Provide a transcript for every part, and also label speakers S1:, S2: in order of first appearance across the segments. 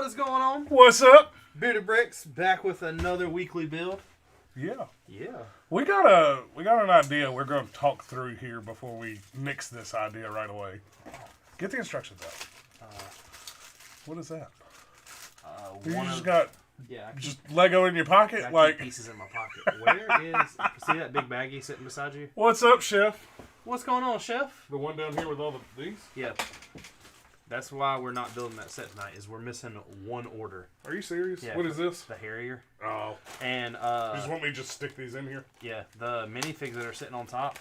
S1: What is going on?
S2: What's up?
S1: Bearded Bricks back with another weekly build.
S2: Yeah.
S1: Yeah.
S2: We got an idea we're going to talk through here before we nix this idea right away. Get the instructions out. What is that? Got just Lego in your pocket?
S1: Got
S2: like
S1: pieces in my pocket. Where is... See that big baggie sitting beside you?
S2: What's up, Chef?
S1: What's going on, Chef?
S2: The one down here with all these?
S1: Yeah. That's why we're not building that set tonight, is we're missing one order.
S2: Are you serious?
S1: Yeah,
S2: what is this?
S1: The Harrier.
S2: Oh.
S1: And,
S2: you just want me to just stick these in here?
S1: Yeah, the minifigs that are sitting on top,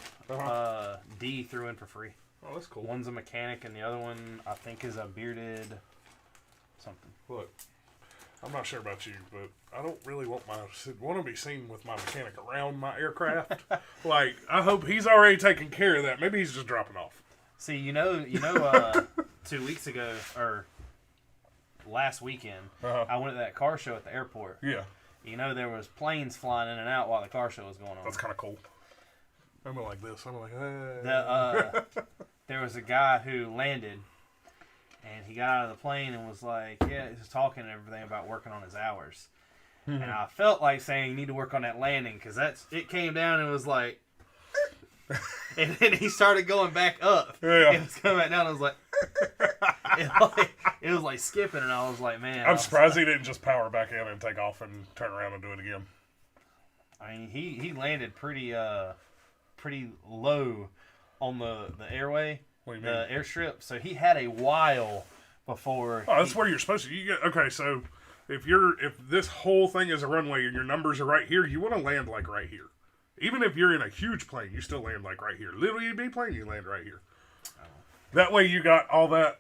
S1: D threw in for free.
S2: Oh, that's cool.
S1: One's a mechanic, and the other one, I think, is a bearded something.
S2: Look, I'm not sure about you, but I don't really want to be seen with my mechanic around my aircraft. Like, I hope he's already taking care of that. Maybe he's just dropping off.
S1: See, you know, 2 weeks ago, or last weekend, I went to that car show at the airport.
S2: Yeah.
S1: You know, there was planes flying in and out while the car show was going on.
S2: That's kind of cool. I'm like this. I'm like, hey.
S1: There was a guy who landed, and he got out of the plane and was like, yeah, he was talking and everything about working on his hours. And I felt like saying, you need to work on that landing, because it came down and was like, and then he started going back up.
S2: Yeah.
S1: It was coming back down. I was like, it was like skipping, and I was like, man.
S2: I'm surprised he didn't just power back in and take off and turn around and do it again.
S1: I mean, he landed pretty low on the airway,
S2: What do you mean?
S1: the airstrip. So he had a while before.
S2: Oh, that's where you're supposed to. Okay, so if this whole thing is a runway and your numbers are right here, you want to land like right here. Even if you're in a huge plane, you still land like right here. Little EB plane, you land right here. Oh. That way you got all that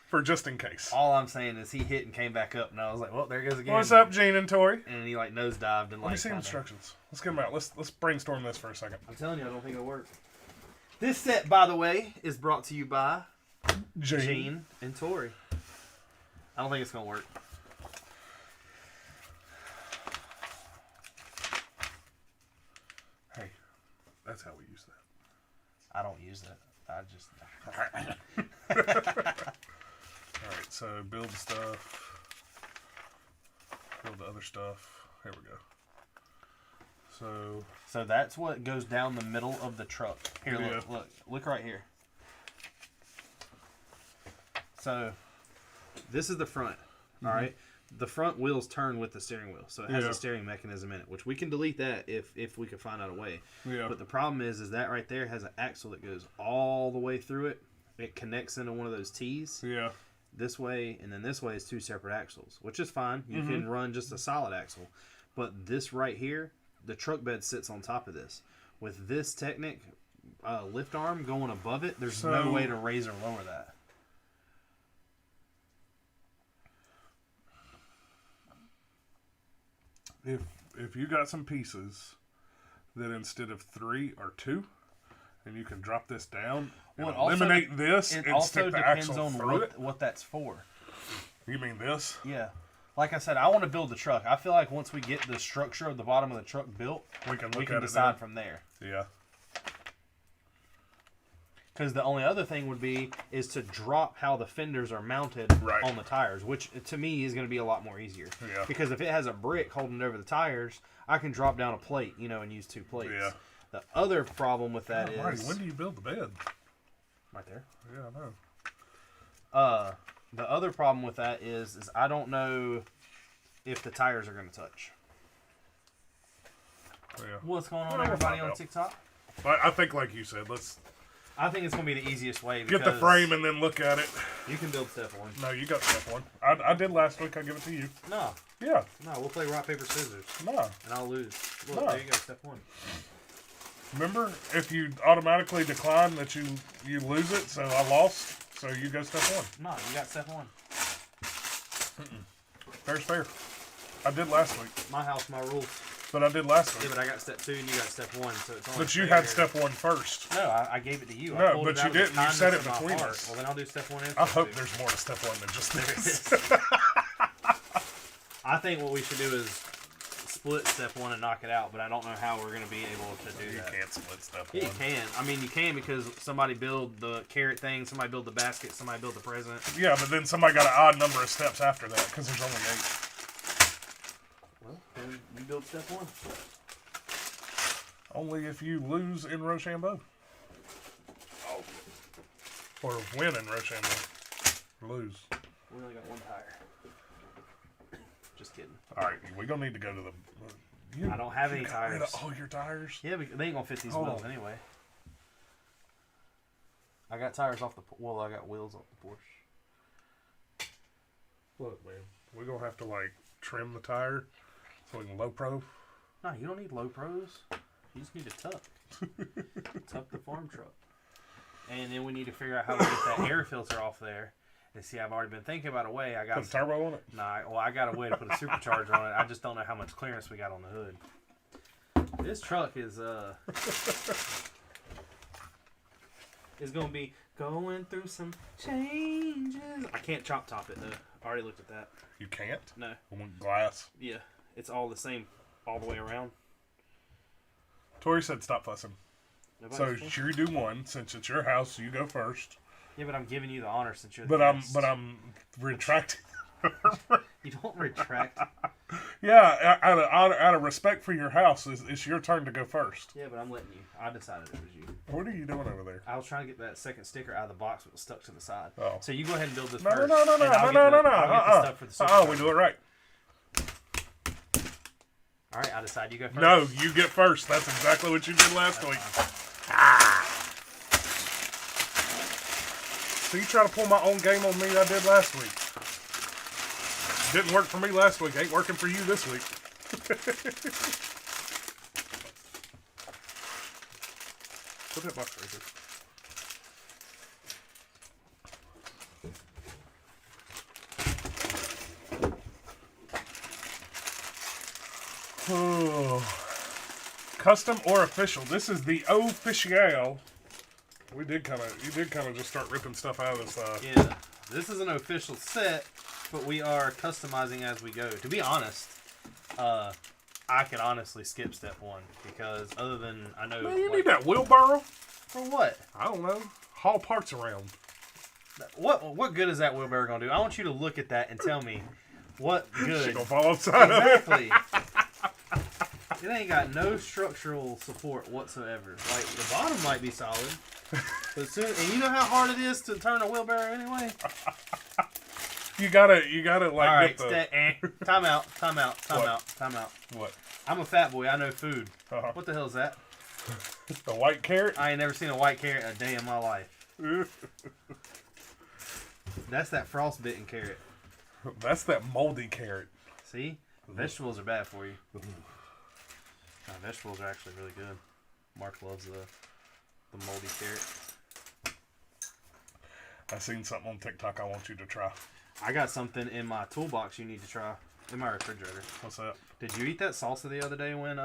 S2: for just in case.
S1: All I'm saying is he hit and came back up, and I was like, well, there goes again.
S2: What's up, Gene and Tori?
S1: And he like nosedived and
S2: Let me see instructions. Let's get them out. Let's brainstorm this for a second.
S1: I'm telling you, I don't think it'll work. This set, by the way, is brought to you by Gene and Tori. I don't think it's going to work.
S2: Hey, that's how we use that.
S1: I don't use that. I just...
S2: Alright, so build the stuff. Build the other stuff. Here we go.
S1: So that's what goes down the middle of the truck. Here, look right here. So this is the front. All right. The front wheels turn with the steering wheel, so it has a steering mechanism in it, which we can delete that if we could find out a way.
S2: Yeah.
S1: But the problem is that right there has an axle that goes all the way through it. It connects into one of those T's.
S2: Yeah.
S1: This way, and then this way is two separate axles, which is fine. You can run just a solid axle. But this right here, the truck bed sits on top of this. With this Technic lift arm going above it, there's no way to raise or lower that.
S2: If you got some pieces that instead of 3 are 2, and you can drop this down and eliminate this and stick the axle through it.
S1: What that's for.
S2: You mean this?
S1: Yeah. Like I said, I want to build the truck. I feel like once we get the structure of the bottom of the truck built, we can decide from there.
S2: Yeah.
S1: Because the only other thing would be is to drop how the fenders are mounted on the tires, which to me is going to be a lot more easier.
S2: Yeah.
S1: Because if it has a brick holding it over the tires, I can drop down a plate, and use 2 plates.
S2: Yeah.
S1: The other problem with that
S2: is... When do you build the bed?
S1: Right there.
S2: Yeah, I know.
S1: The other problem with that is I don't know if the tires are going to touch.
S2: Yeah.
S1: What's going on, everybody on TikTok?
S2: I think, like you said,
S1: I think it's going to be the easiest way.
S2: Get the frame and then look at it.
S1: You can build step 1.
S2: No, you got step 1. I did last week. I'll give it to you.
S1: No.
S2: Yeah.
S1: No, we'll play rock, paper, scissors.
S2: No.
S1: And I'll lose. Look, there you go, step 1.
S2: Remember, if you automatically decline that you lose it, so I lost, so you go step 1.
S1: No, you got step 1.
S2: Fair's fair. I did last week.
S1: My house, my rules.
S2: But I did last week.
S1: Yeah, but I got step 2 and you got step 1, so it's only
S2: But you had step 1 first.
S1: No, I gave it to you.
S2: No, but you didn't. You said it between us.
S1: Well, then I'll do step 1 and step 2.
S2: I hope there's more to step 1 than just this.
S1: I think what we should do is split step one and knock it out, but I don't know how we're going to be able to do that.
S2: You can't split step
S1: Yeah,
S2: one.
S1: you can. I mean, you can because somebody build the carrot thing, somebody build the basket, somebody build the present.
S2: Yeah, but then somebody got an odd number of steps after that because there's only 8.
S1: Well, then you build step one.
S2: Only if you lose in Rochambeau. Oh. Or win in Rochambeau. Lose.
S1: We only got one tire. Just kidding.
S2: Alright, we're going to need to go to the...
S1: I don't have any
S2: got rid of
S1: tires.
S2: all your tires?
S1: Yeah, but they ain't going to fit these
S2: Hold
S1: wheels
S2: on.
S1: anyway. I got tires off the... Well, I got wheels off the Porsche.
S2: Look, man. We're going to have to, like, trim the tire so we can low pro.
S1: No, you don't need low pros. You just need to tuck. Tuck the farm truck. And then we need to figure out how to get that air filter off there. And see, I've already been thinking about a way. I got
S2: Put a turbo on it?
S1: Nah, well, I got a way to put a supercharger on it. I just don't know how much clearance we got on the hood. This truck is gonna be going through some changes. I can't chop top it though. I already looked at that.
S2: You can't?
S1: No.
S2: I want glass.
S1: Yeah, it's all the same all the way around.
S2: Tori said stop fussing.
S1: Nobody's
S2: So
S1: full?
S2: you do one. Since it's your house, you go first.
S1: Yeah, but I'm giving you the honor since you're the
S2: But
S1: guest.
S2: I'm retracting.
S1: You don't retract.
S2: Yeah, out of respect for your house, it's your turn to go first.
S1: Yeah, but I'm letting you. I decided it was you.
S2: What are you doing over there?
S1: I was trying to get that second sticker out of the box, but it was stuck to the side.
S2: Oh.
S1: So you go ahead and build this
S2: No,
S1: first.
S2: no.
S1: and I'll get the- I'll get the stuff for the supercharger.
S2: We do it right.
S1: All right, I decide you go first.
S2: No, you get first. That's exactly what you did last week. So you try to pull my own game on me I did last week. Didn't work for me last week. Ain't working for you this week. Put that box right there. Oh. Custom or official? This is the official. You did kind of just start ripping stuff out of this.
S1: Yeah, this is an official set, but we are customizing as we go. To be honest, I could honestly skip step one because other than I know.
S2: Man, you need that wheelbarrow.
S1: For what?
S2: I don't know. Haul parts around.
S1: What good is that wheelbarrow gonna do? I want you to look at that and tell me what
S2: She
S1: good.
S2: gonna fall upside of it.
S1: Exactly. It ain't got no structural support whatsoever. Like the bottom might be solid, but soon, and you know how hard it is to turn a wheelbarrow anyway.
S2: You gotta like
S1: All right,
S2: get the
S1: time out.
S2: what?
S1: I'm a fat boy. I know food.
S2: Uh-huh.
S1: What the hell is that?
S2: The white carrot.
S1: I ain't never seen a white carrot a day in my life. That's that frostbitten carrot.
S2: That's that moldy carrot.
S1: See? Vegetables are bad for you. Vegetables are actually really good. Mark loves the moldy carrot.
S2: I seen something on TikTok I want you to try.
S1: I got something in my toolbox you need to try. In my refrigerator.
S2: What's that?
S1: Did you eat that salsa the other day when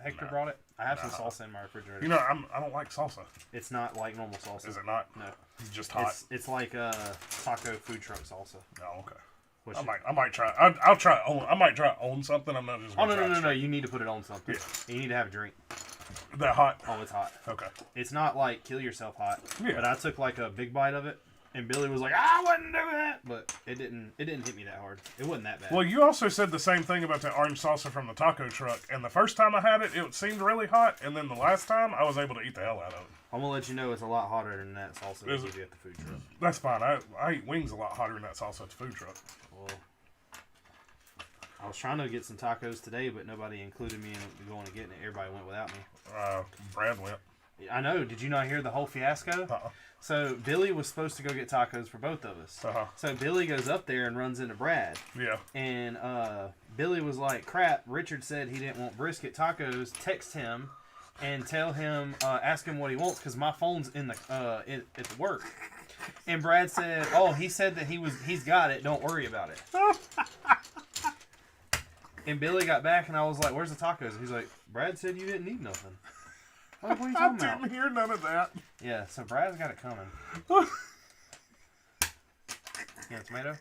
S1: Hector brought it? I have some salsa in my refrigerator.
S2: You know, I don't like salsa.
S1: It's not like normal salsa.
S2: Is it not?
S1: No.
S2: It's just hot.
S1: It's like taco food truck salsa.
S2: Oh, okay.
S1: Which
S2: I might try. I'll try. I might try on something. I'm not just.
S1: Oh
S2: Gonna try
S1: no! You need to put it on something.
S2: Yeah.
S1: You need to have a drink.
S2: That hot.
S1: Oh, it's hot.
S2: Okay.
S1: It's not like kill yourself hot.
S2: Yeah.
S1: But I took like a big bite of it, and Billy was like, "I wouldn't do that," but it didn't hit me that hard. It wasn't that bad.
S2: Well, you also said the same thing about that orange salsa from the taco truck. And the first time I had it, it seemed really hot. And then the last time, I was able to eat the hell out of it.
S1: I'm gonna let you know it's a lot hotter than that salsa they
S2: Is
S1: give you at the food truck.
S2: That's fine. I eat wings a lot hotter than that salsa at the food truck.
S1: Well, I was trying to get some tacos today, but nobody included me in going and getting it. Everybody went without me.
S2: Brad went.
S1: I know. Did you not hear the whole fiasco?
S2: Uh-uh.
S1: So Billy was supposed to go get tacos for both of us.
S2: Uh-huh.
S1: So Billy goes up there and runs into Brad.
S2: Yeah.
S1: And Billy was like, "Crap, Richard said he didn't want brisket tacos. Text him and tell him, ask him what he wants because my phone's in the at the work." And Brad said, "Oh, he said that he's got it. Don't worry about it." And Billy got back and I was like, "Where's the tacos?" And he's like, "Brad said you didn't need nothing." I'm like, what are you
S2: I
S1: talking about?
S2: didn't hear none of that.
S1: Yeah, so Brad's got it coming. Yeah, tomato?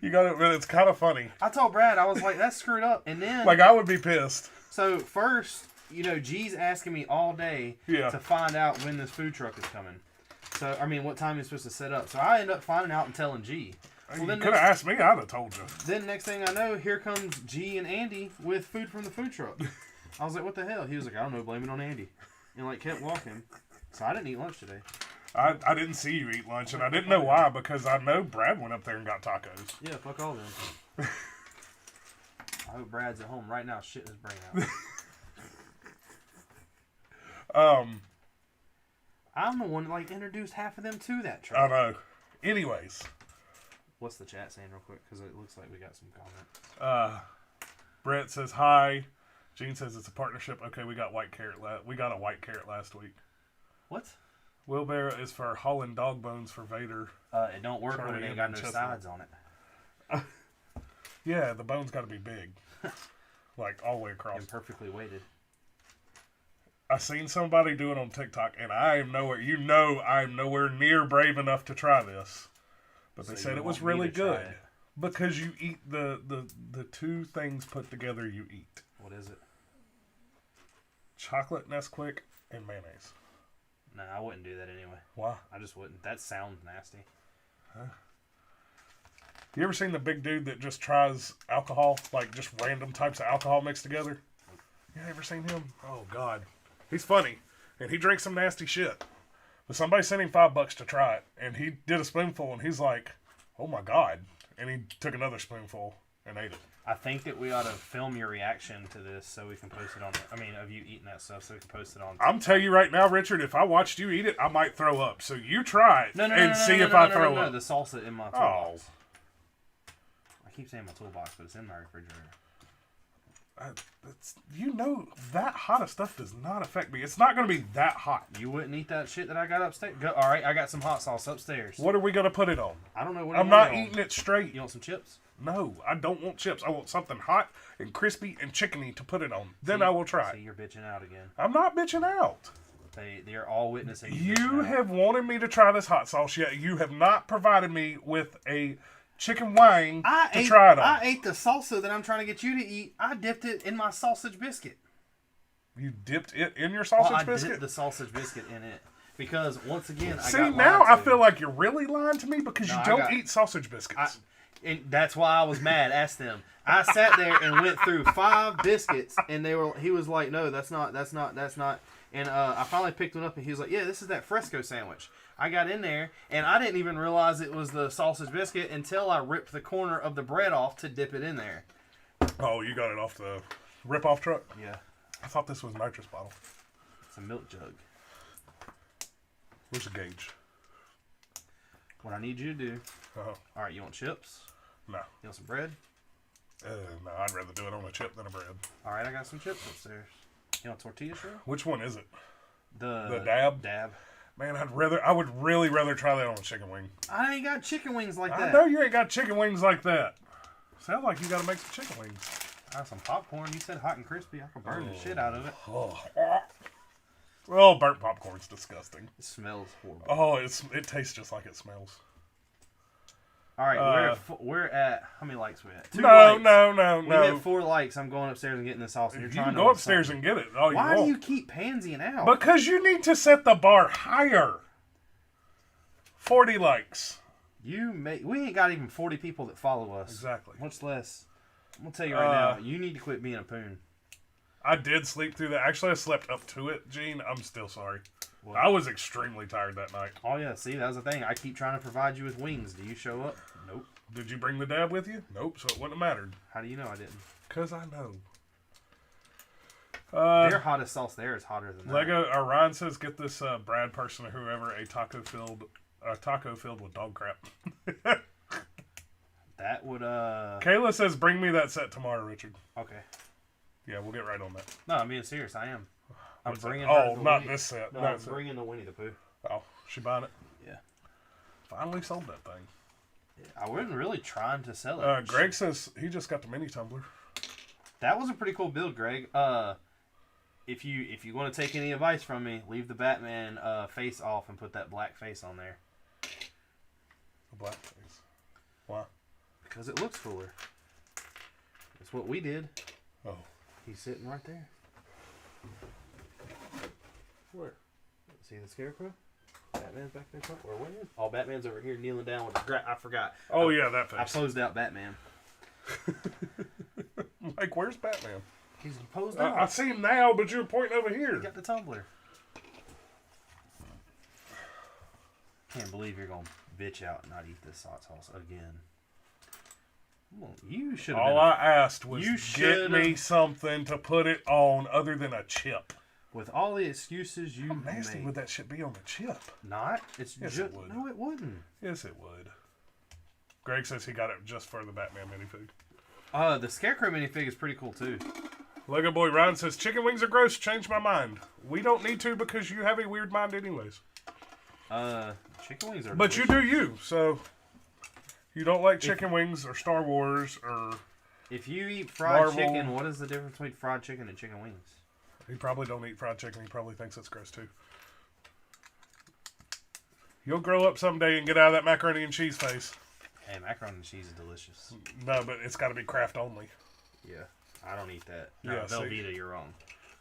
S2: You got it, but it's kind of funny.
S1: I told Brad, I was like, that's screwed up. And then,
S2: Like, I would be pissed.
S1: so first, G's asking me all day to find out when this food truck is coming. So, I mean, what time he's supposed to set up. So I end up finding out and telling G.
S2: Well, you could have asked me, I'd have told you.
S1: Then next thing I know, here comes G and Andy with food from the food truck. I was like, what the hell? He was like, I don't know, blame it on Andy. And like kept walking. So I didn't eat lunch today.
S2: I didn't see you eat lunch, and I didn't know why, because I know Brad went up there and got tacos.
S1: Yeah, fuck all them. I hope Brad's at home right now shitting his brain out. I'm the one that introduced half of them to that truck.
S2: I know. Anyways.
S1: What's the chat saying real quick? Because it looks like we got some comment.
S2: Brett says hi. Gene says it's a partnership. Okay, we got white carrot. We got a white carrot last week.
S1: What?
S2: Wheelbarrow is for hauling dog bones for Vader.
S1: It don't work when it ain't got no sides on it.
S2: Yeah, the bone's got to be big. Like, all the way across.
S1: And perfectly weighted.
S2: I seen somebody do it on TikTok, and I am nowhere near brave enough to try this. But they said it was really good. Because you eat the two things put together you eat.
S1: What is it?
S2: Chocolate Nesquik and mayonnaise.
S1: Nah, I wouldn't do that anyway.
S2: Why?
S1: I just wouldn't. That sounds nasty.
S2: Huh? You ever seen the big dude that just tries alcohol? Like, just random types of alcohol mixed together? You ever seen him? Oh, God. He's funny. And he drinks some nasty shit. But somebody sent him $5 to try it. And he did a spoonful, and he's like, oh, my God. And he took another spoonful and ate it.
S1: I think that we ought to film your reaction to this so we can post it on... of you eating that stuff so we can post it on...
S2: I'm telling you right now, Richard, if I watched you eat it, I might throw up. So you try it and see if I throw up.
S1: The salsa in my toolbox. I keep saying my toolbox, but it's in my refrigerator.
S2: That hot of stuff does not affect me. It's not going to be that hot.
S1: You wouldn't eat that shit that I got upstairs? All right, I got some hot sauce upstairs.
S2: What are we going to put it on?
S1: I don't know.
S2: I'm not eating it straight.
S1: You want some chips?
S2: No, I don't want chips. I want something hot and crispy and chickeny to put it on. Then I will try.
S1: See, you're bitching out again.
S2: I'm not bitching out.
S1: They're all witnessing.
S2: You have wanted me to try this hot sauce, yet you have not provided me with a chicken wing to try it on.
S1: I ate the salsa that I'm trying to get you to eat. I dipped it in my sausage biscuit.
S2: You dipped it in your sausage biscuit?
S1: I dipped the sausage biscuit in it. Because, once again,
S2: I feel like you're really lying to me because you don't eat sausage biscuits.
S1: And that's why I was mad. Ask them. I sat there and went through 5 biscuits, and he was like, no, that's not. And I finally picked one up, and he was like, yeah, this is that Fresco sandwich. I got in there, and I didn't even realize it was the sausage biscuit until I ripped the corner of the bread off to dip it in there.
S2: Oh, you got it off the rip-off truck?
S1: Yeah.
S2: I thought this was a nitrous bottle.
S1: It's a milk jug.
S2: Where's the gauge?
S1: What I need you to do.
S2: Uh-huh.
S1: All right, you want chips?
S2: No.
S1: You want some bread?
S2: No, I'd rather do it on a chip than a bread.
S1: All right, I got some chips upstairs. You want tortilla shell?
S2: Which one is it?
S1: The
S2: dab?
S1: Dab.
S2: Man, I would really rather try that on a chicken wing.
S1: I ain't got chicken wings like that.
S2: I know you ain't got chicken wings like that. Sounds like you got to make some chicken wings.
S1: I got some popcorn. You said hot and crispy. I can burn the shit out of it.
S2: Oh, burnt popcorn's disgusting.
S1: It smells horrible.
S2: Oh, it tastes just like it smells.
S1: All right, we're at how many likes we at? 2
S2: likes.
S1: No. We hit 4 likes. I'm going upstairs and getting the sauce. And you're trying
S2: to go upstairs and get it.
S1: Why do you keep pansying out?
S2: Because you need to set the bar higher. 40 likes.
S1: We ain't got even 40 people that follow us.
S2: Exactly.
S1: Much less. I'm gonna tell you right now. You need to quit being a poon.
S2: I did sleep through that. Actually, I slept up to it, Gene. I'm still sorry. What? I was extremely tired that night.
S1: Oh, yeah. See, that was the thing. I keep trying to provide you with wings. Do you show up? Nope.
S2: Did you bring the dab with you? Nope, so it wouldn't have mattered.
S1: How do you know I didn't?
S2: Because I know.
S1: Their hottest sauce there is hotter than that.
S2: Lego, Ryan says, get this Brad person or whoever a taco filled with dog crap.
S1: That would,
S2: Kayla says, bring me that set tomorrow, Richard.
S1: Okay.
S2: Yeah, we'll get right on that.
S1: No, I'm being serious. I am. I'm bringing
S2: this set.
S1: No, I'm bringing the Winnie the Pooh.
S2: Oh, she buying it?
S1: Yeah.
S2: Finally sold that thing.
S1: Yeah, I wasn't really trying to sell it.
S2: Greg says he just got the mini tumbler.
S1: That was a pretty cool build, Greg. If you want to take any advice from me, leave the Batman face off and put that black face on there.
S2: The black face. Why?
S1: Because it looks cooler. That's what we did.
S2: Oh.
S1: He's sitting right there. Where? See the scarecrow? Batman's back there. Or where is? Oh, Batman's over here kneeling down with the I forgot.
S2: Oh, yeah, that face.
S1: I closed out Batman.
S2: Like, where's Batman?
S1: He's posed out.
S2: I see him now, but you're pointing over here.
S1: He got the tumbler. Can't believe you're going to bitch out and not eat this hot sauce again. Well, you should have.
S2: All I asked was get me something to put it on other than a chip.
S1: With all the excuses you
S2: How nasty
S1: made.
S2: would that shit be on the chip?
S1: Not? It's
S2: Yes,
S1: just
S2: it would.
S1: no, it wouldn't.
S2: Yes, it would. Greg says he got it just for the Batman minifig.
S1: The Scarecrow minifig is pretty cool too.
S2: Lego Boy Ryan says chicken wings are gross. Changed my mind. We don't need to because you have a weird mind, anyways.
S1: Chicken wings are.
S2: But
S1: delicious.
S2: you do you. So you don't like chicken wings or Star Wars or.
S1: If you eat fried
S2: Marvel.
S1: chicken, what is the difference between fried chicken and chicken wings?
S2: He probably don't eat fried chicken. He probably thinks it's gross too. You'll grow up someday and get out of that macaroni and cheese face.
S1: Hey, macaroni and cheese is delicious.
S2: No, but it's got to be Kraft only.
S1: Yeah, I don't eat that. No,
S2: Yeah, see.
S1: Velveeta, you're wrong.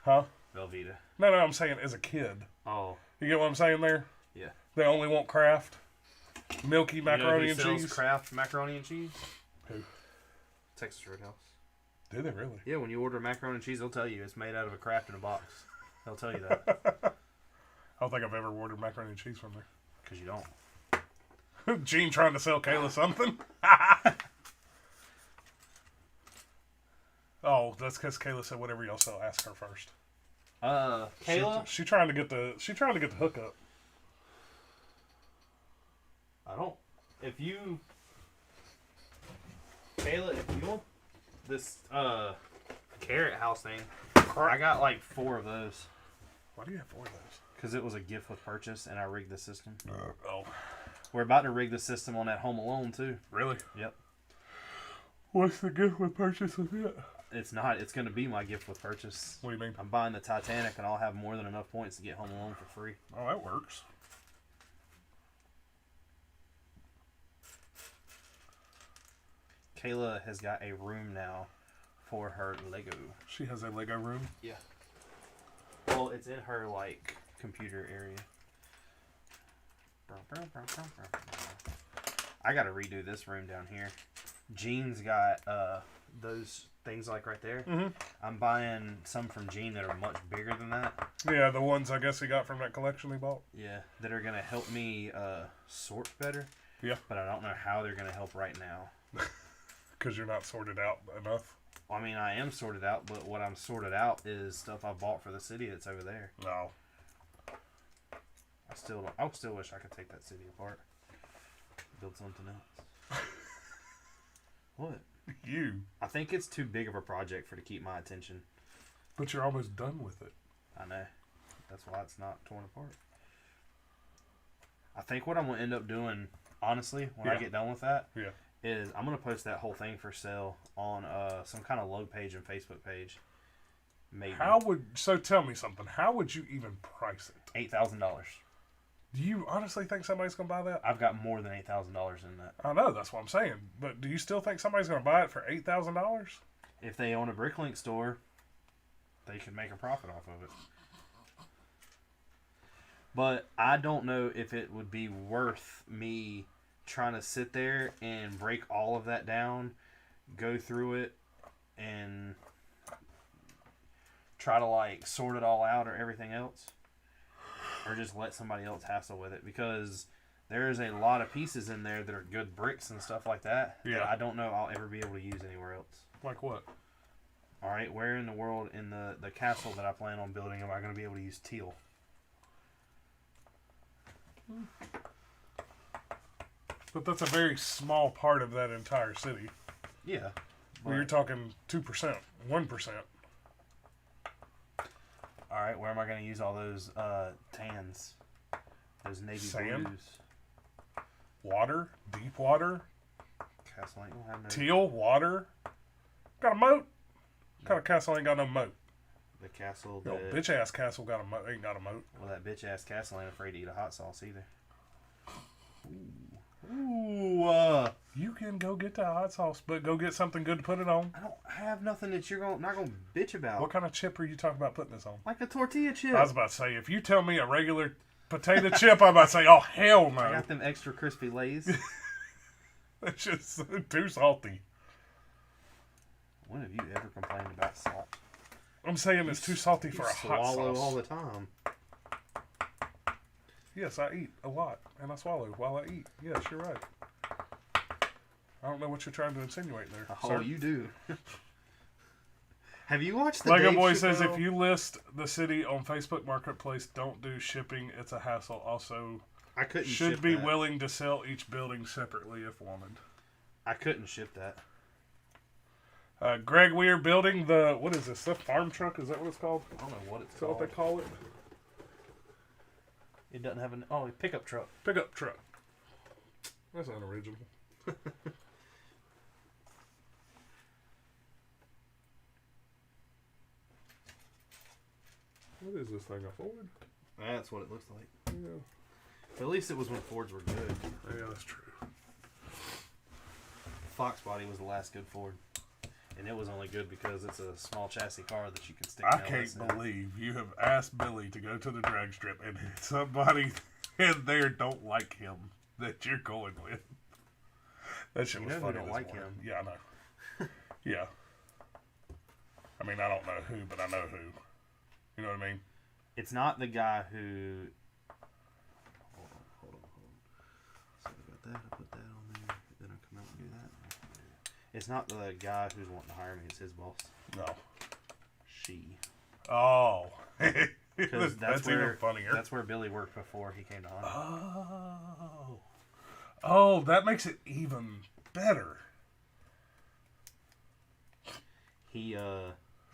S2: Huh?
S1: Velveeta.
S2: No, I'm saying as a kid.
S1: Oh,
S2: You get what I'm saying there?
S1: yeah.
S2: They only want Kraft. Milky macaroni
S1: you know who
S2: and
S1: sells
S2: cheese.
S1: Kraft macaroni and cheese?
S2: Who?
S1: Texas Roadhouse.
S2: Do they really?
S1: Yeah, when you order macaroni and cheese, they'll tell you it's made out of a Kraft in a box. They'll tell you that.
S2: I don't think I've ever ordered macaroni and cheese from there.
S1: Because you don't.
S2: Gene trying to sell Kayla something? Oh, that's because Kayla said whatever y'all sell, ask her first.
S1: Kayla?
S2: She trying to get the hookup.
S1: I don't. If you... Kayla, if you want this, carrot house thing, I got like 4 of those.
S2: Why do you have 4 of those?
S1: Because it was a gift with purchase and I rigged the system.
S2: Oh.
S1: We're about to rig the system on that Home Alone too.
S2: Really?
S1: Yep.
S2: What's the gift with purchase with it?
S1: It's not. It's going to be my gift with purchase.
S2: What do you mean?
S1: I'm buying the Titanic and I'll have more than enough points to get Home Alone for free.
S2: Oh, that works.
S1: Kayla has got a room now for her Lego.
S2: She has a Lego room?
S1: Yeah. Well, it's in her, like, computer area. I gotta redo this room down here. Gene's got those things like right there.
S2: Mm-hmm.
S1: I'm buying some from Gene that are much bigger than that.
S2: Yeah, the ones I guess he got from that collection he bought.
S1: Yeah, that are gonna help me sort better.
S2: Yeah.
S1: But I don't know how they're gonna help right now.
S2: Because you're not sorted out enough.
S1: I mean, I am sorted out, but what I'm sorted out is stuff I bought for the city that's over there.
S2: No.
S1: I still wish I could take that city apart, build something else. What?
S2: You.
S1: I think it's too big of a project to keep my attention.
S2: But you're almost done with it.
S1: I know. That's why it's not torn apart. I think what I'm gonna end up doing, honestly, when I get done with that, is I'm gonna post that whole thing for sale on some kind of low page and Facebook page. Maybe.
S2: So tell me something. How would you even price it?
S1: $8,000.
S2: Do you honestly think somebody's going to buy that?
S1: I've got more than $8,000 in that.
S2: I know, that's what I'm saying. But do you still think somebody's going to buy it for $8,000?
S1: If they own a Bricklink store, they could make a profit off of it. But I don't know if it would be worth me trying to sit there and break all of that down, go through it, and try to like sort it all out or everything else, or just let somebody else hassle with it, because there's a lot of pieces in there that are good bricks and stuff like that that I don't know I'll ever be able to use anywhere else.
S2: Like what?
S1: All right, where in the world in the castle that I plan on building am I going to be able to use teal?
S2: But that's a very small part of that entire city.
S1: Yeah.
S2: Well, you're talking 2%, 1%.
S1: All right, where am I going to use all those tans? Those navy
S2: Sand?
S1: blues.
S2: Water? Deep water?
S1: Castle ain't gonna have no.
S2: Teal? Water? Got a moat? What kind of castle ain't got no moat?
S1: The castle
S2: Yo,
S1: that.
S2: bitch ass castle got a moat. Ain't got a moat.
S1: Well, that bitch ass castle ain't afraid to eat a hot sauce either. Ooh.
S2: You can go get that hot sauce, but go get something good to put it on.
S1: I don't have nothing that you're not gonna bitch about.
S2: What kind of chip are you talking about putting this on?
S1: Like a tortilla chip.
S2: I was about to say, if you tell me a regular potato chip, I'm about to say, oh, hell no.
S1: I got them extra crispy Lays.
S2: It's just too salty.
S1: When have you ever complained about salt?
S2: I'm saying it's too salty for a hot sauce.
S1: Swallow all the time.
S2: Yes, I eat a lot, and I swallow while I eat. Yes, you're right. I don't know what you're trying to insinuate there.
S1: Oh,
S2: sir.
S1: you do. Have you watched the
S2: Lego
S1: Dave
S2: Boy
S1: Chappelle?
S2: says if you list the city on Facebook Marketplace, don't do shipping. It's a hassle. Also,
S1: I couldn't
S2: should
S1: ship
S2: be
S1: that.
S2: willing to sell each building separately if wanted.
S1: I couldn't ship that.
S2: Greg Weir building the, what is this? The farm truck? Is that what it's called?
S1: I don't know what it's
S2: Is that
S1: called.
S2: what they call it?
S1: It doesn't have a pickup truck.
S2: Pickup truck. That's unoriginal. What is this thing, a Ford?
S1: That's what it looks like.
S2: Yeah.
S1: At least it was when Fords were good.
S2: Yeah, that's true.
S1: Fox body was the last good Ford. And it was only good because it's a small chassis car that you can stick
S2: I
S1: nails
S2: can't
S1: in.
S2: believe you have asked Billy to go to the drag strip and somebody in there don't like him that you're going with. That shit
S1: You
S2: was
S1: know
S2: funny
S1: who don't
S2: this
S1: like
S2: morning.
S1: him.
S2: Yeah, I know. Yeah. I mean, I don't know who, but I know who. You know what I mean?
S1: It's not the guy who... Hold on. So I got that, I put that on there, then I come out and do that. It's not the guy who's wanting to hire me, it's his boss.
S2: No.
S1: She.
S2: Oh.
S1: Because
S2: that's even funnier.
S1: That's where Billy worked before he came to Honda.
S2: Oh. Oh, that makes it even better.
S1: He,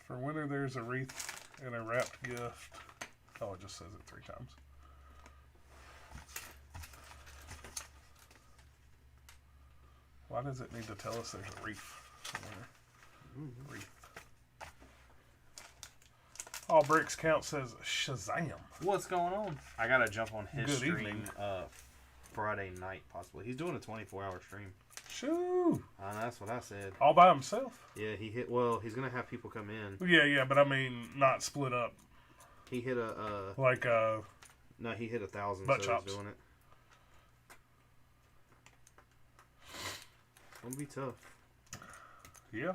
S2: For winter, there's a wreath and a wrapped gift. Oh, it just says it 3 times. Why does it need to tell us there's a wreath for winter? Wreath. All bricks count says Shazam.
S1: What's going on? I gotta jump on his
S2: Good
S1: stream
S2: evening.
S1: Friday night, possibly. He's doing a 24-hour stream.
S2: Shoo!
S1: That's what I said.
S2: All by himself?
S1: Yeah, he's gonna have people come in.
S2: Yeah, but I mean, not split up.
S1: He hit
S2: Like,
S1: no, he hit 1,000,
S2: butt
S1: so
S2: chops.
S1: he's doing it. It's gonna be tough.
S2: Yeah.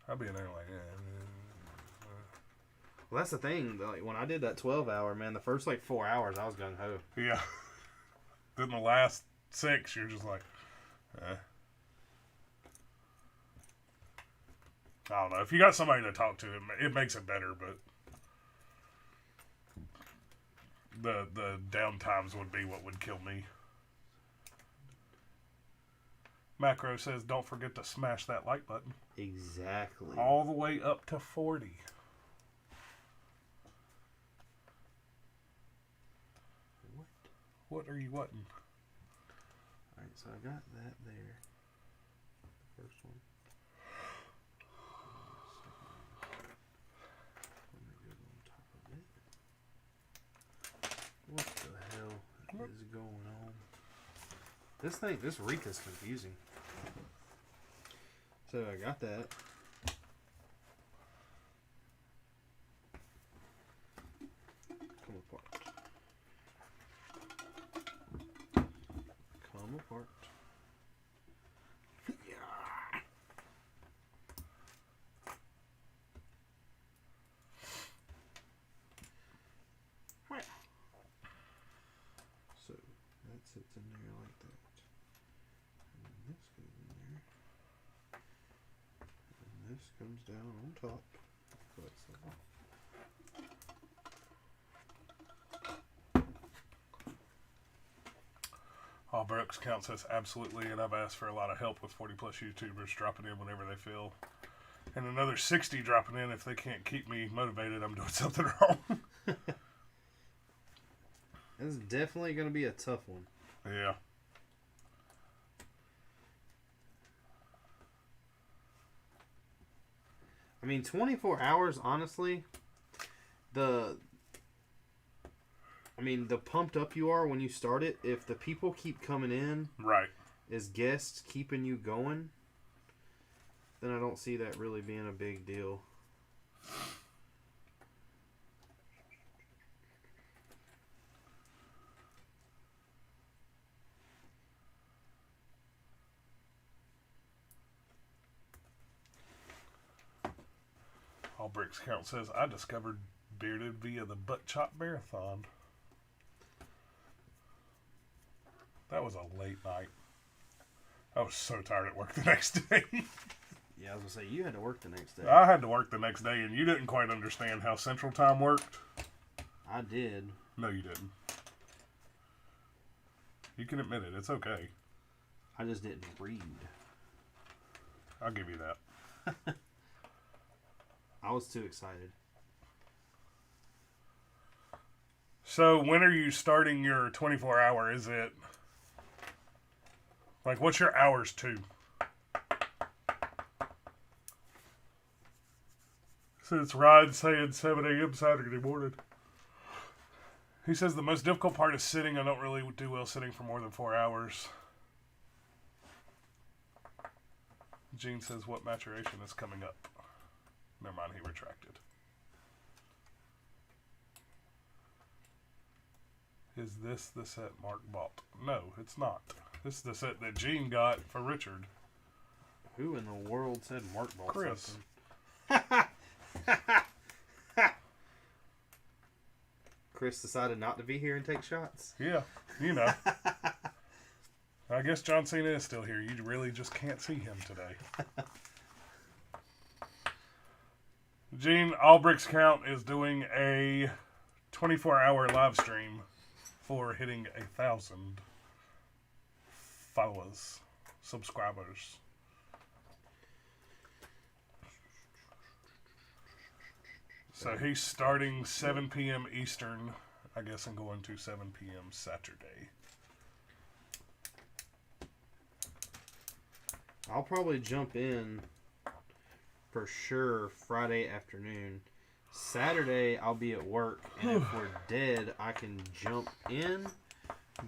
S2: I'll be in there like, yeah.
S1: Well, that's the thing. Like, when I did that 12-hour, man, the first, 4 hours, I was gung-ho.
S2: Yeah. Then the last 6, you're just like, I don't know. If you got somebody to talk to, it makes it better, but the down times would be what would kill me. Macro says, don't forget to smash that like button.
S1: Exactly.
S2: All the way up to 40. What are you wanting?
S1: Alright, so I got that there. The first one. Let me go on top of it. What the hell is going on? This wreath is confusing. So I got that. Come apart. Come apart. So that sits in there like that. And then this goes in there. And this comes down on top. So that's the one.
S2: All Brooks count says absolutely, and I've asked for a lot of help with 40 plus YouTubers dropping in whenever they feel. And another 60 dropping in if they can't keep me motivated, I'm doing something wrong.
S1: This is definitely going to be a tough one.
S2: Yeah.
S1: I mean, 24 hours, honestly, I mean, the pumped up you are when you start it, if the people keep coming in
S2: Right.
S1: as guests keeping you going, then I don't see that really being a big deal.
S2: All Bricks Count says, I discovered Bearded via the Butt Chop Marathon. That was a late night. I was so tired at work the next day.
S1: Yeah, I was going to say, you had to work the next day.
S2: I had to work the next day, and you didn't quite understand how Central Time worked.
S1: I did.
S2: No, you didn't. You can admit it. It's okay.
S1: I just didn't read.
S2: I'll give you that.
S1: I was too excited.
S2: So, when are you starting your 24-hour? Is it... Like, what's your hours to? So it's Rod saying 7 a.m. Saturday morning. He says the most difficult part is sitting. I don't really do well sitting for more than 4 hours. Gene says, what maturation is coming up? Never mind, he retracted. Is this the set Mark bought? No, it's not. This is the set that Gene got for Richard.
S1: Who in the world said Mark bought
S2: Chris.
S1: something? Chris decided not to be here and take shots?
S2: Yeah, you know. I guess John Cena is still here. You really just can't see him today. Gene Albrick's Count is doing a 24-hour live stream for hitting 1,000 followers, subscribers. So he's starting 7 p.m. Eastern, I guess, and going to 7 p.m. Saturday.
S1: I'll probably jump in for sure Friday afternoon. Saturday, I'll be at work, and if we're dead, I can jump in,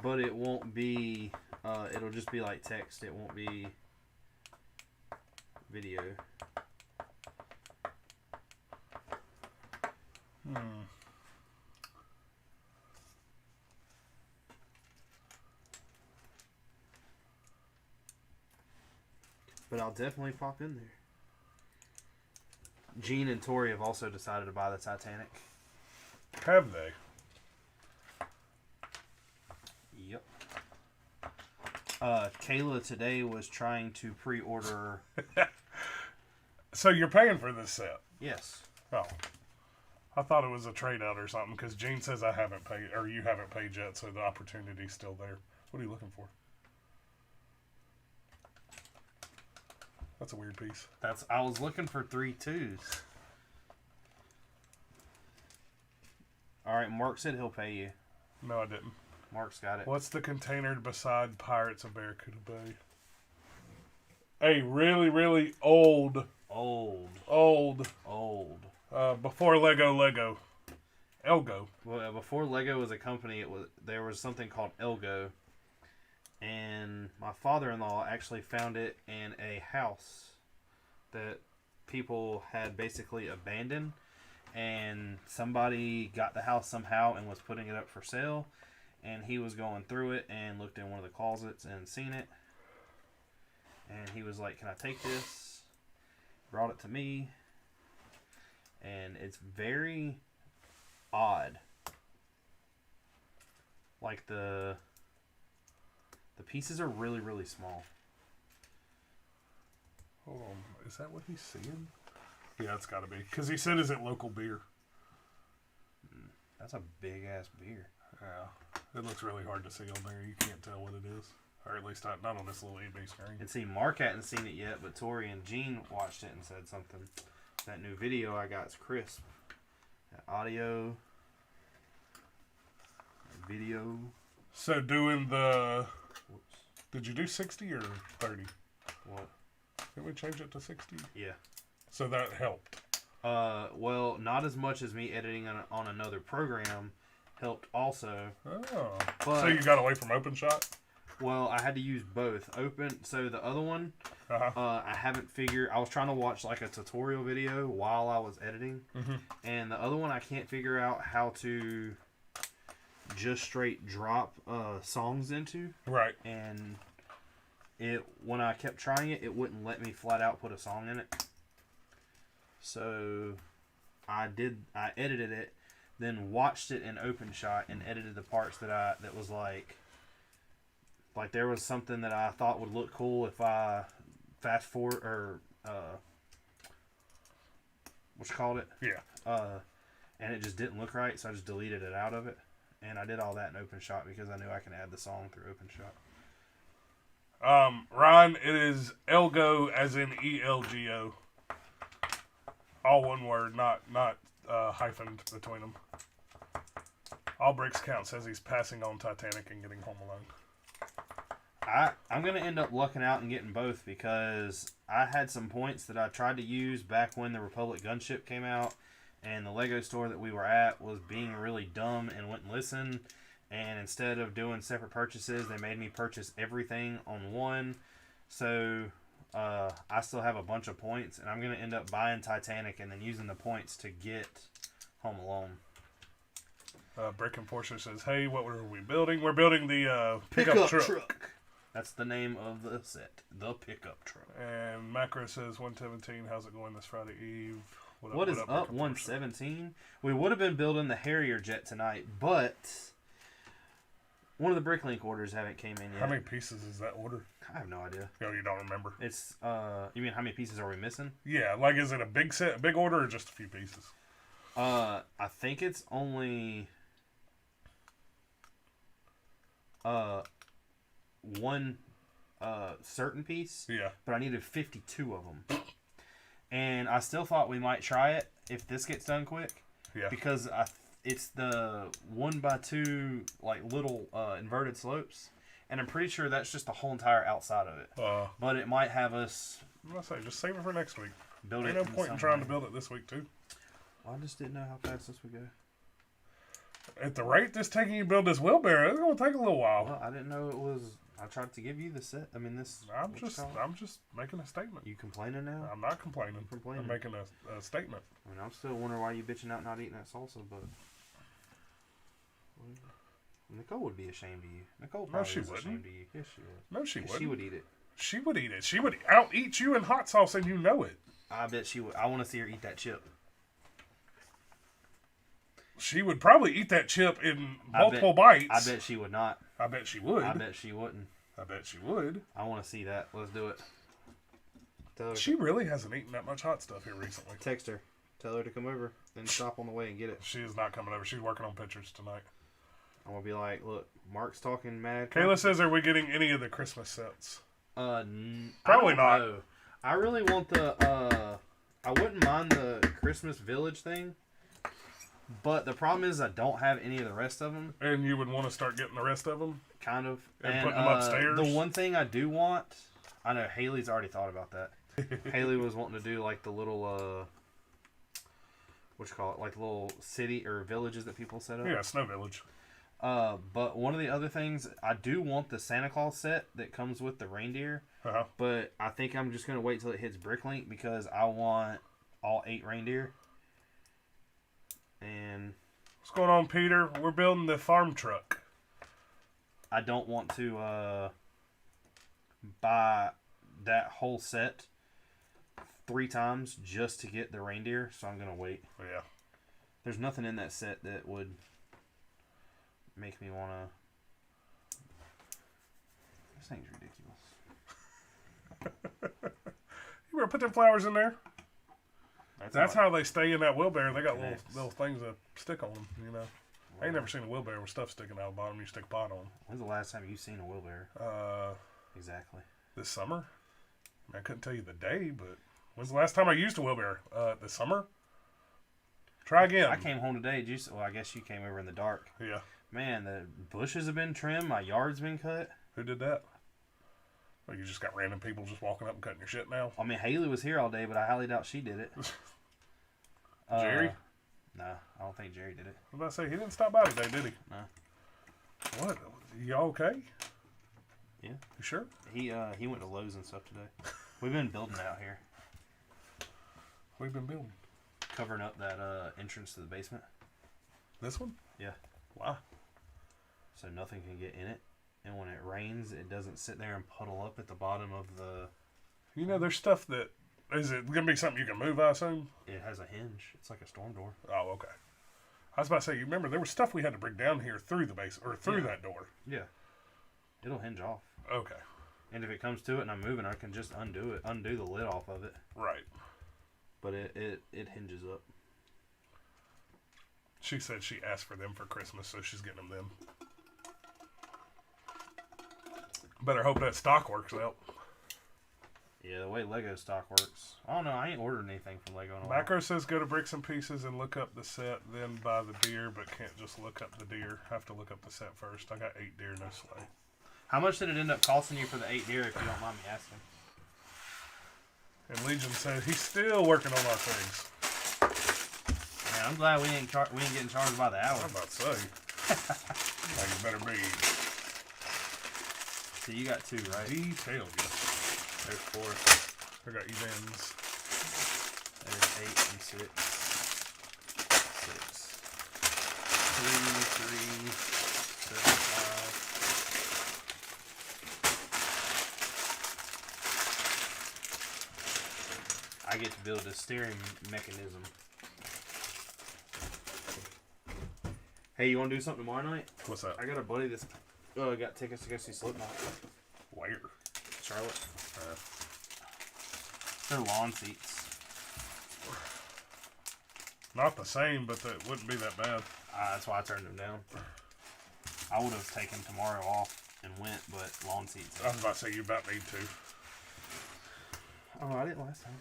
S1: but it won't be, it'll just be like text. It won't be video. But I'll definitely pop in there. Gene and Tori have also decided to buy the Titanic.
S2: Have they?
S1: Yep. Kayla today was trying to pre-order.
S2: So you're paying for this set?
S1: Yes.
S2: Oh. I thought it was a trade out or something because Gene says I haven't paid, or you haven't paid yet, so the opportunity's still there. What are you looking for? That's a weird piece.
S1: I was looking for 3 2s. Alright, Mark said he'll pay you.
S2: No, I didn't.
S1: Mark's got it.
S2: What's the container beside Pirates of Barracuda Bay? A really, really old. Before Lego. Elgo.
S1: Well, before Lego was a company, there was something called Elgo. And my father-in-law actually found it in a house that people had basically abandoned. And somebody got the house somehow and was putting it up for sale. And he was going through it and looked in one of the closets and seen it. And he was like, can I take this? Brought it to me. And it's very odd. Like the pieces are really, really small.
S2: Hold on. Is that what he's seeing? Yeah, it's got to be. Because he said, is it local beer?
S1: That's a big-ass beer.
S2: Yeah. It looks really hard to see on there. You can't tell what it is. Or at least not on this little EB screen.
S1: And see, Mark hadn't seen it yet, but Tori and Gene watched it and said something. That new video I got is crisp. That audio. Video.
S2: So doing the...
S1: Whoops.
S2: Did you do 60 or 30?
S1: What?
S2: Did we change it to 60?
S1: Yeah.
S2: So that helped.
S1: Well, not as much as me editing on another program, helped also.
S2: Oh.
S1: But,
S2: So you got away from open shot?
S1: well, I had to use both. Open. So the other one,
S2: Uh-huh.
S1: I haven't figured. I was trying to watch like a tutorial video while I was editing, and the other one I can't figure out how to just straight drop songs into.
S2: Right.
S1: And when I kept trying it, it wouldn't let me flat out put a song in it. So I edited it, then watched it in OpenShot and edited the parts that was like there was something that I thought would look cool if I fast forward or what you called it?
S2: Yeah.
S1: And it just didn't look right, so I just deleted it out of it. And I did all that in OpenShot because I knew I can add the song through OpenShot.
S2: Ryan, it is Elgo as in ELGO. All one word, not hyphened between them. All bricks count says he's passing on Titanic and getting Home Alone.
S1: I'm going to end up lucking out and getting both because I had some points that I tried to use back when the Republic Gunship came out, and the Lego store that we were at was being really dumb and wouldn't listen. And instead of doing separate purchases, they made me purchase everything on one. So I still have a bunch of points, and I'm going to end up buying Titanic and then using the points to get Home Alone.
S2: Brick Enforcer says, hey, what were we building? We're building the pickup truck.
S1: That's the name of the set. The pickup truck.
S2: And Macro says 117. How's it going this Friday Eve?
S1: What is up 117? We would have been building the Harrier jet tonight, but one of the Bricklink orders haven't came in yet.
S2: How many pieces is that order?
S1: I have no idea.
S2: No, you don't remember.
S1: It's you mean how many pieces are we missing?
S2: Yeah, like is it a big set, a big order, or just a few pieces?
S1: I think it's only one certain piece.
S2: Yeah.
S1: But I needed 52 of them. And I still thought we might try it if this gets done quick.
S2: Yeah.
S1: Because it's the 1x2 like little inverted slopes, and I'm pretty sure that's just the whole entire outside of it. But it might have us.
S2: I'm gonna say just save it for next week.
S1: Build
S2: Ain't
S1: it.
S2: no point in trying to build it this week too.
S1: I just didn't know how fast this would go.
S2: At the rate this taking you to build this wheelbarrow, it's gonna take a little while.
S1: Well, I didn't know it was. I tried to give you the set. I mean, this.
S2: I'm just making a statement.
S1: You complaining now?
S2: I'm not complaining.
S1: Complaining.
S2: I'm making a statement.
S1: I mean, I'm still wondering why you bitching out not eating that salsa, but Nicole would be ashamed of you. Nicole probably
S2: she
S1: was
S2: wouldn't.
S1: ashamed of you. Yes, she would.
S2: No, she wouldn't.
S1: She would eat it.
S2: She would eat it. She would out-eat you in hot sauce, and you know it.
S1: I bet she would. I want to see her eat that chip.
S2: She would probably eat that chip in multiple bites.
S1: I bet she would not.
S2: I bet she would.
S1: I bet she wouldn't.
S2: I bet she would.
S1: I want to see that. Let's do it. Tell her.
S2: She really hasn't eaten that much hot stuff here recently.
S1: Text her. Tell her to come over and stop on the way and get it.
S2: She is not coming over. She's working on pictures tonight.
S1: I'm going to be like, look, Mark's talking mad.
S2: Kayla says, are we getting any of the Christmas sets?
S1: Probably
S2: not.
S1: Know. I really want the, I wouldn't mind the Christmas Village thing. But the problem is I don't have any of the rest of them.
S2: And you would want to start getting the rest of them?
S1: Kind of.
S2: And putting them upstairs?
S1: The one thing I do want, I know Haley's already thought about that. Haley was wanting to do like the little, what you call it, like little city or villages that people set up.
S2: Yeah, Snow Village.
S1: But one of the other things, I do want the Santa Claus set that comes with the reindeer.
S2: Uh-huh.
S1: But I think I'm just going to wait till it hits Bricklink because I want all 8 reindeer. And
S2: what's going on, Peter? We're building the farm truck.
S1: I don't want to buy that whole set 3 times just to get the reindeer, so I'm going to wait.
S2: Yeah.
S1: There's nothing in that set that would make me want to... This thing's ridiculous.
S2: You better put them flowers in there. That's how they stay in that wheelbarrow. They got little things that stick on them, you know. I ain't never seen a wheelbarrow with stuff sticking out the bottom. You stick a pot on.
S1: When's the last time you seen a wheelbarrow? Exactly.
S2: This summer. I couldn't tell you the day, but when's the last time I used a wheelbarrow? This summer? Try again.
S1: I came home today. Well, I guess you came over in the dark.
S2: Yeah.
S1: Man, the bushes have been trimmed. My yard's been cut.
S2: Who did that? Well, you just got random people just walking up and cutting your shit now?
S1: I mean, Haley was here all day, but I highly doubt she did it.
S2: Jerry?
S1: No, I don't think Jerry did it.
S2: I was about to say, he didn't stop by today, did he?
S1: No.
S2: What? Y'all okay?
S1: Yeah.
S2: You sure?
S1: He went to Lowe's and stuff today. We've been building out here.
S2: We've been building.
S1: Covering up that entrance to the basement.
S2: This one?
S1: Yeah.
S2: Wow.
S1: So nothing can get in it. And when it rains, it doesn't sit there and puddle up at the bottom of the...
S2: You know, there's stuff that... Is it going to be something you can move, I assume?
S1: It has a hinge. It's like a storm door.
S2: Oh, okay. I was about to say, you remember, there was stuff we had to bring down here through the base, or through that door.
S1: Yeah. It'll hinge off.
S2: Okay.
S1: And if it comes to it and I'm moving, I can just undo the lid off of it.
S2: Right.
S1: But it hinges up.
S2: She said she asked for them for Christmas, so she's getting them. Better hope that stock works out.
S1: Yeah, the way Lego stock works. I don't know. I ain't ordered anything from Lego in a while.
S2: Macro says go to Bricks and Pieces and look up the set, then buy the deer, but can't just look up the deer. Have to look up the set first. I got 8 deer, no sleigh.
S1: How much did it end up costing you for the 8 deer, if you don't mind me asking?
S2: And Legion said he's still working on our things.
S1: Man, I'm glad we ain't getting charged by the hour.
S2: I'm about to say. Like it better be.
S1: So you got 2, right?
S2: Detailed, yes.
S1: There's 4.
S2: I got events.
S1: There's 8 and 6. 6. 3, 7, 5. I get to build a steering mechanism. Hey, you want to do something tomorrow night?
S2: What's that?
S1: I got a buddy that's got tickets to go see Slipknot.
S2: Where?
S1: Charlotte. They're lawn seats.
S2: Not the same, but that wouldn't be that bad.
S1: That's why I turned them down. I would have taken tomorrow off and went, but lawn seats.
S2: I was about to say you about need to.
S1: Oh, I didn't last time.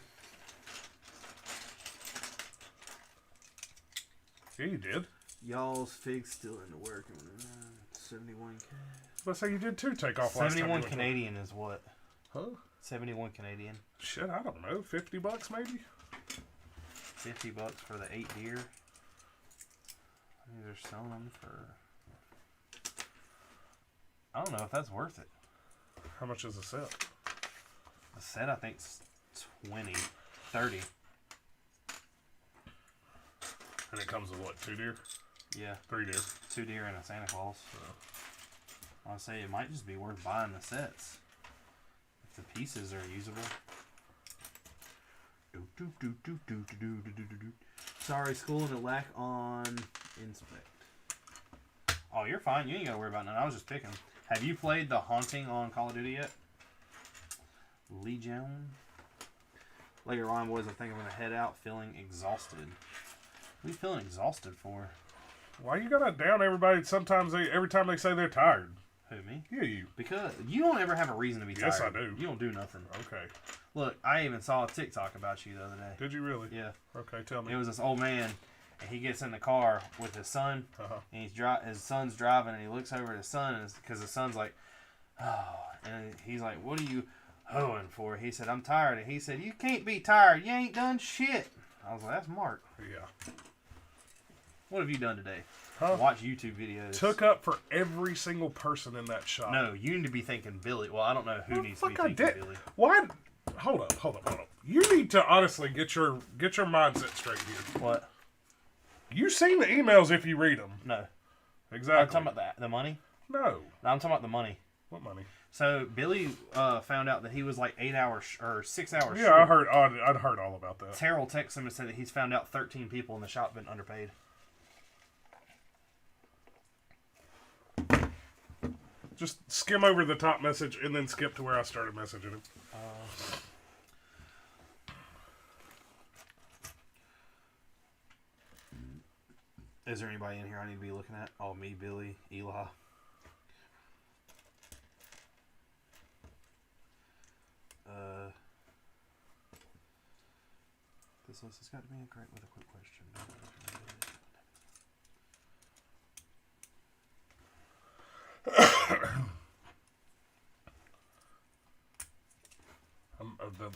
S2: Yeah, you did.
S1: Y'all's fig's still in the work. 71K.
S2: I was about to say you did too take off last time.
S1: 71 Canadian is what?
S2: Huh?
S1: 71 Canadian.
S2: Shit, I don't know. $50 maybe?
S1: $50 for the 8 deer. I think they're selling them for... I don't know if that's worth it.
S2: How much is a set?
S1: The set I think's 20, 30.
S2: And it comes with what, 2 deer?
S1: Yeah.
S2: 3 deer.
S1: 2 deer and a Santa Claus. I'll say it might just be worth buying the sets. If the pieces are usable. Sorry, school and a lack on inspect. Oh, you're fine. You ain't gotta worry about nothing. I was just picking. Have you played The Haunting on Call of Duty yet? Legion? Later on, boys, I think I'm gonna head out feeling exhausted. What are you feeling exhausted for?
S2: Why you gotta down everybody every time they say they're tired?
S1: Who, me?
S2: Yeah, you.
S1: Because you don't ever have a reason to be tired.
S2: Yes, I do.
S1: You don't do nothing.
S2: Okay.
S1: Look, I even saw a TikTok about you the other day.
S2: Did you really?
S1: Yeah.
S2: Okay, tell me.
S1: It was this old man, and he gets in the car with his son, and his son's driving, and he looks over at his son, because his son's like, oh, and he's like, what are you hoeing for? He said, I'm tired. And he said, you can't be tired. You ain't done shit. I was like, that's Mark.
S2: Yeah.
S1: What have you done today?
S2: Huh?
S1: Watch YouTube videos.
S2: Took up for every single person in that shop.
S1: No, you need to be thinking Billy. Well, I don't know who needs to be thinking Billy.
S2: Why? Hold up. You need to honestly get your mindset straight here.
S1: What?
S2: You seen the emails if you read them.
S1: No.
S2: Exactly.
S1: I'm talking about the money?
S2: No.
S1: No, I'm talking about the money.
S2: What money?
S1: So Billy found out that he was like 8 hours or 6 hours.
S2: Yeah,
S1: short.
S2: I'd heard all about that.
S1: Terrell texted him and said that he's found out 13 people in the shop been underpaid.
S2: Just skim over the top message and then skip to where I started messaging him.
S1: Is there anybody in here I need to be looking at? Oh, me, Billy, Eli. This list has got to be incorrect with a quick question.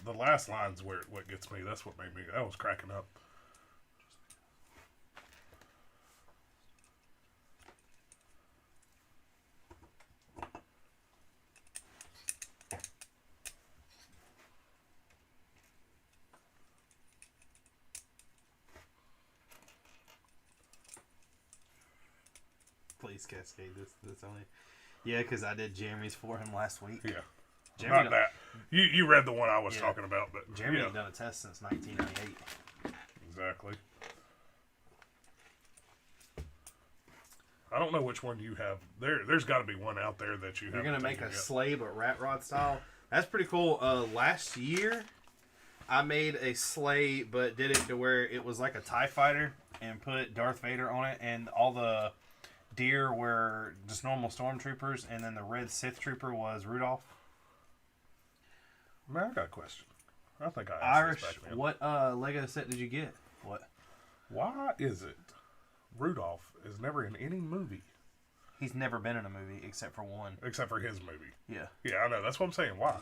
S2: The last line's what gets me. That's what made me. I was cracking up.
S1: Blaze Cascade. That's only. Yeah, because I did Jeremy's for him last week.
S2: Yeah.
S1: Jeremy
S2: Not that. You read the one I was talking about, but
S1: Jeremy had done a test since 1998.
S2: Exactly. I don't know which one you have. There's got to be one out there that you have.
S1: You're gonna make a sleigh, but rat rod style. That's pretty cool. Last year, I made a sleigh, but did it to where it was like a TIE fighter and put Darth Vader on it, and all the deer were just normal stormtroopers, and then the red Sith trooper was Rudolph.
S2: Man, I got a question. I think I asked
S1: Irish.
S2: this back then.
S1: What Lego set did you get? What?
S2: Why is it Rudolph is never in any movie?
S1: He's never been in a movie except for one.
S2: Except for his movie.
S1: Yeah.
S2: Yeah, I know. That's what I'm saying. Why?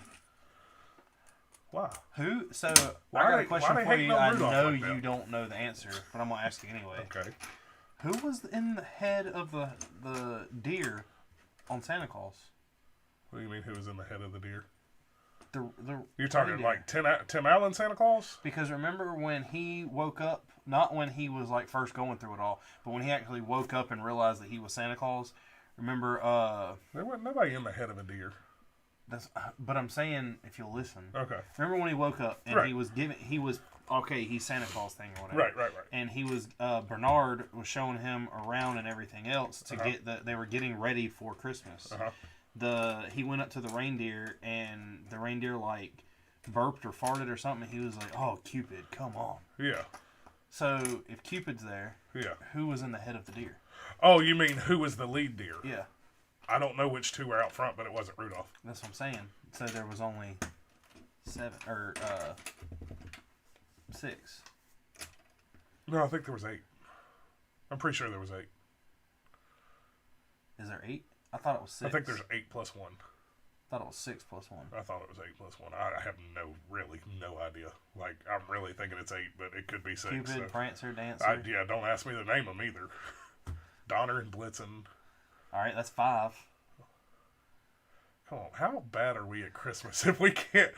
S2: Why?
S1: Who? So
S2: Why
S1: I got
S2: they-
S1: a question
S2: why they
S1: for
S2: hating
S1: you.
S2: on
S1: I
S2: Rudolph
S1: know
S2: like that?
S1: you don't know the answer, but I'm gonna ask you anyway.
S2: Okay.
S1: Who was in the head of the deer on Santa Claus?
S2: What do you mean? Who was in the head of the deer?
S1: The
S2: You're talking
S1: reindeer.
S2: like Tim Allen Santa Claus?
S1: Because remember when he woke up, not when he was like first going through it all, but when he actually woke up and realized that he was Santa Claus. Remember,
S2: There wasn't nobody in the head of a deer.
S1: but I'm saying if you'll listen.
S2: Okay.
S1: Remember when he woke up and
S2: Right.
S1: he was okay, he's Santa Claus thing or whatever.
S2: Right.
S1: And he was Bernard was showing him around and everything else to get they were getting ready for Christmas. He went up to the reindeer and the reindeer like burped or farted or something. He was like, "Oh, Cupid, come on."
S2: Yeah.
S1: So if Cupid's there,
S2: Yeah.
S1: who was in the head of the deer?
S2: Oh, you mean who was the lead deer?
S1: Yeah,
S2: I don't know which two were out front, but it wasn't Rudolph.
S1: that's what I'm saying. So there was only 7 or 6.
S2: No, I think there was 8. I'm pretty sure there was 8.
S1: Is there 8? I thought it was 6.
S2: I think there's 8 plus 1.
S1: I thought it was 6 plus 1.
S2: I thought it was 8 plus 1. I have no idea. Like, I'm really thinking it's 8, but it could be 6.
S1: Cupid,
S2: so.
S1: Prancer, Dancer.
S2: Yeah, don't ask me to name them either. Donner and Blitzen.
S1: All right, that's 5.
S2: Come on, how bad are we at Christmas if we can't?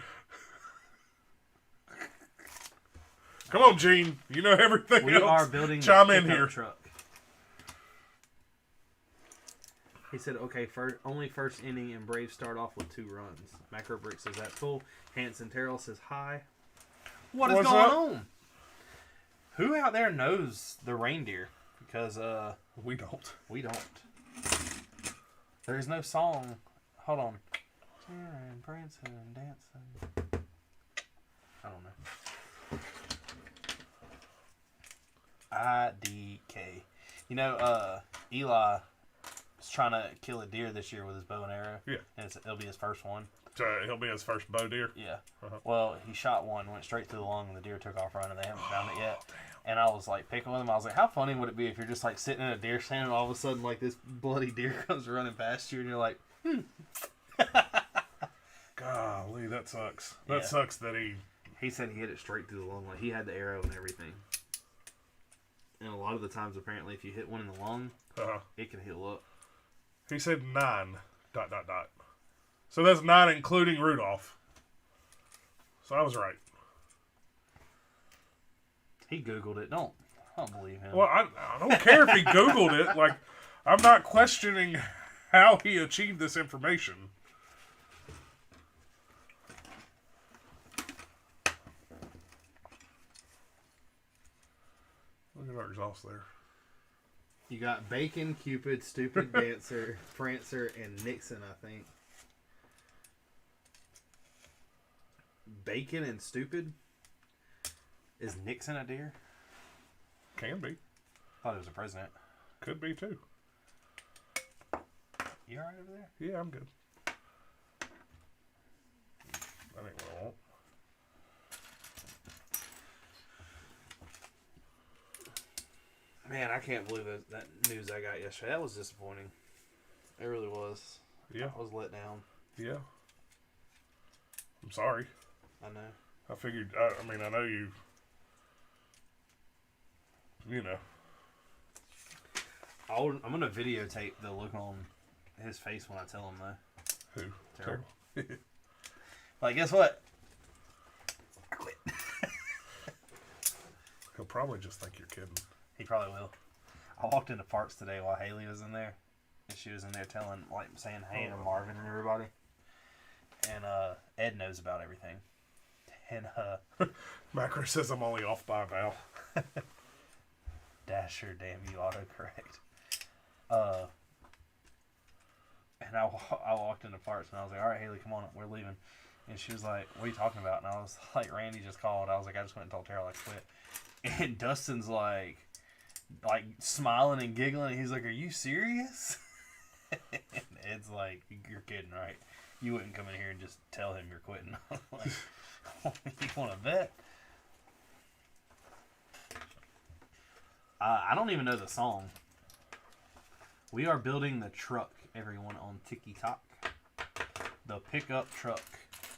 S2: Come on, Gene. You know everything
S1: We
S2: else.
S1: are building
S2: Chime
S1: the
S2: in
S1: pickup
S2: here.
S1: truck. He said, okay, only first inning and Braves start off with 2 runs. Macro Brick says that's full. Hanson Terrell says hi. What's going
S2: up?
S1: on? Who out there knows the reindeer? Because
S2: We don't.
S1: we don't. There's no song. Hold on. Cheering, prancing, and dancing. I don't know. IDK. You know, Eli is trying to kill a deer this year with his bow and arrow.
S2: Yeah.
S1: And it'll be his first one.
S2: So he'll be his first bow deer.
S1: Yeah. Well, he shot one, went straight through the lung, and the deer took off running. They haven't found it yet. And I was like picking with him. I was like, how funny would it be if you're just like sitting in a deer stand and all of a sudden like this bloody deer comes running past you and you're like,
S2: Golly, that sucks. That
S1: Yeah.
S2: sucks that he...
S1: He said he hit it straight through the lung. Like he had the arrow and everything. And a lot of the times, apparently, if you hit one in the lung, it can heal up.
S2: He said 9... ... So that's 9 including Rudolph. So I was right.
S1: He Googled it. I don't believe him.
S2: Well, I don't care if he Googled it. Like, I'm not questioning how he achieved this information. Look at our exhaust there.
S1: You got Bacon, Cupid, Stupid, Dancer, Prancer, and Nixon, I think. Bacon and Stupid? Is Nixon a deer?
S2: Can be.
S1: I thought he was a president.
S2: Could be, too.
S1: You alright over there?
S2: Yeah, I'm good. That ain't what I want.
S1: Man, I can't believe that news I got yesterday. That was disappointing. It really was.
S2: Yeah.
S1: I was let down.
S2: Yeah. I'm sorry.
S1: I know.
S2: I figured, I mean, I know you know.
S1: I'm going to videotape the look on his face when I tell him, though.
S2: Who?
S1: Terrible.
S2: Terrible.
S1: Like, guess what? I quit.
S2: He'll probably just think you're kidding.
S1: He probably will. I walked into Parks today while Haley was in there. And she was in there saying hey to Marvin and everybody. And Ed knows about everything. And
S2: Macro says I'm only off by a vowel.
S1: Dasher, damn you, autocorrect. And I walked into parts and I was like, all right, Haley, come on, we're leaving. And she was like, what are you talking about? And I was like, Randy just called. I was like, I just went and told Terrell I quit. And Dustin's like smiling and giggling. He's like, are you serious? And Ed's like, you're kidding, right? You wouldn't come in here and just tell him you're quitting. Like, you want to bet? I don't even know the song. We are building the truck, everyone, on TikTok. The pickup truck.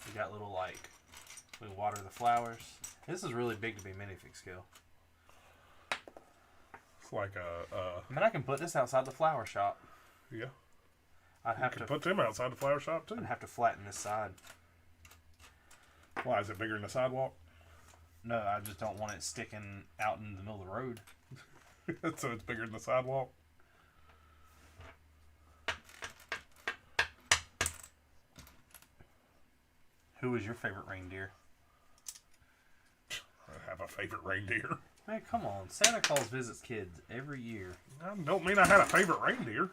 S1: We got little, we water the flowers. This is really big to be minifig scale.
S2: It's like
S1: I mean, I can put this outside the flower shop.
S2: Yeah.
S1: I'd have to
S2: put them outside the flower shop, too.
S1: I'd have to flatten this side.
S2: Why, is it bigger than the sidewalk?
S1: No, I just don't want it sticking out in the middle of the road.
S2: So it's bigger than the sidewalk?
S1: Who was your favorite reindeer?
S2: I have a favorite reindeer.
S1: Man, come on. Santa Claus visits kids every year.
S2: I don't mean I had a favorite reindeer.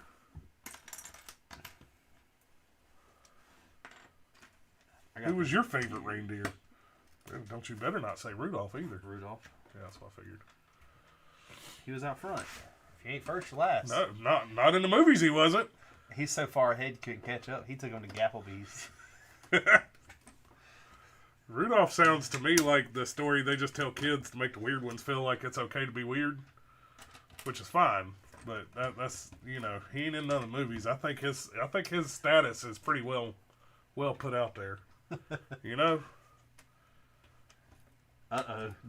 S2: Who was your favorite reindeer? Don't you better not say Rudolph either.
S1: Rudolph.
S2: Yeah, that's what I figured.
S1: He was out front. If he ain't first, you're last.
S2: No, not in the movies he wasn't.
S1: He's so far ahead, he couldn't catch up. He took him to Gapplebee's.
S2: Rudolph sounds to me like the story they just tell kids to make the weird ones feel like it's okay to be weird, which is fine. But that's he ain't in none of the movies. I think his status is pretty well put out there.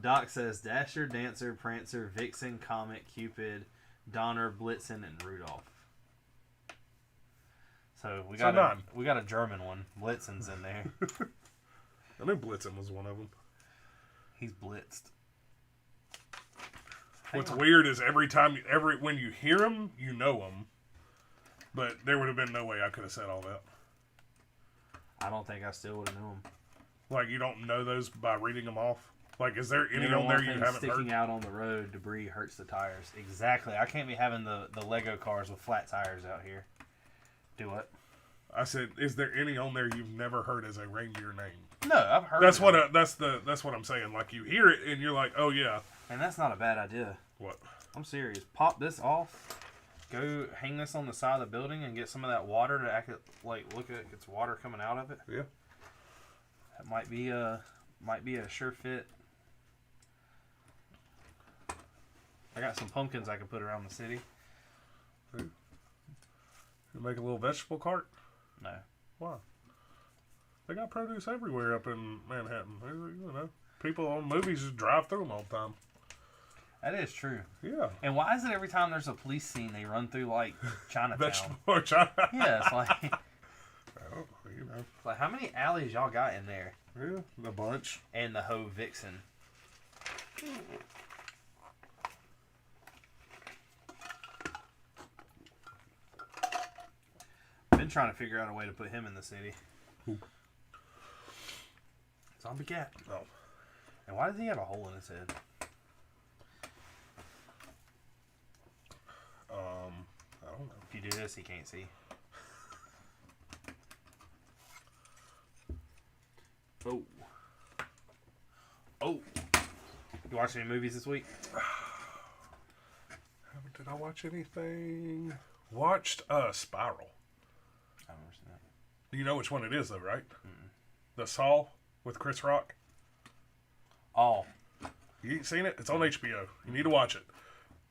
S1: Doc says Dasher, Dancer, Prancer, Vixen, Comet, Cupid, Donner, Blitzen, and Rudolph. So we got a German one. Blitzen's in there.
S2: I knew Blitzen was one of them.
S1: He's blitzed.
S2: What's weird is when you hear him, you know him. But there would have been no way I could have said all that.
S1: I don't think I still would have known him.
S2: Like, you don't know those by reading them off? Like, is there any on there you haven't
S1: sticking
S2: heard?
S1: out on the road, debris hurts the tires. Exactly. I can't be having the Lego cars with flat tires out here. Do what?
S2: I said, is there any on there you've never heard as a reindeer name?
S1: No, I've heard.
S2: That's what I'm saying. Like, you hear it and you're like, oh yeah.
S1: And that's not a bad idea.
S2: What?
S1: I'm serious. Pop this off. Go hang this on the side of the building and get some of that water to look at it's water coming out of it.
S2: Yeah.
S1: That might be a sure fit. I got some pumpkins I can put around the city.
S2: You make a little vegetable cart?
S1: No.
S2: Why? They got produce everywhere up in Manhattan. People on movies just drive through them all the time.
S1: That is true.
S2: Yeah.
S1: And why is it every time there's a police scene they run through Chinatown?
S2: Vegetable or China?
S1: Yeah, it's like.
S2: Oh,
S1: It's like, how many alleys y'all got in there?
S2: Yeah, a bunch.
S1: And the hoe Vixen. Been trying to figure out a way to put him in the city.
S2: Who?
S1: Zombie Cat.
S2: Oh.
S1: And why does he have a hole in his head?
S2: I don't know.
S1: If you do this, he can't see. Oh. Oh. You watch any movies this week?
S2: Did I watch anything? Watched Spiral.
S1: I haven't seen that.
S2: You know which one it is, though, right? Mm-mm. The Saw with Chris Rock.
S1: Oh.
S2: You ain't seen it? It's on HBO. You need to watch it.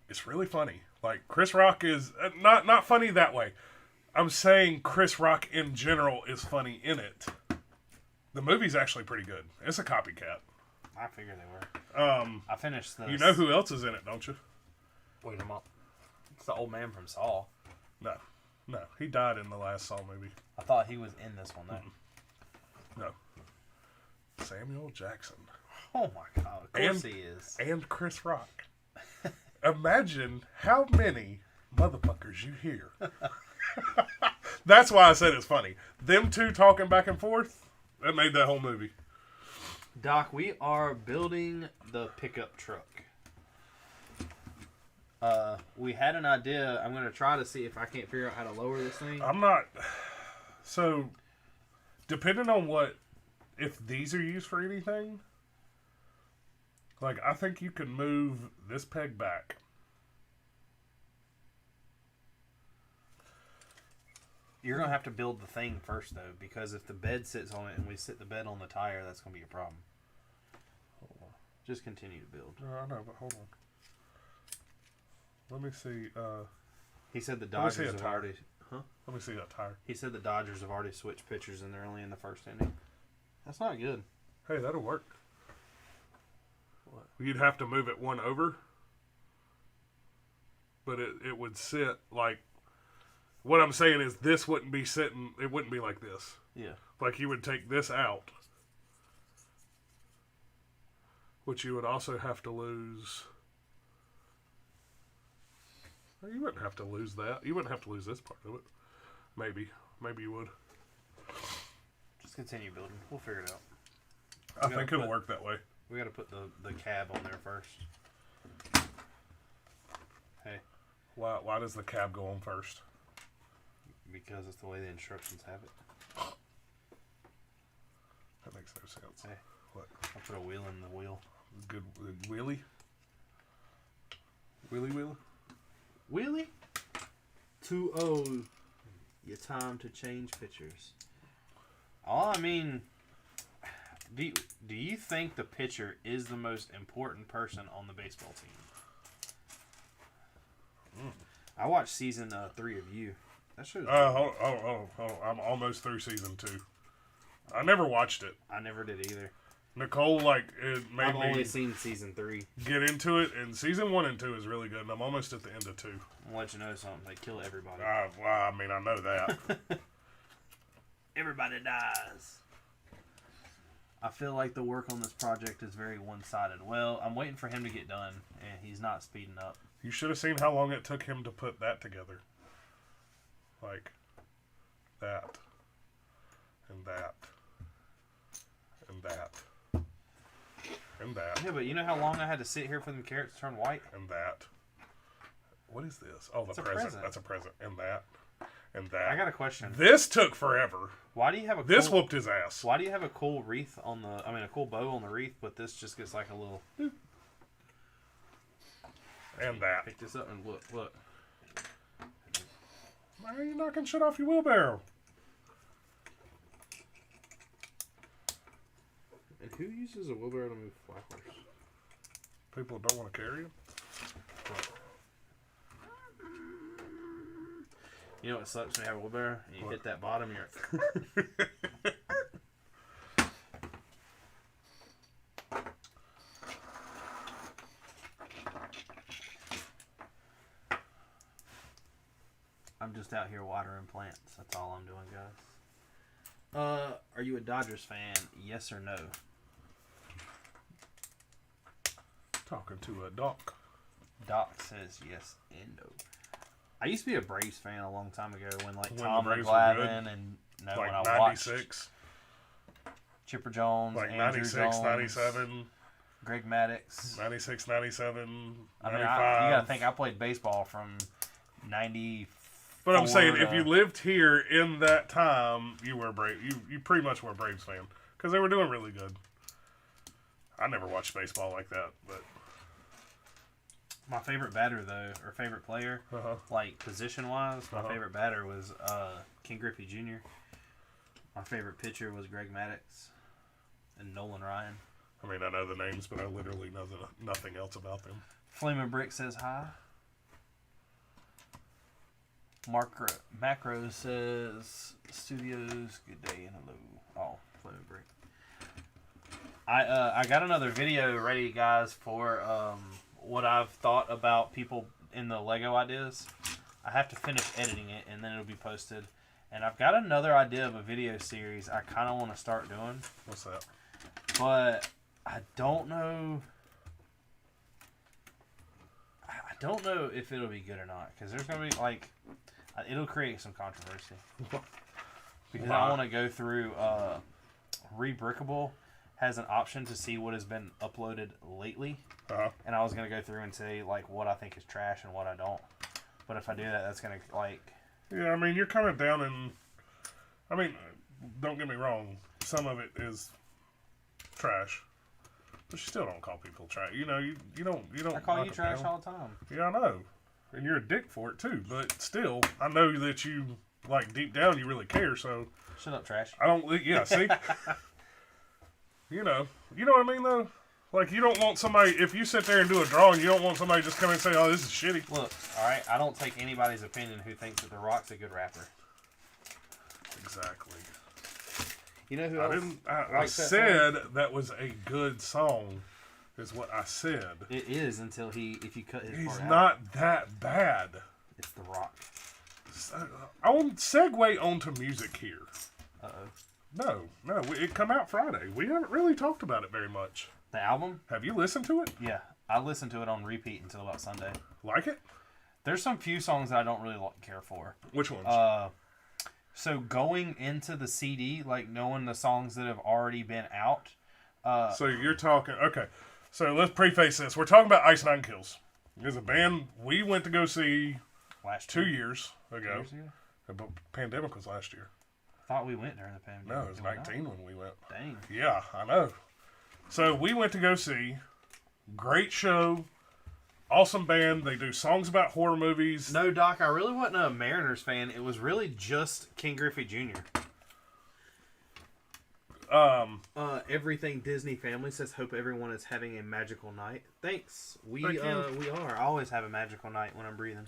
S2: It's really funny. Like, Chris Rock is not funny that way. I'm saying Chris Rock in general is funny in it. The movie's actually pretty good. It's a copycat.
S1: I figured they were. I finished the...
S2: You know who else is in it, don't you?
S1: Wait a minute. It's the old man from Saw.
S2: No. He died in the last Saw movie.
S1: I thought he was in this one, though.
S2: No. Samuel Jackson.
S1: Oh, my God. Of course he is.
S2: And Chris Rock. Imagine how many motherfuckers you hear That's why I said it's funny. Them two talking back and forth, that made that whole movie.
S1: Doc, we are building the pickup truck. We had an idea. I'm going to try to see if I can't figure out how to lower this thing.
S2: I'm not... So, depending on what... If these are used for anything... Like, I think you can move this peg back.
S1: You're going to have to build the thing first, though, because if the bed sits on it and we sit the bed on the tire, that's going to be a problem.
S2: Hold on.
S1: Just continue to build.
S2: No, I know, but hold on. Let me see.
S1: He said the Dodgers have already... Huh?
S2: Let me see that tire.
S1: He said the Dodgers have already switched pitchers and they're only in the first inning. That's not good.
S2: Hey, that'll work.
S1: What?
S2: You'd have to move it one over. But it would sit like... What I'm saying is this wouldn't be sitting... It wouldn't be like this.
S1: Yeah.
S2: Like you would take this out. Which you would also have to lose... You wouldn't have to lose that. You wouldn't have to lose this part of it. Maybe. Maybe you would.
S1: Just continue building. We'll figure it out.
S2: I think it'll work that way.
S1: We got to put the cab on there first. Hey.
S2: Why does the cab go on first?
S1: Because it's the way the instructions have it.
S2: That makes no sense.
S1: Hey.
S2: What?
S1: I put a wheel in the wheel.
S2: Good wheelie? Wheelie?
S1: Wheelie? 2-0. Your time to change pictures. I mean, do you think the pitcher is the most important person on the baseball team? I watched season 3 of You. That show's
S2: hold on. I'm almost through season 2. I never watched it.
S1: I never did either.
S2: Nicole, it made
S1: I've
S2: me
S1: only seen season 3.
S2: get into it, and season 1 and 2 is really good, and I'm almost at the end of 2.
S1: I'll let you know something. They kill everybody.
S2: Well, I mean, I know that.
S1: Everybody dies. I feel like the work on this project is very one-sided. Well, I'm waiting for him to get done, and he's not speeding up.
S2: You should have seen how long it took him to put that together. Like, that. And that. And that. And that.
S1: Yeah, but you know how long I had to sit here for them carrots to turn white?
S2: And that. What is this? Oh, the
S1: It's a
S2: present.
S1: present.
S2: That's a present. And that. And that.
S1: I got a question.
S2: This took forever.
S1: Why do you have a
S2: This
S1: cool,
S2: whooped his ass.
S1: Why do you have a cool wreath on the... I mean, a cool bow on the wreath, but this just gets like a little...
S2: And that.
S1: Pick this up and look.
S2: Why are you knocking shit off your wheelbarrow?
S1: And who uses a wheelbarrow to move flowers?
S2: People don't want to carry them.
S1: You know what sucks when you have a wheelbarrow? And you hit that bottom, you're... I'm just out here watering plants. That's all I'm doing, guys. Are you a Dodgers fan? Yes or no?
S2: Talking to a doc.
S1: Doc says yes and no. I used to be a Braves fan a long time ago when
S2: When
S1: Tom
S2: the Braves were
S1: McGlavin and
S2: Like
S1: when I
S2: 96.
S1: Chipper Jones,
S2: Like
S1: Andrew
S2: 96,
S1: Jones,
S2: 97.
S1: Greg Maddux.
S2: 96, 97,
S1: I mean,
S2: 95.
S1: you gotta think I played baseball from 90.
S2: But I'm saying, if you lived here in that time, you were a Brave. You pretty much were a Braves fan because they were doing really good. I never watched baseball like that, but
S1: My favorite batter, though, or favorite player, like position-wise, my favorite batter was King Griffey Jr. My favorite pitcher was Greg Maddux and Nolan Ryan.
S2: I mean, I know the names, but I literally know nothing else about them.
S1: Flamin' Brick says hi. Macro says studios, good day and hello. Oh, Flamin' Brick. I got another video ready, guys, for what I've thought about people in the Lego ideas. I have to finish editing it, and then it'll be posted. And I've got another idea of a video series I kind of want to start doing.
S2: What's that?
S1: But I don't know. I don't know if it'll be good or not, because there's gonna be It'll create some controversy. Because
S2: Why?
S1: I want to go through... Rebrickable has an option to see what has been uploaded lately.
S2: Uh-huh.
S1: And I was going to go through and say, like, what I think is trash and what I don't. But if I do that, that's going to, like...
S2: Yeah, I mean, you're kind of down in... I mean, don't get me wrong. Some of it is trash. But you still don't call people trash. You know, you don't...
S1: I call
S2: knock
S1: you
S2: them
S1: trash
S2: down.
S1: all the time.
S2: Yeah, I know. And you're a dick for it, too. But still, I know that you, like, deep down, you really care, so...
S1: Shut up, trash.
S2: I don't... Yeah, see? You know what I mean, though? Like, you don't want somebody... If you sit there and do a drawing, you don't want somebody to just come in and say, oh, this is shitty.
S1: Look, alright, I don't take anybody's opinion who thinks that The Rock's a good rapper.
S2: Exactly.
S1: You know who
S2: I
S1: else
S2: didn't... I
S1: likes that
S2: said
S1: song?
S2: that was a good song, is what I said.
S1: It is until if you cut his
S2: He's
S1: part out.
S2: not that bad.
S1: It's The Rock.
S2: On segue onto music here.
S1: Uh-oh.
S2: No, it come out Friday. We haven't really talked about it very much.
S1: The album?
S2: Have you listened to it?
S1: Yeah. I listened to it on repeat until about Sunday.
S2: Like it?
S1: There's some few songs that I don't really care for.
S2: Which ones?
S1: So going into the CD, like knowing the songs that have already been out.
S2: So you're talking... Okay, so let's preface this. We're talking about Ice Nine Kills. There's a band we went to go see
S1: Last
S2: 2
S1: year.
S2: years ago.
S1: 2 years ago?
S2: The pandemic was last year.
S1: I thought we went during the pandemic.
S2: No, it was
S1: Did we
S2: 19
S1: not?
S2: when we went.
S1: Dang.
S2: Yeah, I know. So we went to go see. Great show. Awesome band. They do songs about horror movies.
S1: No, Doc, I really wasn't a Mariners fan. It was really just King Griffey Jr. Everything Disney family says, hope everyone is having a magical night. Thanks. We
S2: Thank you.
S1: we are. I always have a magical night when I'm breathing.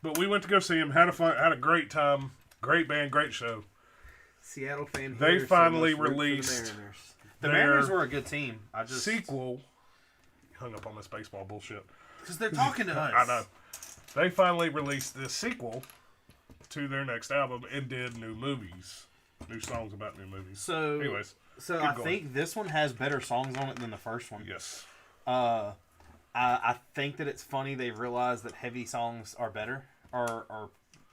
S2: But we went to go see him. Had a great time. Great band. Great show.
S1: Seattle fan.
S2: They
S1: here, so
S2: finally
S1: let's root for
S2: released
S1: the Mariners. The
S2: their
S1: Mariners were a good team. I just
S2: Sequel. Hung up on this baseball bullshit.
S1: because they're talking to us.
S2: I know. They finally released this sequel to their next album and did new movies. New songs about new movies.
S1: So,
S2: anyways.
S1: I
S2: going.
S1: think this one has better songs on it than the first one.
S2: Yes.
S1: I think that it's funny they've realized that heavy songs are better or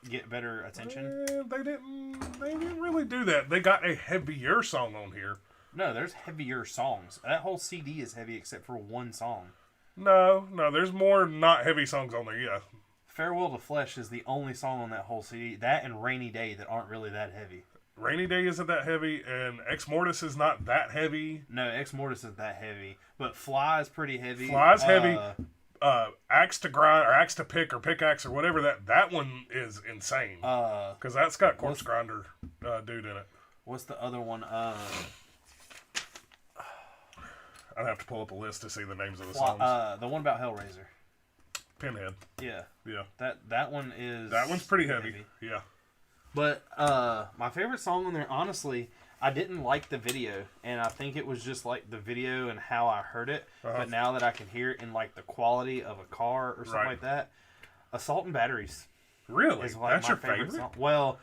S1: get better attention.
S2: They didn't really do that. They got a heavier song on here.
S1: No, there's heavier songs. That whole CD is heavy except for one song.
S2: No, there's more not heavy songs on there, yeah.
S1: Farewell to Flesh is the only song on that whole CD. That and Rainy Day that aren't really that heavy.
S2: Rainy Day isn't that heavy, and Ex Mortis is not that heavy.
S1: No, Ex Mortis isn't that heavy. But Fly is pretty heavy.
S2: Fly's heavy. Axe to Grind, or Axe to Pick, or Pickaxe, or whatever, that one is insane. Because that's got Corpse Grinder dude in it.
S1: What's the other one?
S2: I'd have to pull up a list to see the names of the songs.
S1: The one about Hellraiser.
S2: Pinhead.
S1: Yeah.
S2: Yeah.
S1: That one is...
S2: That one's pretty heavy. Yeah.
S1: But my favorite song on there, honestly, I didn't like the video, and I think it was just like the video and how I heard it. But now that I can hear it in like the quality of a car or something like that, Assault and Batteries.
S2: Really?
S1: Is like
S2: That's
S1: my
S2: your favorite
S1: song. Well,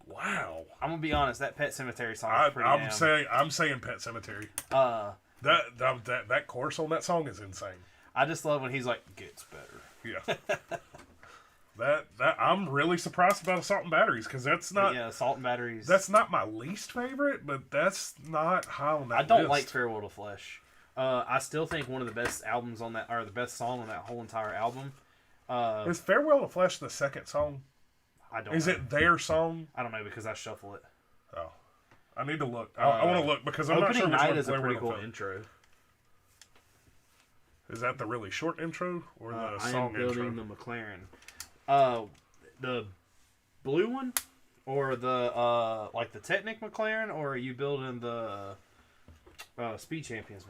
S2: wow.
S1: I'm gonna be honest. That Pet Sematary song is pretty.
S2: I'm saying Pet Cemetery. That chorus on that song is insane.
S1: I just love when he's like, "Gets better."
S2: Yeah. that I'm really surprised about Assault and Batteries because that's not.
S1: Yeah, Assault and Batteries.
S2: That's not my least favorite, but that's not high on that
S1: I don't
S2: list.
S1: like Farewell to Flesh. I still think one of the best albums on that, or the best song on that whole entire album.
S2: Is Farewell to Flesh the second song?
S1: I don't.
S2: Is
S1: know.
S2: it their song?
S1: I don't know because I shuffle it.
S2: Oh, I need to look. I want to look because I'm not sure
S1: Opening
S2: which
S1: Night
S2: one
S1: is a
S2: Farewell
S1: pretty
S2: to
S1: cool
S2: Flesh.
S1: intro.
S2: Is that the really short intro or the
S1: I
S2: song
S1: am building
S2: intro?
S1: the McLaren. The blue one, or the like the Technic McLaren, or are you building the Speed Champions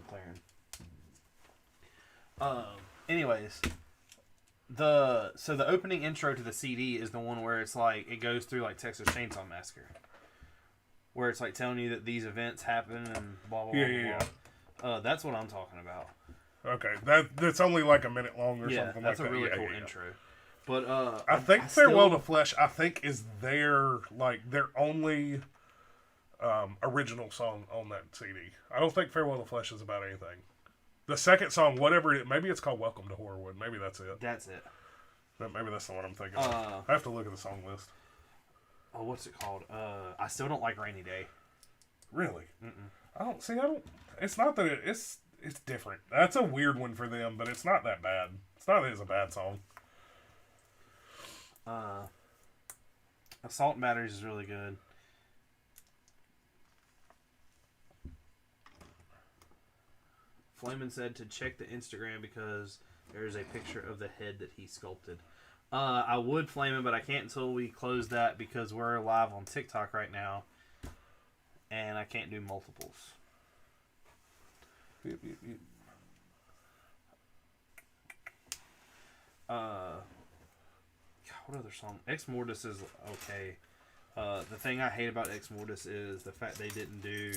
S1: McLaren? Anyways, the opening intro to the CD is the one where it's like it goes through like Texas Chainsaw Massacre, where it's like telling you that these events happen and blah blah blah.
S2: Yeah.
S1: That's what I'm talking about.
S2: Okay, that's only like a minute long or something like that.
S1: That's a really cool intro. But
S2: I think Farewell to Flesh, is their only original song on that CD. I don't think Farewell to Flesh is about anything. The second song, whatever it, maybe it's called Welcome to Horrorwood. Maybe that's it.
S1: That's it.
S2: Maybe that's the one I'm thinking of. I have to look at the song list.
S1: Oh, what's it called? I still don't like Rainy Day.
S2: Really?
S1: Mm-mm.
S2: I don't. It's not that it's different. That's a weird one for them, but it's not that bad. It's not that it's a bad song.
S1: Assault and Batteries is really good. Flamin said to check the Instagram because there's a picture of the head that he sculpted. I would Flamin, but I can't until we close that because we're live on TikTok right now, and I can't do multiples.
S2: Beep, beep, beep.
S1: What other song? Ex Mortis is okay. The thing I hate about Ex Mortis is the fact they didn't do.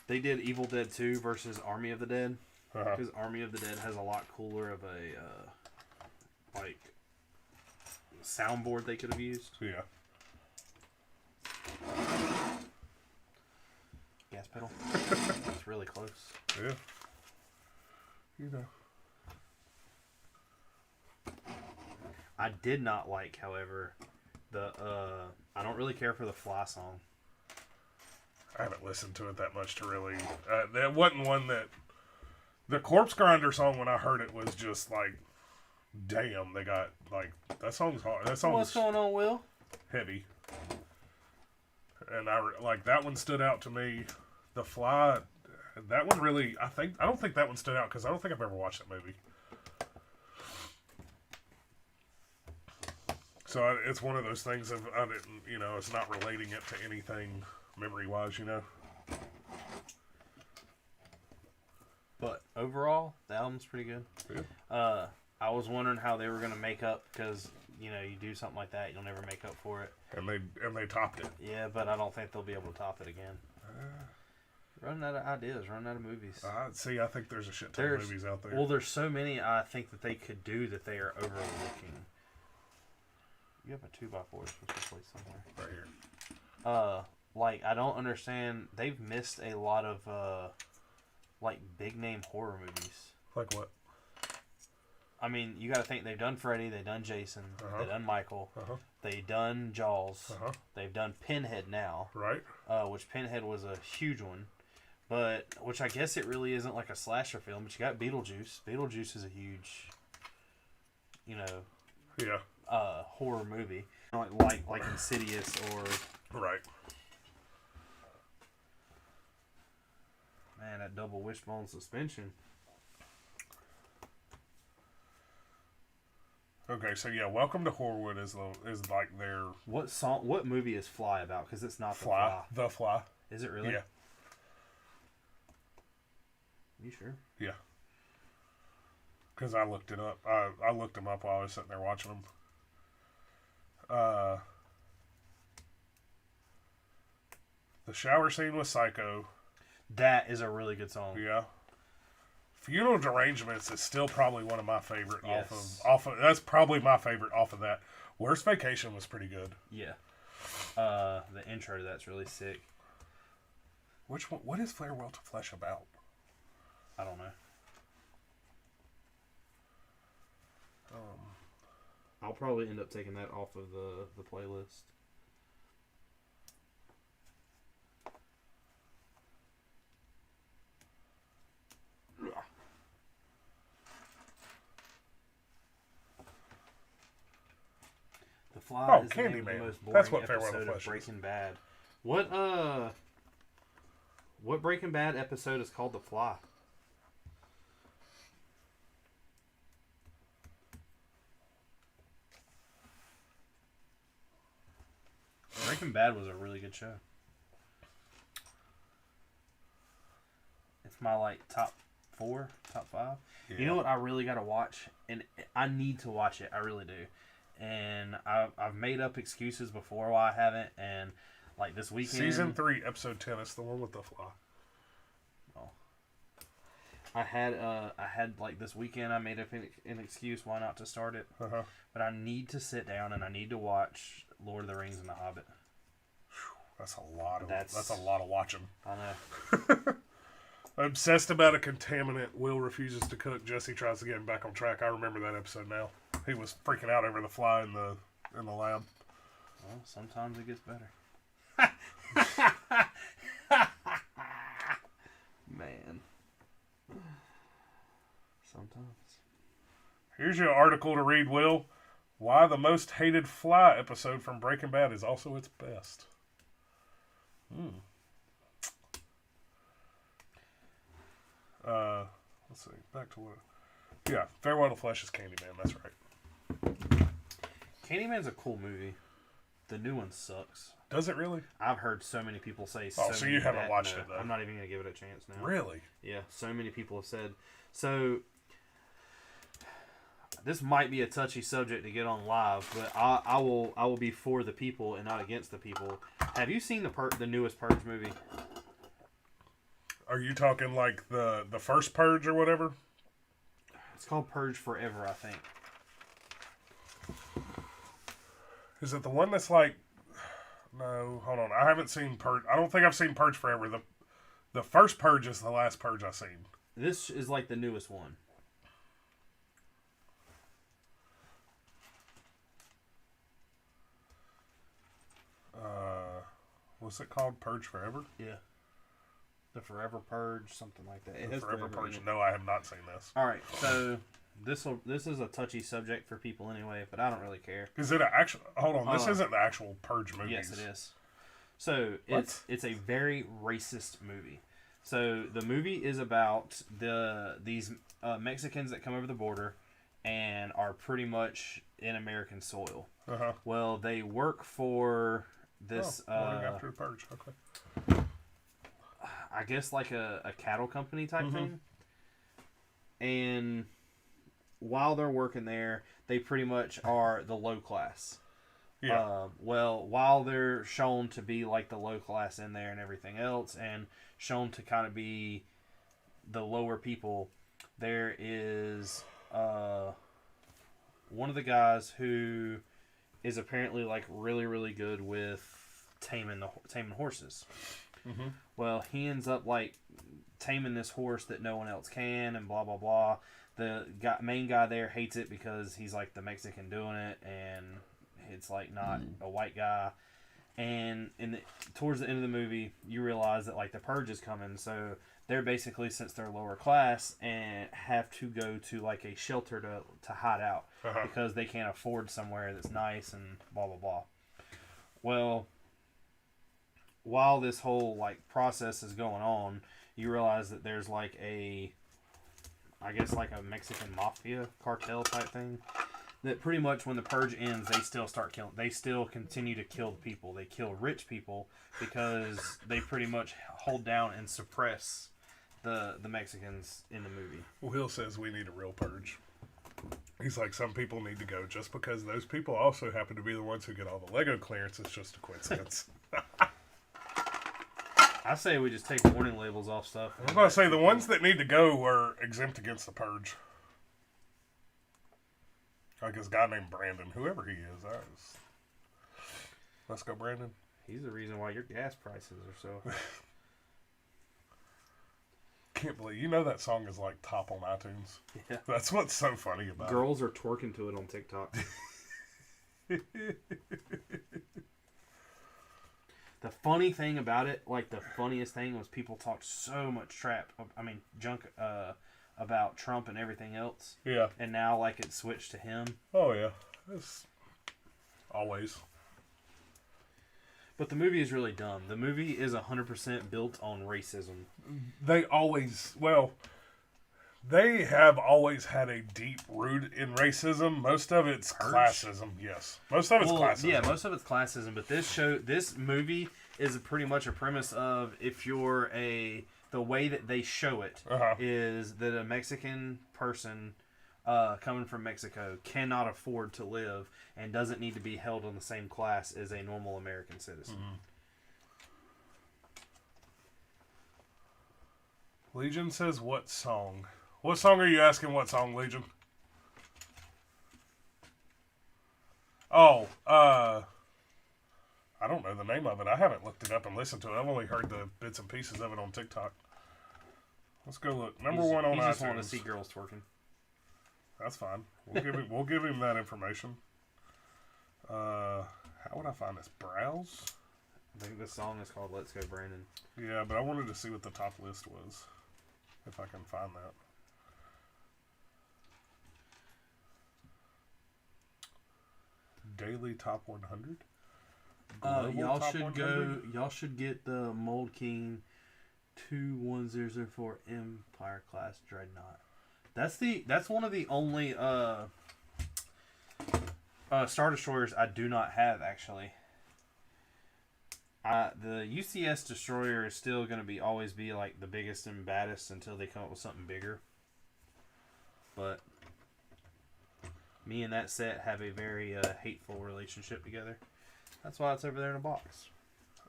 S1: They did Evil Dead 2 versus Army of the Dead. Because Army of the Dead has a lot cooler of a like soundboard they could have used.
S2: Yeah.
S1: Gas pedal. It's really close.
S2: Yeah. You know.
S1: I did not like, however, the I don't really care for the Fly song.
S2: I haven't listened to it that much to really. That wasn't one that. The Corpse Grinder song, when I heard it, was just like, damn, they got, like, that song's hard. That song's
S1: What's going on, Will?
S2: heavy. And that one stood out to me. The Fly, that one really, I don't think that one stood out because I don't think I've ever watched that movie. So it's one of those things of, I didn't, it's not relating it to anything memory-wise,
S1: But overall, the album's pretty good.
S2: Yeah.
S1: I was wondering how they were going to make up because, you do something like that, you'll never make up for it.
S2: And they topped it.
S1: Yeah, but I don't think they'll be able to top it again. Running out of ideas, running out of movies.
S2: See, I think there's a shit ton of movies out there.
S1: Well, there's so many I think that they could do that they are overlooking. You have a 2x4 it's supposed to place somewhere.
S2: Right here.
S1: I don't understand. They've missed a lot of, big name horror movies.
S2: Like what?
S1: I mean, you got to think they've done Freddy, they've done Jason, they've done Michael, they've done Jaws, they've done Pinhead now,
S2: right?
S1: Which Pinhead was a huge one, but which I guess it really isn't like a slasher film. But you got Beetlejuice. Beetlejuice is a huge, horror movie, like Insidious or
S2: right.
S1: Man, that double wishbone suspension.
S2: Okay, so yeah, Welcome to Horrorwood is like their
S1: What movie is Fly about? Because it's not
S2: Fly. The Fly.
S1: Is it really?
S2: Yeah.
S1: You sure?
S2: Yeah. Because I looked it up. I looked them up while I was sitting there watching them. The shower scene with Psycho.
S1: That is a really good song.
S2: Yeah. Funeral Derangements is still probably one of my favorite off of that's probably my favorite off of that. Worst Vacation was pretty good.
S1: Yeah. The intro to that's really sick.
S2: Which one? What is Farewell to Flesh about?
S1: I don't know. I'll probably end up taking that off of the playlist. The Fly is the name of the most boring episode of Breaking Bad. What Breaking Bad episode is called The Fly? Breaking Bad was a really good show. It's my top 4, top 5. Yeah. You know what I really got to watch? And I need to watch it. I really do. And I've made up excuses before why I haven't. And this weekend,
S2: Season 3, Episode 10. It's the one with the fly.
S1: Oh. I had this weekend. I made up an excuse why not to start it. But I need to sit down and I need to watch Lord of the Rings and The Hobbit.
S2: That's a lot of watching.
S1: I know.
S2: Obsessed about a contaminant. Will refuses to cook. Jesse tries to get him back on track. I remember that episode now. He was freaking out over the fly in the lab.
S1: Well, sometimes it gets better. Man. Sometimes.
S2: Here's your article to read, Will. Why the most hated fly episode from Breaking Bad is also its best. Let's see. Back to what? Yeah, Farewell to Flesh is Candyman. That's right.
S1: Candyman's a cool movie. The new one sucks.
S2: Does it really?
S1: I've heard so many people say
S2: so you haven't watched it, though.
S1: I'm not even going to give it a chance now.
S2: Really?
S1: Yeah, so many people have said. So, this might be a touchy subject to get on live, but I will be for the people and not against the people. Have you seen the newest Purge movie?
S2: Are you talking like the first Purge or whatever?
S1: It's called Purge Forever, I think.
S2: Is it the one that's like... No, hold on. I haven't seen Purge. I don't think I've seen Purge Forever. The first Purge is the last Purge I've seen.
S1: This is like the newest one.
S2: What's it called? Purge Forever?
S1: Yeah. The Forever Purge, something like that. It
S2: The
S1: has
S2: Forever
S1: Forever in
S2: Purge.
S1: it.
S2: No, I have not seen this.
S1: All right, so this is a touchy subject for people anyway, but I don't really care.
S2: Is it an actual... Hold on. This isn't the actual Purge movie.
S1: Yes, it is. So it's a very racist movie. So the movie is about these Mexicans that come over the border and are pretty much in American soil.
S2: Uh-huh.
S1: Well, they work for this...
S2: morning after the Purge. Okay.
S1: I guess like a cattle company type thing. And while they're working there, they pretty much are the low class.
S2: Yeah.
S1: Well, while they're shown to be like the low class in there and everything else, and shown to kind of be the lower people, there is one of the guys who is apparently like really, really good with taming horses.
S2: Mm-hmm.
S1: Well, he ends up like taming this horse that no one else can, and blah blah blah. The main guy there hates it because he's like the Mexican doing it, and it's like not a white guy. And towards the end of the movie, you realize that like the purge is coming, so they're basically, since they're lower class, and have to go to like a shelter to hide out because they can't afford somewhere that's nice and blah blah blah. Well, while this whole like process is going on, you realize that there's like a Mexican mafia cartel type thing that pretty much when the purge ends, they still start killing. They still continue to kill people. They kill rich people because they pretty much hold down and suppress the Mexicans in the movie.
S2: Will says we need a real purge. He's like, some people need to go just because those people also happen to be the ones who get all the Lego clearance. It's just a coincidence.
S1: I say we just take warning labels off stuff.
S2: I was going to say, the ones that need to go were exempt against the purge. Like this guy named Brandon, whoever he is. Let's go, Brandon.
S1: He's the reason why your gas prices are so.
S2: Can't believe that song is like top on iTunes.
S1: Yeah,
S2: that's what's so funny about
S1: Girls are twerking to it on TikTok. The funny thing about it, like the funniest thing, was people talked so much junk about Trump and everything else.
S2: Yeah.
S1: And now, like, it's switched to him.
S2: Oh, yeah. It's always.
S1: But the movie is really dumb. The movie is 100% built on racism.
S2: They have always had a deep root in racism. Most of it's classism, yes. Most of it's classism.
S1: Yeah, most of it's classism. But this movie is pretty much a premise of, if you're the way that they show it is that a Mexican person coming from Mexico cannot afford to live and doesn't need to be held on the same class as a normal American citizen.
S2: Mm-hmm. Legion says, what song? What song are you asking? What song, Legion? Oh, I don't know the name of it. I haven't looked it up and listened to it. I've only heard the bits and pieces of it on TikTok. Let's go look. Number one on iTunes.
S1: Just want to see girls twerking.
S2: That's fine. We'll give him that information. How would I find this? Browse?
S1: I think this song is called Let's Go Brandon.
S2: Yeah, but I wanted to see what the top list was. If I can find that. Daily Top 100?
S1: Y'all
S2: Top
S1: should
S2: 100?
S1: Y'all should get the Mold King 21004 Empire class Dreadnought. That's one of the only Star Destroyers I do not have, actually. The UCS Destroyer is still going to always be like the biggest and baddest until they come up with something bigger. But me and that set have a very hateful relationship together. That's why it's over there in a box.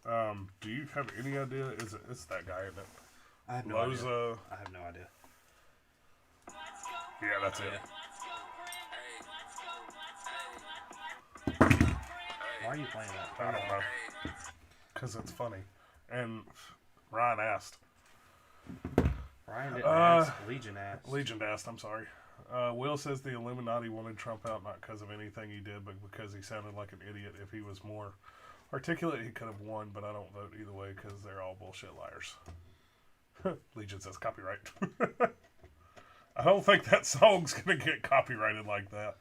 S2: Do you have any idea? It's that guy, isn't it?
S1: I have no idea. I have no idea.
S2: Yeah, that's it.
S1: Why are you playing that?
S2: I don't know. Because it's funny. And Ryan asked.
S1: Ryan didn't ask.
S2: Legion asked, I'm sorry. Will says the Illuminati wanted Trump out not because of anything he did, but because he sounded like an idiot. If he was more articulate, he could have won, but I don't vote either way because they're all bullshit liars. Legion says copyright. I don't think that song's going to get copyrighted like that.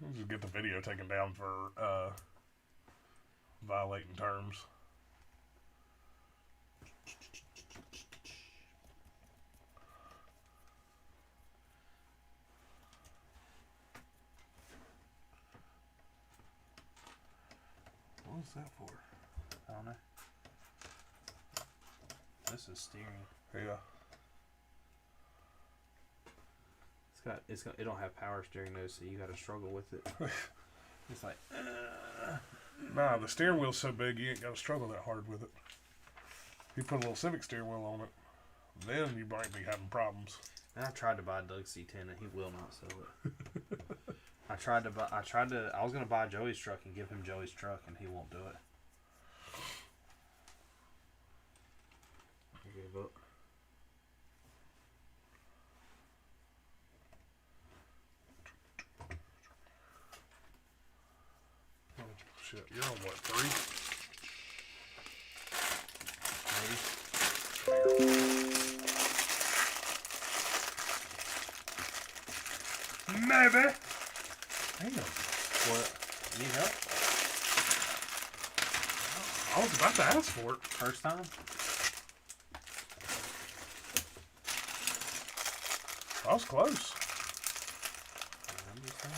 S2: We'll just get the video taken down for violating terms.
S1: What was that for? I don't know. This is steering.
S2: Yeah.
S1: It don't have power steering though, so you got to struggle with it. It's like.
S2: Nah, the steering wheel's so big you ain't got to struggle that hard with it. You put a little Civic steering wheel on it, then you might be having problems.
S1: And I tried to buy Doug C10 and he will not sell it. I was gonna buy Joey's truck and give him Joey's truck and he won't do it. I gave up.
S2: Oh, shit, you're on what, 3?
S1: Maybe.
S2: Damn.
S1: What? Need help?
S2: I was about to ask for it.
S1: First time?
S2: I was close.
S1: I'm just saying.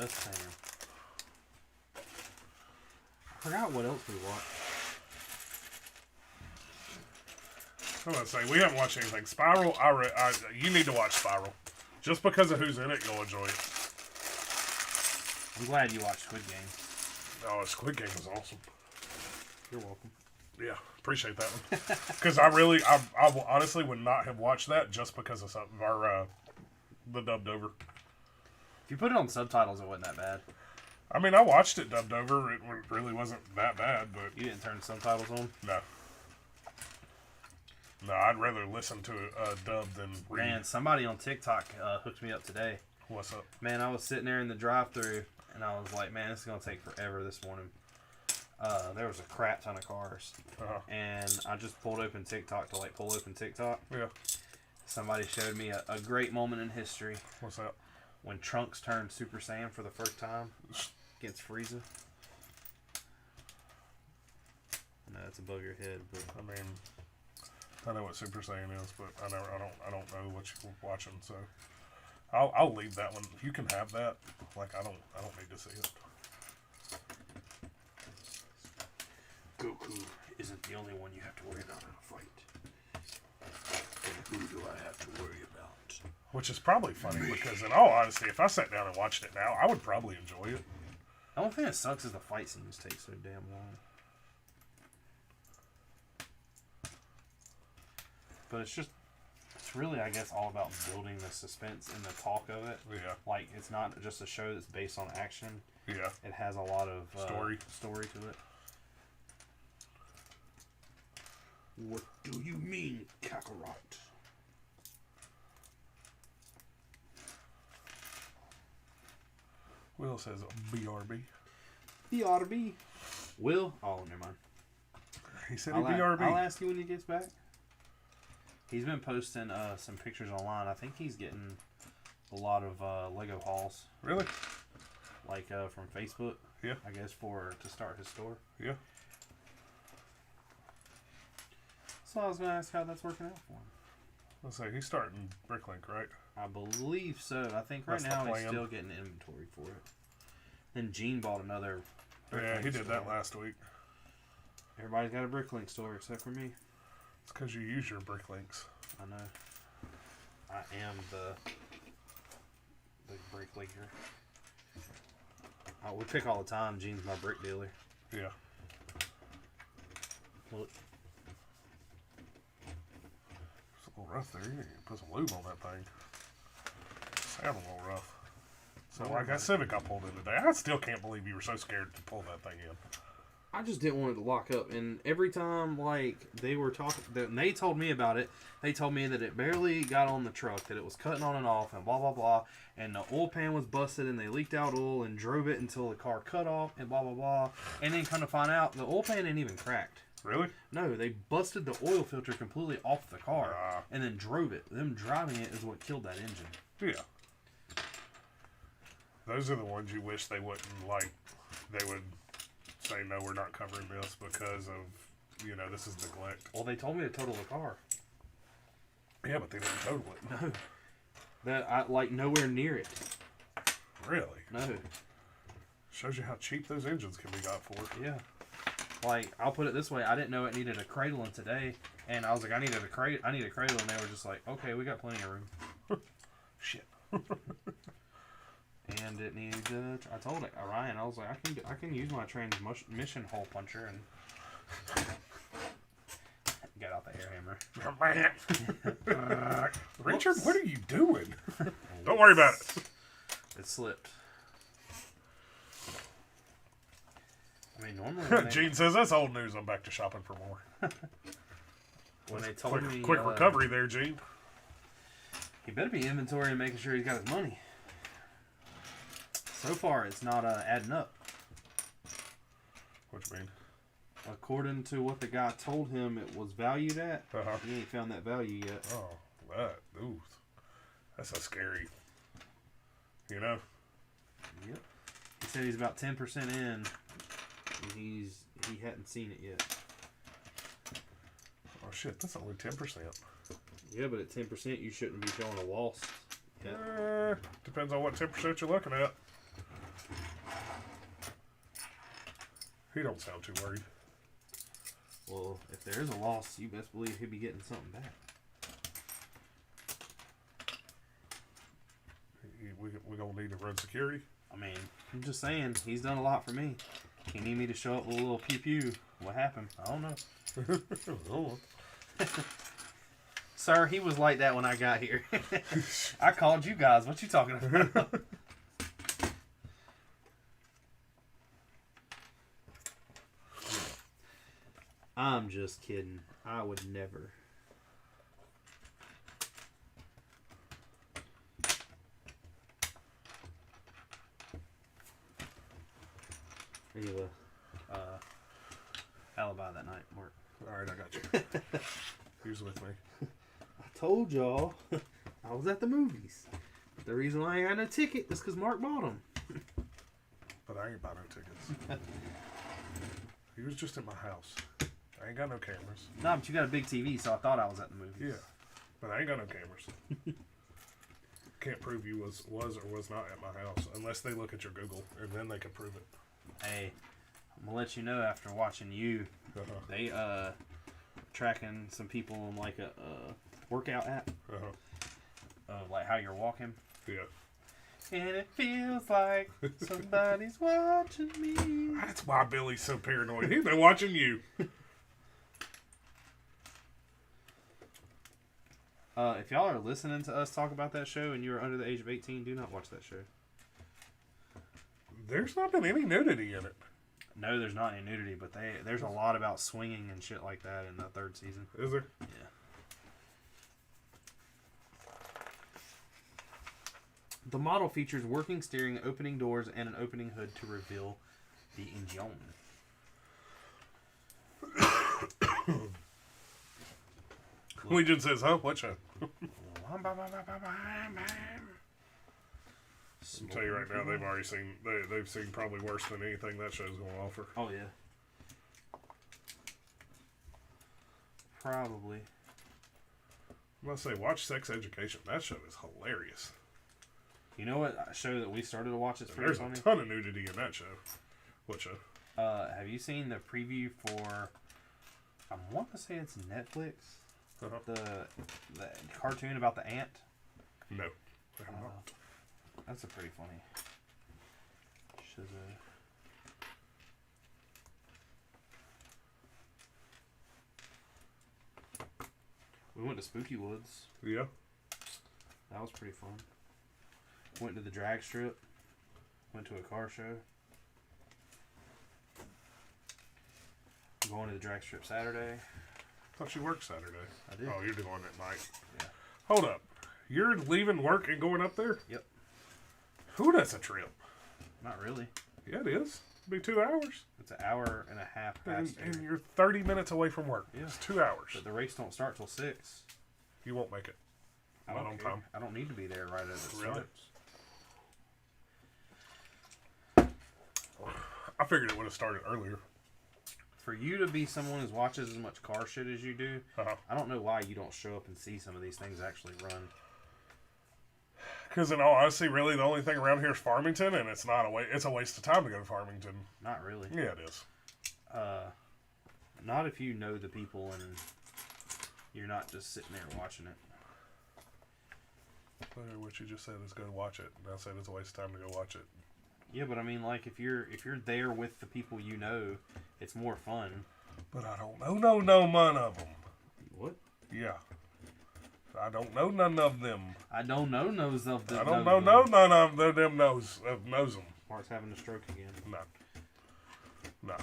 S1: Just saying. I forgot what else we watched.
S2: I'm gonna say we haven't watched anything. Spiral. You need to watch Spiral. Just because of who's in it, you'll enjoy it.
S1: I'm glad you watched Squid Game.
S2: Oh, Squid Game was awesome.
S1: You're welcome.
S2: Yeah, appreciate that one. Because I honestly would not have watched that just because of something the dubbed over.
S1: If you put it on subtitles, it wasn't that bad.
S2: I mean, I watched it dubbed over. It really wasn't that bad, but
S1: You didn't turn subtitles on?
S2: no. No, I'd rather listen to it dubbed than read.
S1: Man, somebody on TikTok hooked me up today.
S2: What's up?
S1: Man, I was sitting there in the drive-thru, and I was like, man, this is going to take forever this morning. There was a crap ton of cars.
S2: Uh-huh.
S1: And I just pulled open TikTok to, pull open TikTok.
S2: Yeah.
S1: Somebody showed me a great moment in history.
S2: What's that?
S1: When Trunks turned Super Saiyan for the first time against Frieza. I know it's above your head, but
S2: I mean, I know what Super Saiyan is, but I don't know what you're watching, so I'll leave that one. You can have that. I don't need to see it.
S1: Goku isn't the only one you have to worry about in a fight. And who do I have to worry about?
S2: Which is probably funny because, in all honesty, if I sat down and watched it now, I would probably enjoy it.
S1: The only thing that sucks is the fight scenes take so damn long. But it's really, I guess, all about building the suspense and the talk of it.
S2: Yeah.
S1: It's not just a show that's based on action.
S2: Yeah.
S1: It has a lot of story to it. What do you mean, Kakarot?
S2: Will says BRB.
S1: BRB. Will? Oh, never mind.
S2: He said he BRB.
S1: I'll ask you when he gets back. He's been posting some pictures online. I think he's getting a lot of Lego hauls.
S2: Really?
S1: Like from Facebook.
S2: Yeah.
S1: I guess to start his store.
S2: Yeah.
S1: So I was going to ask how that's working out for him.
S2: Let's say he's starting Bricklink, right?
S1: I believe so. I think right now he's still getting inventory for it. Then Gene bought another.
S2: Yeah, he did that last week.
S1: Everybody's got a Bricklink store except for me.
S2: It's because you use your Bricklinks.
S1: I know. I am the brick leaker. We pick all the time. Gene's my brick dealer.
S2: Yeah.
S1: Look.
S2: It's a little rough there. You need to put some lube on that thing. Sound a little rough. So like that Civic I pulled in today, I still can't believe you were so scared to pull that thing in.
S1: I just didn't want it to lock up, and every time like they were talking, they told me about it. They told me that it barely got on the truck, that it was cutting on and off, and blah blah blah, and the oil pan was busted, and they leaked out oil and drove it until the car cut off, and blah blah blah, and then kind of find out the oil pan ain't even cracked.
S2: Really?
S1: No, they busted the oil filter completely off the car, and then drove it. Them driving it is what killed that engine.
S2: Yeah. Those are the ones you wish they wouldn't like. They would say, no, we're not covering this because of, this is neglect.
S1: Well, they told me to total the car.
S2: Yeah, but they didn't total it.
S1: No. That I like nowhere near it.
S2: Really?
S1: No.
S2: Shows you how cheap those engines can be got for.
S1: Yeah. Like, I'll put it this way, I didn't know it needed a cradling today, and I was like, I need a cradle, and they were just like, okay, we got plenty of room.
S2: Shit.
S1: And it needed I told it, Ryan, I was like, I can use my transmission hole puncher and get out the air hammer.
S2: Richard, what are you doing? Don't worry about it.
S1: It slipped. I mean, normally
S2: Gene says, that's old news. I'm back to shopping for more.
S1: When they told me...
S2: Quick recovery there, Gene.
S1: He better be inventory and making sure he's got his money. So far, it's not adding up.
S2: What you mean?
S1: According to what the guy told him it was valued at, he ain't found that value yet.
S2: Oh, that's a scary,
S1: Yep. He said he's about 10% in, and he hadn't seen it yet.
S2: Oh shit, that's only 10%.
S1: Yeah, but at 10%, you shouldn't be showing a loss.
S2: Depends on what 10% you're looking at. He don't sound too worried.
S1: Well, if there is a loss, you best believe he'll be getting something back.
S2: We gonna need to run security?
S1: I mean, I'm just saying, he's done a lot for me. He need me to show up with a little pew-pew. What happened? I don't know. Sir, he was like that when I got here. I called you guys. What you talking about? I'm just kidding. I would never. Anyway, alibi that night, Mark.
S2: Alright, I got you. He was with me.
S1: I told y'all I was at the movies. The reason why I ain't got no ticket is because Mark bought them.
S2: But I ain't bought no tickets. He was just at my house. I ain't got no cameras.
S1: No, but you got a big TV, so I thought I was at the movies.
S2: Yeah, but I ain't got no cameras. Can't prove you was or was not at my house unless they look at your Google, and then they can prove it.
S1: Hey, I'm gonna let you know after watching you, they tracking some people on like a workout app, like how you're walking.
S2: Yeah.
S1: And it feels like somebody's watching me.
S2: That's why Billy's so paranoid. He's been watching you.
S1: If y'all are listening to us talk about that show and you are under the age of 18, do not watch that show.
S2: There's not been any nudity in it.
S1: No, there's not any nudity, but there's a lot about swinging and shit like that in the third season.
S2: Is there?
S1: Yeah. The model features working steering, opening doors, and an opening hood to reveal the engine.
S2: Legion says, huh? What show? I'll tell you right now, they've already seen, they've seen probably worse than anything that show's going to offer.
S1: Oh, yeah. Probably.
S2: I'm going to say, watch Sex Education. That show is hilarious.
S1: You know what show that we started to watch that's pretty
S2: There's
S1: funny?
S2: a ton of nudity in that show. What show?
S1: Have you seen the preview for, I want to say it's Netflix, the cartoon about the ant?
S2: No. I have not.
S1: That's a pretty funny. We went to Spooky Woods.
S2: Yeah.
S1: That was pretty fun. Went to the drag strip. Went to a car show. Going to the drag strip Saturday.
S2: Thought you worked Saturday.
S1: I did.
S2: Oh, you're going at night.
S1: Yeah.
S2: Hold up. You're leaving work and going up there?
S1: Yep.
S2: Who, that's a trip.
S1: Not really.
S2: Yeah, it is. It'll be 2 hours.
S1: It's an hour and a half past
S2: And you're 30 minutes away from work.
S1: Yeah.
S2: It's 2 hours.
S1: But the race don't start till 6.
S2: You won't make it.
S1: I
S2: Not
S1: don't
S2: on
S1: care.
S2: time.
S1: I don't need to be there right as it
S2: Really?
S1: starts.
S2: I figured it would have started earlier.
S1: For you to be someone who watches as much car shit as you do, I don't know why you don't show up and see some of these things actually run.
S2: Because in all honesty, really, the only thing around here is Farmington, and it's not it's a waste of time to go to Farmington.
S1: Not really.
S2: Yeah, it is.
S1: Not if you know the people and you're not just sitting there watching it.
S2: What you just said is go watch it. And I said it's a waste of time to go watch it.
S1: Yeah, but I mean, like, if you're there with the people you know, it's more fun.
S2: But I don't know none of them.
S1: What?
S2: Yeah. I don't know none of them.
S1: I don't know nose of them.
S2: I don't know none of them knows them.
S1: Mark's having a stroke again.
S2: No.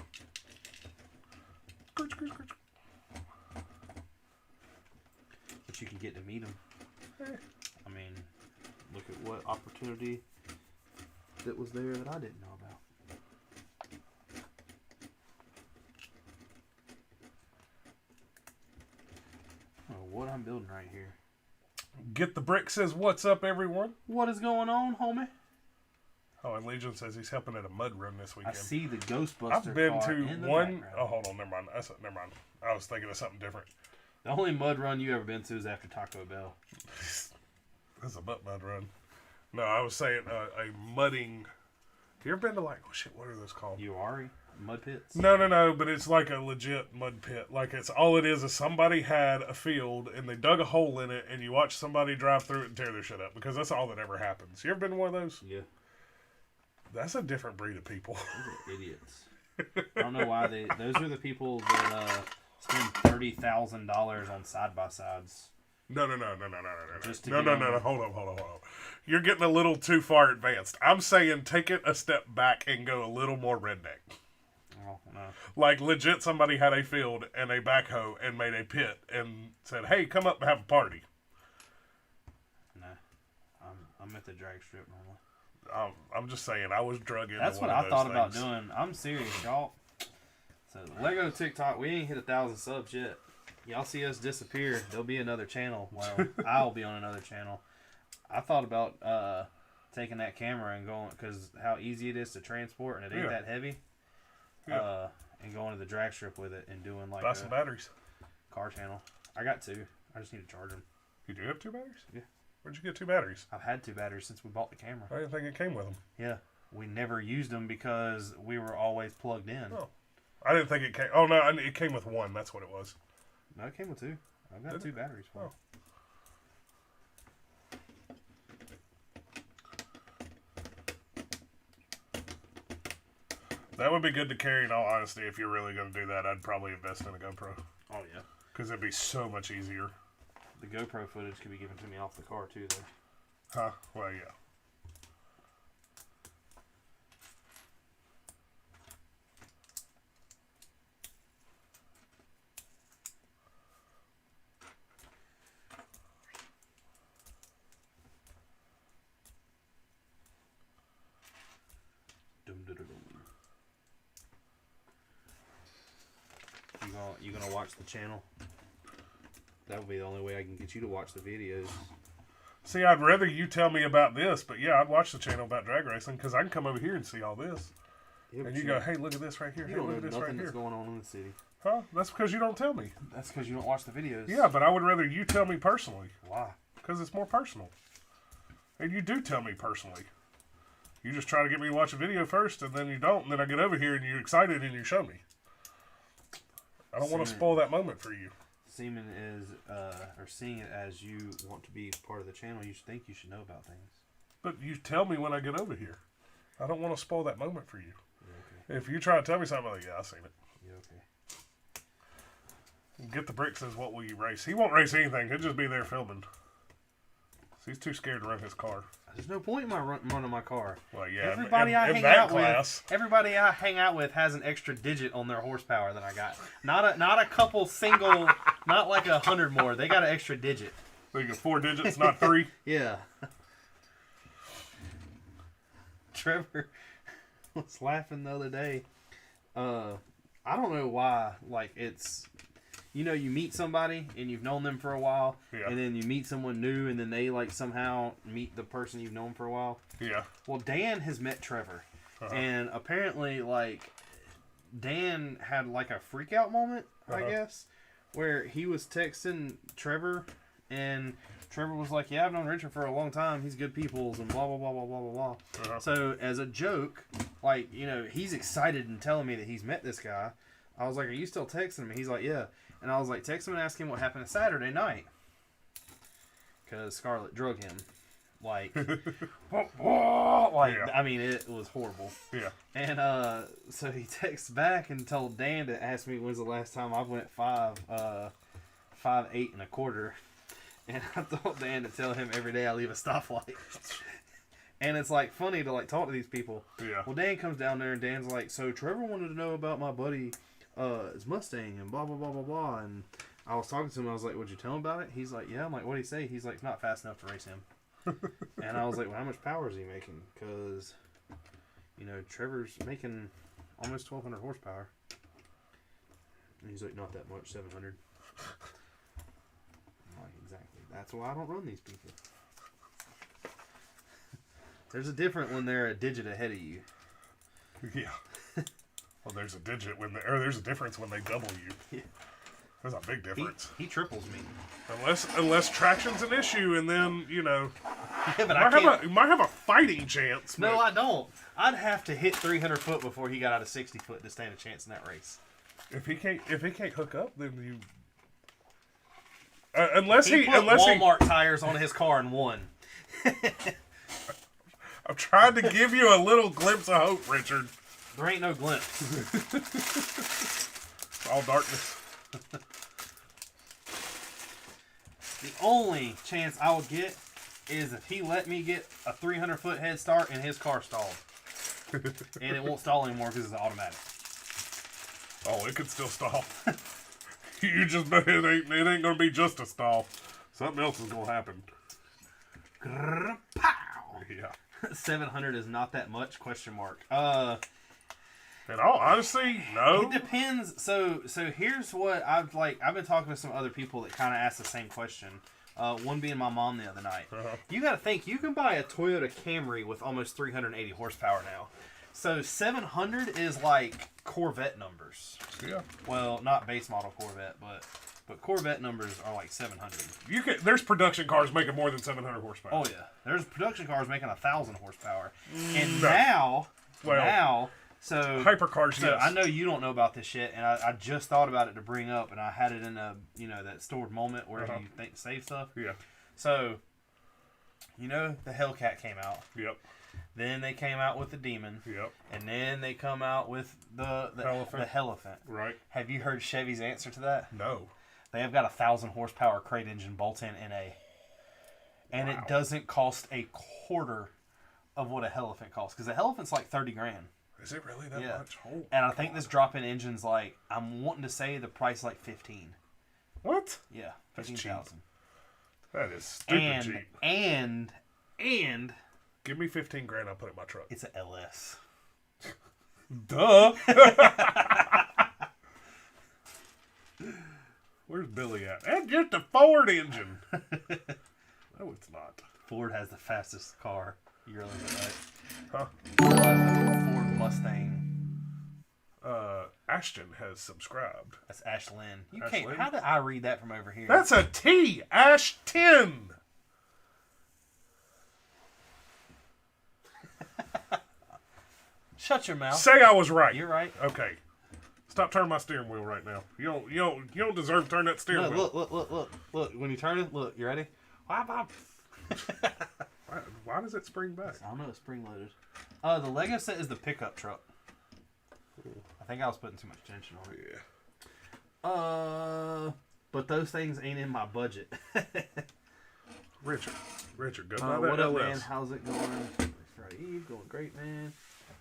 S1: But you can get to meet them. I mean, look at what opportunity that was there that I didn't know about. Oh, what I'm building right here.
S2: Get the Brick says, what's up, everyone?
S1: What is going on, homie?
S2: Oh, and Legion says he's helping at a mud run this weekend.
S1: I see the Ghostbuster
S2: I've been
S1: car
S2: to
S1: in the
S2: one.
S1: background.
S2: Oh, hold on, never mind. Never mind. I was thinking of something different.
S1: The only mud run you ever been to is after Taco Bell.
S2: That's a mud run. No, I was saying a mudding. You ever been to what are those called?
S1: URI? Mud pits?
S2: No, but it's like a legit mud pit. Like all it is somebody had a field and they dug a hole in it and you watch somebody drive through it and tear their shit up because that's all that ever happens. You ever been to one of those?
S1: Yeah.
S2: That's a different breed of people.
S1: Those are idiots. I don't know why those are the people that spend $30,000 on side-by-sides.
S2: No.
S1: Just
S2: No. Hold on. You're getting a little too far advanced. I'm saying take it a step back and go a little more redneck.
S1: Oh, no.
S2: Like legit somebody had a field and a backhoe and made a pit and said, hey, come up and have a party.
S1: No. I'm at the drag strip normally.
S2: I'm just saying, I was drug into
S1: That's
S2: one
S1: what
S2: of
S1: I
S2: those
S1: thought
S2: things.
S1: about doing. I'm serious, y'all. So, Lego TikTok, we ain't hit 1,000 subs yet. Y'all see us disappear, there'll be another channel. Well, I'll be on another channel. I thought about taking that camera and going, because how easy it is to transport, and it ain't that heavy.
S2: Yeah.
S1: And going to the drag strip with it and doing like
S2: Buy some batteries.
S1: car channel. I got 2. I just need to charge them.
S2: You do have 2 batteries?
S1: Yeah.
S2: Where'd you get 2 batteries?
S1: I've had 2 batteries since we bought the camera.
S2: I didn't think it came with them.
S1: Yeah. We never used them because we were always plugged in.
S2: Oh. I didn't think it came. Oh, no, it came with 1. That's what it was.
S1: No, it came with 2. I've got 2 batteries for it.
S2: That would be good to carry, in all honesty. If you're really going to do that, I'd probably invest in a GoPro.
S1: Oh, yeah.
S2: Because it'd be so much easier.
S1: The GoPro footage could be given to me off the car, too, though.
S2: Huh? Well, yeah.
S1: You gonna watch the channel? That would be the only way I can get you to watch the videos.
S2: See, I'd rather you tell me about this, but yeah, I'd watch the channel about drag racing because I can come over here and see all this.
S1: Yeah,
S2: and you go, hey, look at this right here.
S1: You
S2: Hey,
S1: don't
S2: look
S1: know
S2: at this right
S1: nothing
S2: here.
S1: that's going on in the city.
S2: Huh? That's because you don't tell me.
S1: That's because you don't watch the videos.
S2: Yeah, but I would rather you tell me personally.
S1: Why?
S2: Because it's more personal. And you do tell me personally. You just try to get me to watch a video first, and then you don't, and then I get over here and you're excited and you show me. I don't want to spoil that moment for you.
S1: Seeing it as you want to be part of the channel, you think you should know about things.
S2: But you tell me when I get over here. I don't want to spoil that moment for you.
S1: Yeah, okay.
S2: If you try to tell me something, I'm like, yeah, I've seen it.
S1: Yeah, okay.
S2: Get the Brick says, what will you race? He won't race anything. He'll just be there filming. He's too scared to run his car.
S1: There's no point in running my car.
S2: Well, yeah.
S1: Everybody I hang out with has an extra digit on their horsepower than I got. Not a couple single, not like 100 more. They got an extra digit.
S2: So you got 4 digits, not 3.
S1: Yeah. Trevor was laughing the other day. I don't know why. Like it's. You meet somebody and you've known them for a while,
S2: yeah.
S1: And then you meet someone new, and then they like somehow meet the person you've known for a while.
S2: Yeah.
S1: Well, Dan has met Trevor, and apparently, like, Dan had like a freak out moment, I guess, where he was texting Trevor, and Trevor was like, "Yeah, I've known Richard for a long time. He's good people's, and blah blah blah blah blah blah blah." So as a joke, like he's excited and telling me that he's met this guy. I was like, "Are you still texting him?" He's like, "Yeah." And I was like, text him and ask him what happened Saturday night. Because Scarlett drug him. Like, I mean, it was horrible.
S2: Yeah.
S1: And so he texts back and told Dan to ask me when's the last time I went 5'8" and a quarter. And I told Dan to tell him every day I leave a stoplight. And it's like funny to like talk to these people.
S2: Yeah.
S1: Well, Dan comes down there and Dan's like, so Trevor wanted to know about my buddy his Mustang and blah blah blah blah blah, and I was talking to him. I was like, "Would you tell him about it?" He's like, "Yeah." I'm like, "What did he say?" He's like, "It's not fast enough to race him." And I was like, "Well, how much power is he making?" Because Trevor's making almost 1,200 horsepower. And he's like, "Not that much, 700." I'm like, exactly. That's why I don't run these people. There's a difference when they're a digit ahead of you.
S2: Yeah. Well, there's a digit there's a difference when they double you.
S1: Yeah.
S2: There's a big difference.
S1: He triples me.
S2: Unless traction's an issue, and then
S1: Yeah, but
S2: you might have a fighting chance.
S1: No, I don't. I'd have to hit 300 foot before he got out of 60 foot to stand a chance in that race.
S2: If he can't hook up, then you.
S1: Put Walmart tires on his car and won.
S2: I'm trying to give you a little glimpse of hope, Richard.
S1: There ain't no glimpse.
S2: All darkness.
S1: The only chance I would get is if he let me get a 300 foot head start and his car stalled. And it won't stall anymore because it's automatic.
S2: Oh, it could still stall. You just know it ain't gonna be just a stall. Something else is gonna happen.
S1: Pow!
S2: Yeah.
S1: 700 is not that much? Question mark.
S2: In all honesty, no.
S1: It depends. So here's what I've been talking to some other people that kind of asked the same question. One being my mom the other night. You got to think, you can buy a Toyota Camry with almost 380 horsepower now. So 700 is like Corvette numbers.
S2: Yeah.
S1: Well, not base model Corvette, but Corvette numbers are like 700.
S2: There's production cars making more than 700 horsepower.
S1: Oh yeah, there's production cars making 1,000 horsepower, and
S2: no.
S1: now. So
S2: hypercars.
S1: So
S2: yes.
S1: I know you don't know about this shit, and I just thought about it to bring up, and I had it in a that stored moment where you save stuff.
S2: Yeah.
S1: So, the Hellcat came out.
S2: Yep.
S1: Then they came out with the Demon.
S2: Yep.
S1: And then they come out with the Elephant.
S2: Right.
S1: Have you heard Chevy's answer to that?
S2: No.
S1: They have got 1,000 horsepower crate engine bolt-in NA, and it doesn't cost a quarter of what a Elephant costs, because a Elephant's like $30,000.
S2: Is it really that much? Oh,
S1: and I think this drop-in engine's like, I'm wanting to say the price like 15.
S2: What?
S1: Yeah, 15,000.
S2: That is stupid cheap.
S1: And
S2: give me $15,000, I'll put it in my truck.
S1: It's a LS.
S2: Duh. Billy at? And just a Ford engine. No, it's not.
S1: Ford has the fastest car. You're looking at
S2: Huh?
S1: Ford Mustang.
S2: Ashton has subscribed.
S1: That's Ashlyn. You
S2: Ashlyn?
S1: can't. How did I read that from over here?
S2: That's a T. Ashton.
S1: Shut your mouth.
S2: Say I was right.
S1: You're right.
S2: Okay. Stop turning my steering wheel right now. You don't deserve to turn that steering
S1: No,
S2: wheel.
S1: look. When you turn it, look. You ready?
S2: Why does it spring back?
S1: I don't know. It's spring loaded. The Lego set is the pickup truck. I think I was putting too much tension on it.
S2: Yeah.
S1: But those things ain't in my budget.
S2: Richard, go buy that
S1: what up,
S2: LS.
S1: man? How's it going? Friday Eve, going great, man.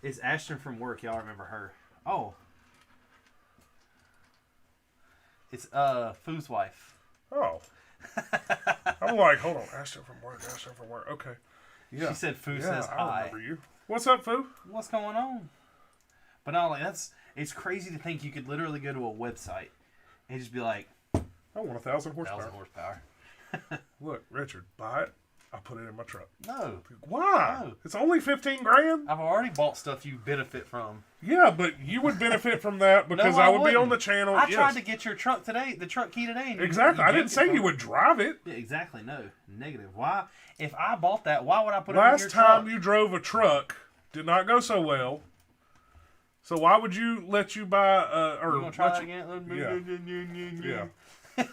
S1: It's Ashton from work. Y'all remember her? Oh, it's Foo's wife.
S2: Oh. I'm like, hold on, Ashton from work. Okay. Yeah.
S1: She said Foo
S2: yeah,
S1: says
S2: I
S1: hi.
S2: remember you. What's up, Foo?
S1: What's going on? But no, like it's crazy to think you could literally go to a website and just be like,
S2: I want 1,000 horsepower.
S1: 1,000 horsepower.
S2: Look, Richard, buy it. I'll put it in my truck.
S1: No.
S2: Why?
S1: No.
S2: It's only $15,000.
S1: I've already bought stuff you benefit from.
S2: Yeah, but you would benefit from that because
S1: No,
S2: I
S1: I
S2: would be
S1: wouldn't.
S2: on the channel.
S1: I
S2: yes.
S1: tried to get your truck today, the truck key today. And
S2: Exactly. I didn't
S1: juked
S2: say
S1: it from-
S2: you would drive it.
S1: Yeah, exactly. No. Negative. Why? If I bought that, why would I put it in your
S2: Last
S1: truck?
S2: time you drove a truck did not go so well. So why would you let you buy or
S1: You want to try
S2: let
S1: it
S2: you-
S1: again?
S2: Yeah.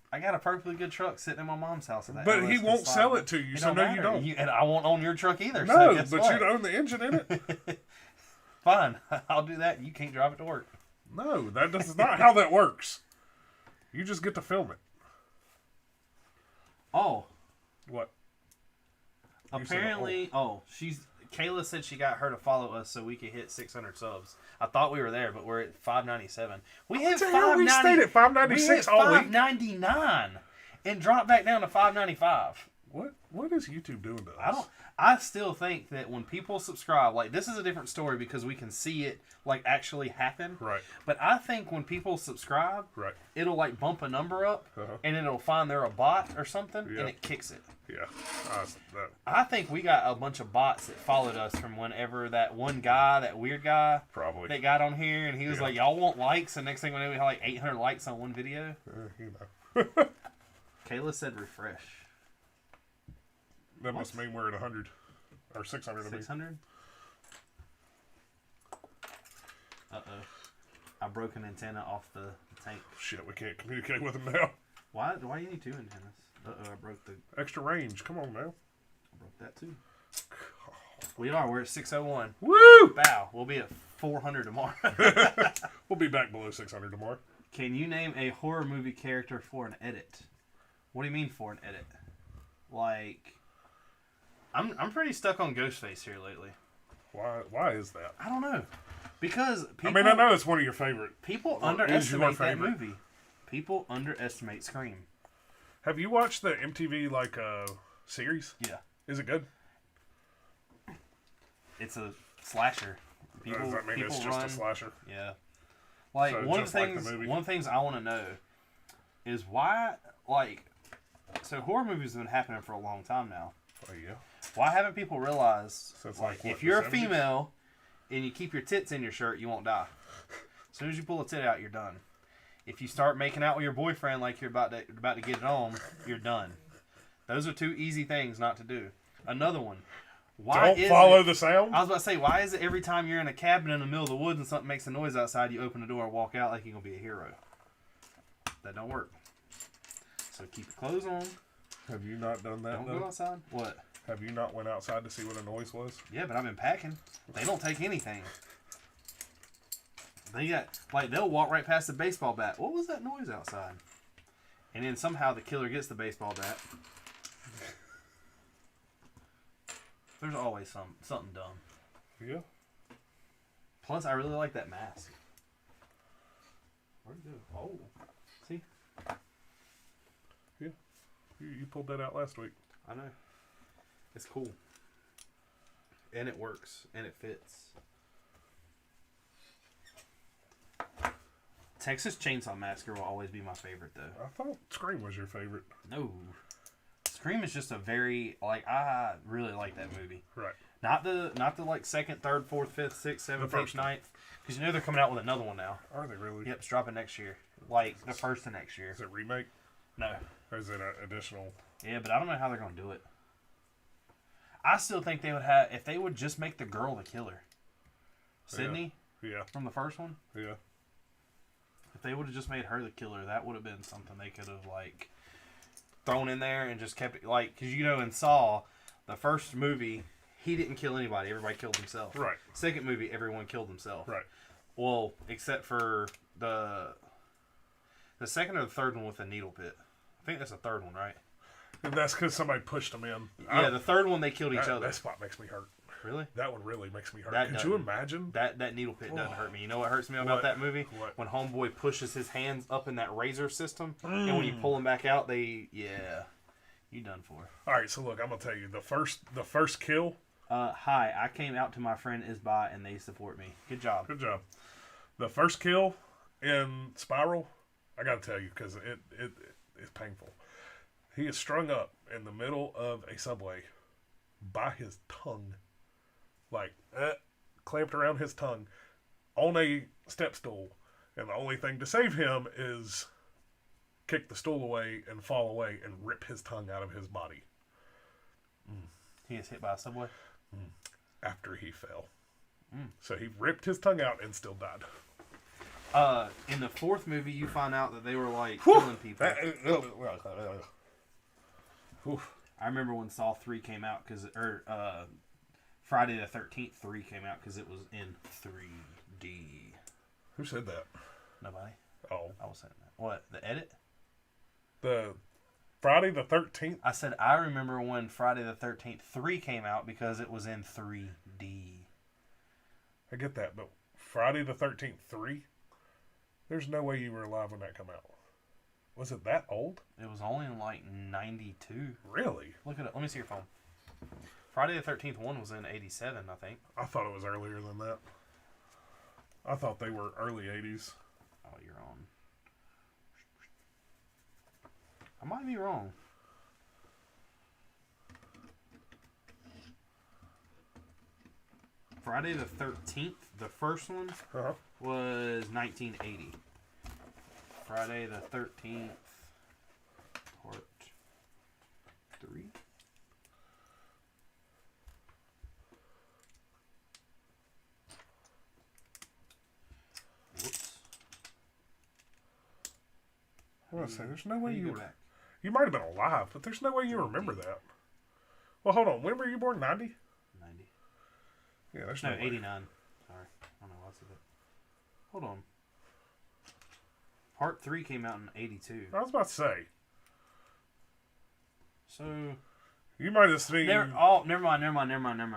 S1: I got a perfectly good truck sitting in my mom's house.
S2: But he won't sell it to you, so no, you don't.
S1: And I won't own your truck either.
S2: No,
S1: so guess
S2: but
S1: what?
S2: you don't own the engine in it.
S1: Fine, I'll do that. You can't drive it to work.
S2: No, that's not how that works. You just get to film it.
S1: Oh,
S2: What? You said,
S1: apparently, Kayla said she got her to follow us so we could hit 600 subs. I thought we were there, but we're at 597. We hit
S2: What the hell? We
S1: 590.
S2: stayed at 596 all week.
S1: 599 and dropped back down to 595.
S2: What is YouTube doing to us?
S1: I still think that when people subscribe, like this is a different story because we can see it like actually happen.
S2: Right.
S1: But I think when people subscribe,
S2: Right.
S1: it'll like bump a number up,
S2: Uh-huh.
S1: and it'll find they're a bot or something,
S2: Yeah.
S1: and it kicks it.
S2: Yeah.
S1: I think we got a bunch of bots that followed us from whenever that one guy, that weird guy,
S2: Probably.
S1: that got on here, and he was
S2: Yeah.
S1: like, "Y'all want likes?" And next thing we know, we had like 800 likes on one video.
S2: You know.
S1: Kayla said refresh.
S2: That must mean we're at 100 or 600. I mean.
S1: 600. I broke an antenna off the tank.
S2: Shit, we can't communicate with them now.
S1: Why do you need two antennas? I broke the.
S2: Extra range. Come on now.
S1: I broke that too. We are. We're at 601.
S2: Woo!
S1: Bow. We'll be at 400 tomorrow.
S2: We'll be back below 600 tomorrow.
S1: Can you name a horror movie character for an edit? What do you mean for an edit? Like, I'm pretty stuck on Ghostface here lately.
S2: Why is that?
S1: I don't know. Because people,
S2: I mean, I know it's one of your favorite.
S1: people
S2: Or is your
S1: underestimate that
S2: favorite?
S1: movie. People underestimate Scream.
S2: Have you watched the MTV series?
S1: Yeah.
S2: Is it good?
S1: It's a slasher. People,
S2: Does that mean
S1: people
S2: it's just
S1: run,
S2: a slasher?
S1: Yeah. Like
S2: So
S1: one of
S2: just
S1: the
S2: like the
S1: things,
S2: movie?
S1: one of the things I want to know is why, like, so horror movies have been happening for a long time now.
S2: Oh yeah.
S1: Why haven't people realized,
S2: Since,
S1: like,
S2: what,
S1: if you're a
S2: the 70s?
S1: female and you keep your tits in your shirt, you won't die. As soon as you pull a tit out, you're done. If you start making out with your boyfriend like you're about to get it on, you're done. Those are two easy things not to do. Another one. Why
S2: Don't
S1: is
S2: follow
S1: it,
S2: the sound.
S1: I was about to say, why is it every time you're in a cabin in the middle of the woods and something makes a noise outside, you open the door and walk out like you're going to be a hero? That don't work. So keep your clothes on.
S2: Have you not done that?
S1: Don't go outside. What?
S2: Have you not went outside to see what a noise was?
S1: Yeah, but I've been packing. They don't take anything. They got, like, they'll walk right past the baseball bat. What was that noise outside? And then somehow the killer gets the baseball bat. There's always something dumb.
S2: Yeah.
S1: Plus, I really like that mask. Where'd it go? Oh, see?
S2: Yeah. You pulled that out last week.
S1: I know. It's cool. And it works. And it fits. Texas Chainsaw Massacre will always be my favorite, though.
S2: I thought Scream was your favorite.
S1: No. Scream is just a very, I really like that movie.
S2: Right.
S1: Not the like 2nd, 3rd, 4th, 5th, 6th, 7th, 8th, 9th. Because you know they're coming out with another one now.
S2: Are they really?
S1: Yep, it's dropping next year. Like, the first of next year.
S2: Is it remake?
S1: No.
S2: Or is it an additional?
S1: Yeah, but I don't know how they're going to do it. I still think they would have, if they would just make the girl the killer. Sydney?
S2: Yeah.
S1: From the first one?
S2: Yeah.
S1: If they would have just made her the killer, that would have been something they could have, like, thrown in there and just kept it, like, because, you know, in Saw, the first movie, he didn't kill anybody. Everybody killed himself.
S2: Right.
S1: Second movie, everyone killed himself.
S2: Right.
S1: Well, except for the second or the third one with the needle pit. I think that's the third one, right?
S2: And that's because somebody pushed them in.
S1: Yeah, the third one they killed each other.
S2: That spot makes me hurt.
S1: Really?
S2: That one really makes me hurt. Could you imagine?
S1: That needle pit doesn't hurt me. You know what hurts me about that movie?
S2: What?
S1: When Homeboy pushes his hands up in that razor system, and when you pull them back out, you done for.
S2: All right, so look, I'm gonna tell you the first kill.
S1: Hi, I came out to my friend Isbot, and they support me. Good job.
S2: Good job. The first kill in Spiral, I gotta tell you because it is painful. He is strung up in the middle of a subway by his tongue. Like, clamped around his tongue on a step stool. And the only thing to save him is kick the stool away and fall away and rip his tongue out of his body.
S1: He gets hit by a subway?
S2: After he fell. So he ripped his tongue out and still died.
S1: In the fourth movie, you find out that they were, like, killing people. I remember when Saw 3 came out, Friday the 13th 3 came out because it was in 3D.
S2: Who said that?
S1: Nobody.
S2: Oh.
S1: I was saying that. What? The edit?
S2: The Friday the 13th?
S1: I said I remember when Friday the 13th 3 came out because it was in 3D.
S2: I get that, but Friday the 13th 3? There's no way you were alive when that came out. Was it that old?
S1: It was only in like 92.
S2: Really?
S1: Look at it. Let me see your phone. Friday the 13th 1 was in 87, I think.
S2: I thought it was earlier than that. I thought they were early 80s.
S1: Oh, you're on. I might be wrong. Friday the 13th, the first one, was 1980. Friday the 13th, part 3. Whoops.
S2: I was gonna say, there's no way
S1: you
S2: you
S1: go
S2: were.
S1: back?
S2: You might have been alive, but there's no way you remember that. Well, hold on. When were you born? 90?
S1: 90.
S2: Yeah, there's
S1: No,
S2: no way.
S1: 89. Sorry. I don't know what's it. Hold on. Part 3 came out in 82.
S2: I was about to say.
S1: So.
S2: You might have seen.
S1: Never mind.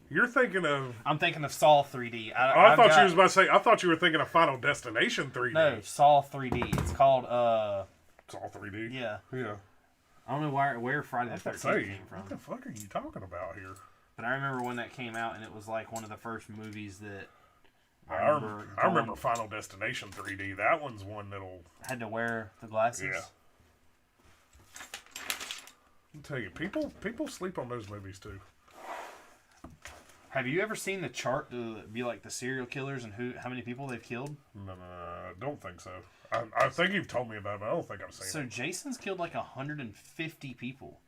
S2: You're thinking of.
S1: I'm thinking of Saw 3D.
S2: I thought you was about to say. I thought you were thinking of Final Destination 3D.
S1: No, Saw 3D. It's called.
S2: It's all 3D.
S1: Yeah.
S2: Yeah.
S1: I don't know where Friday the 13th came from.
S2: What the fuck are you talking about here?
S1: But I remember when that came out, and it was like one of the first movies that
S2: I remember Final Destination 3D. That one's one that'll
S1: had to wear the glasses.
S2: Yeah. I'll tell you, people sleep on those movies too.
S1: Have you ever seen the chart to be like the serial killers and how many people they've killed?
S2: No, I don't think so. I think you've told me about it, but I don't think I've seen it.
S1: So Jason's killed like 150 people.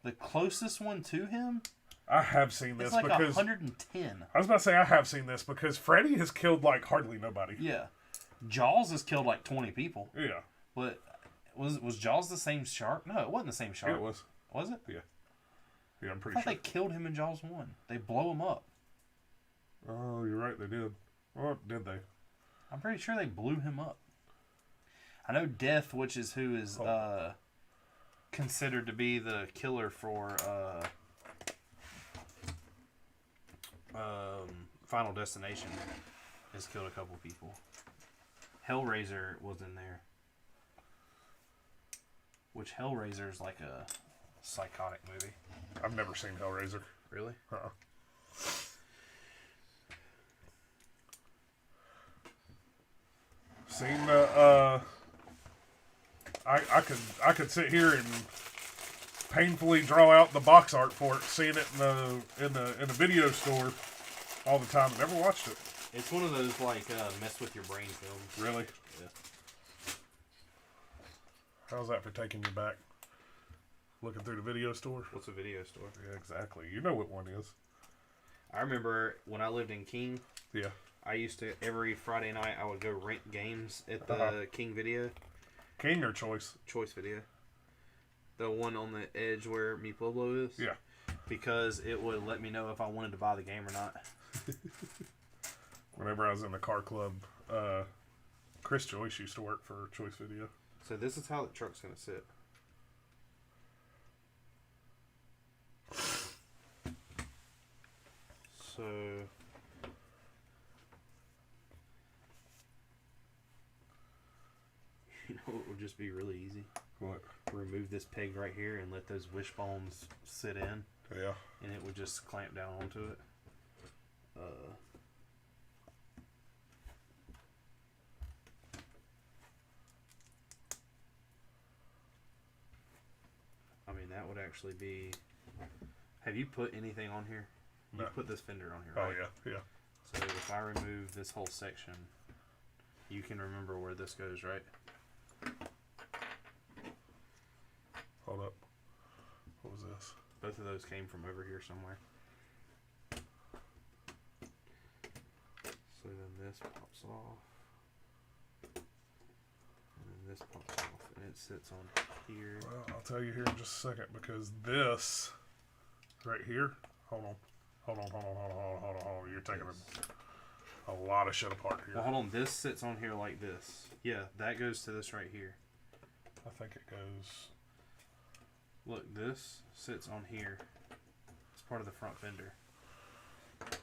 S1: The closest one to him,
S2: I have seen this
S1: it's like
S2: because
S1: 110.
S2: I was about to say I have seen this because Freddy has killed like hardly nobody.
S1: Yeah, Jaws has killed like 20 people.
S2: Yeah,
S1: But was Jaws the same shark? No, it wasn't the same shark.
S2: it was.
S1: Was it?
S2: Yeah, I'm
S1: I
S2: pretty
S1: thought
S2: sure.
S1: they killed him in Jaws 1. They blow him up.
S2: Oh, you're right. They did. Or did they?
S1: I'm pretty sure they blew him up. I know Death, which is who is considered to be the killer for Final Destination, has killed a couple people. Hellraiser was in there. Which Hellraiser is like a psychotic movie.
S2: I've never seen Hellraiser.
S1: Really?
S2: Seen I could sit here and painfully draw out the box art for it, seeing it in the video store all the time. Never watched it.
S1: It's one of those like mess with your brain films.
S2: Really?
S1: Yeah.
S2: How's that for taking you back? Looking through the video store?
S1: What's a video store?
S2: Yeah, exactly. You know what one is.
S1: I remember when I lived in King.
S2: Yeah.
S1: I used to, every Friday night, I would go rent games at the King Video.
S2: King or Choice?
S1: Choice Video. The one on the edge where Mi Pueblo is?
S2: Yeah.
S1: Because it would let me know if I wanted to buy the game or not.
S2: Whenever I was in the car club, Chris Joyce used to work for Choice Video.
S1: So this is how the truck's going to sit. So... You know what would just be really easy?
S2: What?
S1: Remove this peg right here and let those wishbones sit in.
S2: Yeah.
S1: And it would just clamp down onto it. I mean, that would actually be... Have you put anything on here? You
S2: No.
S1: put this fender on here, right?
S2: Oh, yeah. Yeah.
S1: So if I remove this whole section, you can remember where this goes, right?
S2: Hold up. What was this?
S1: Both of those came from over here somewhere. So then this pops off. And then this pops off. And it sits on here.
S2: Well, I'll tell you here in just a second, because this right here, hold on. You're taking a lot of shit apart here.
S1: Well, hold on. This sits on here like this. Yeah, that goes to this right here.
S2: I think it goes...
S1: Look, this sits on here. It's part of the front fender.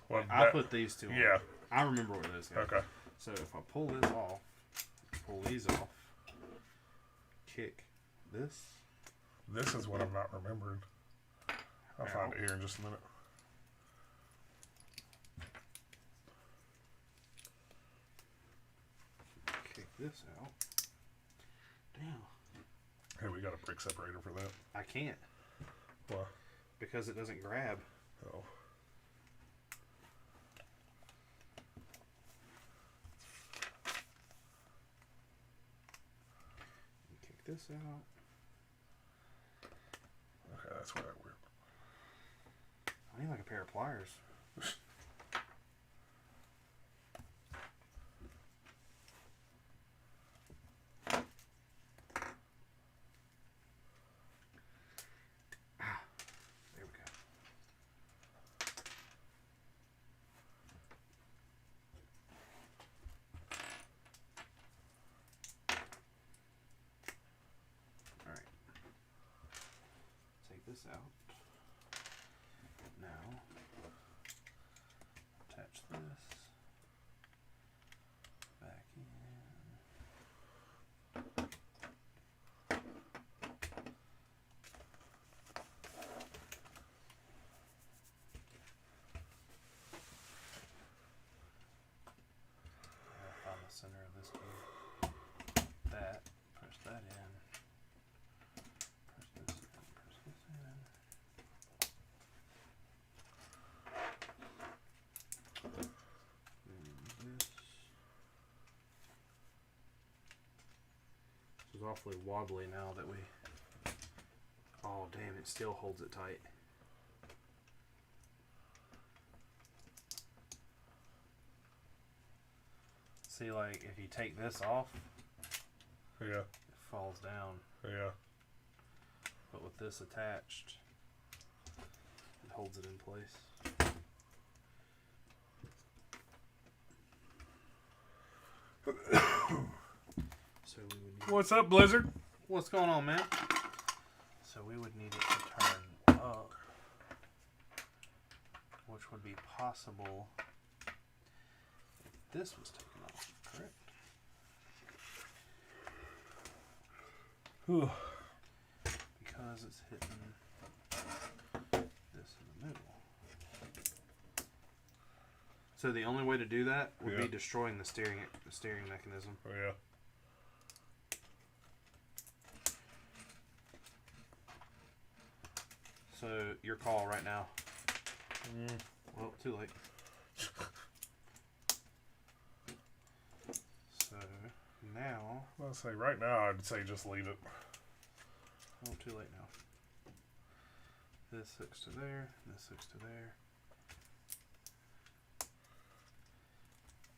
S2: Well,
S1: I put these two on.
S2: Yeah.
S1: I remember where those go.
S2: Okay.
S1: So if I pull this off, pull these off, kick this.
S2: This is what I'm not remembering. I'll find it here in just a minute.
S1: Kick this out. Damn.
S2: Hey, we got a brick separator for that.
S1: I can't.
S2: Why?
S1: Because it doesn't grab.
S2: Oh.
S1: Kick this out.
S2: Okay, that's where that worked.
S1: I need like a pair of pliers. There we go. All right. Take this out. Now, attach this back in. Find the center of this key. That, push that in. Press this in, press this in. This is awfully wobbly now that we... Oh, damn, it still holds it tight. See, like, if you take this off,
S2: Yeah.
S1: it falls down.
S2: Yeah.
S1: But with this attached, it holds it in place. So we would need...
S2: What's up, Blizzard?
S1: What's going on, man? So we would need it to turn up, which would be possible if this was taken off, correct?
S2: Whew.
S1: Because it's hitting this in the middle. So the only way to do that would
S2: Yeah.
S1: be destroying the steering mechanism.
S2: Oh, yeah.
S1: So your call right now. Well, too late. So now.
S2: I'll say right now, I'd say just leave it.
S1: Oh, too late now. This hooks to there. This hooks to there.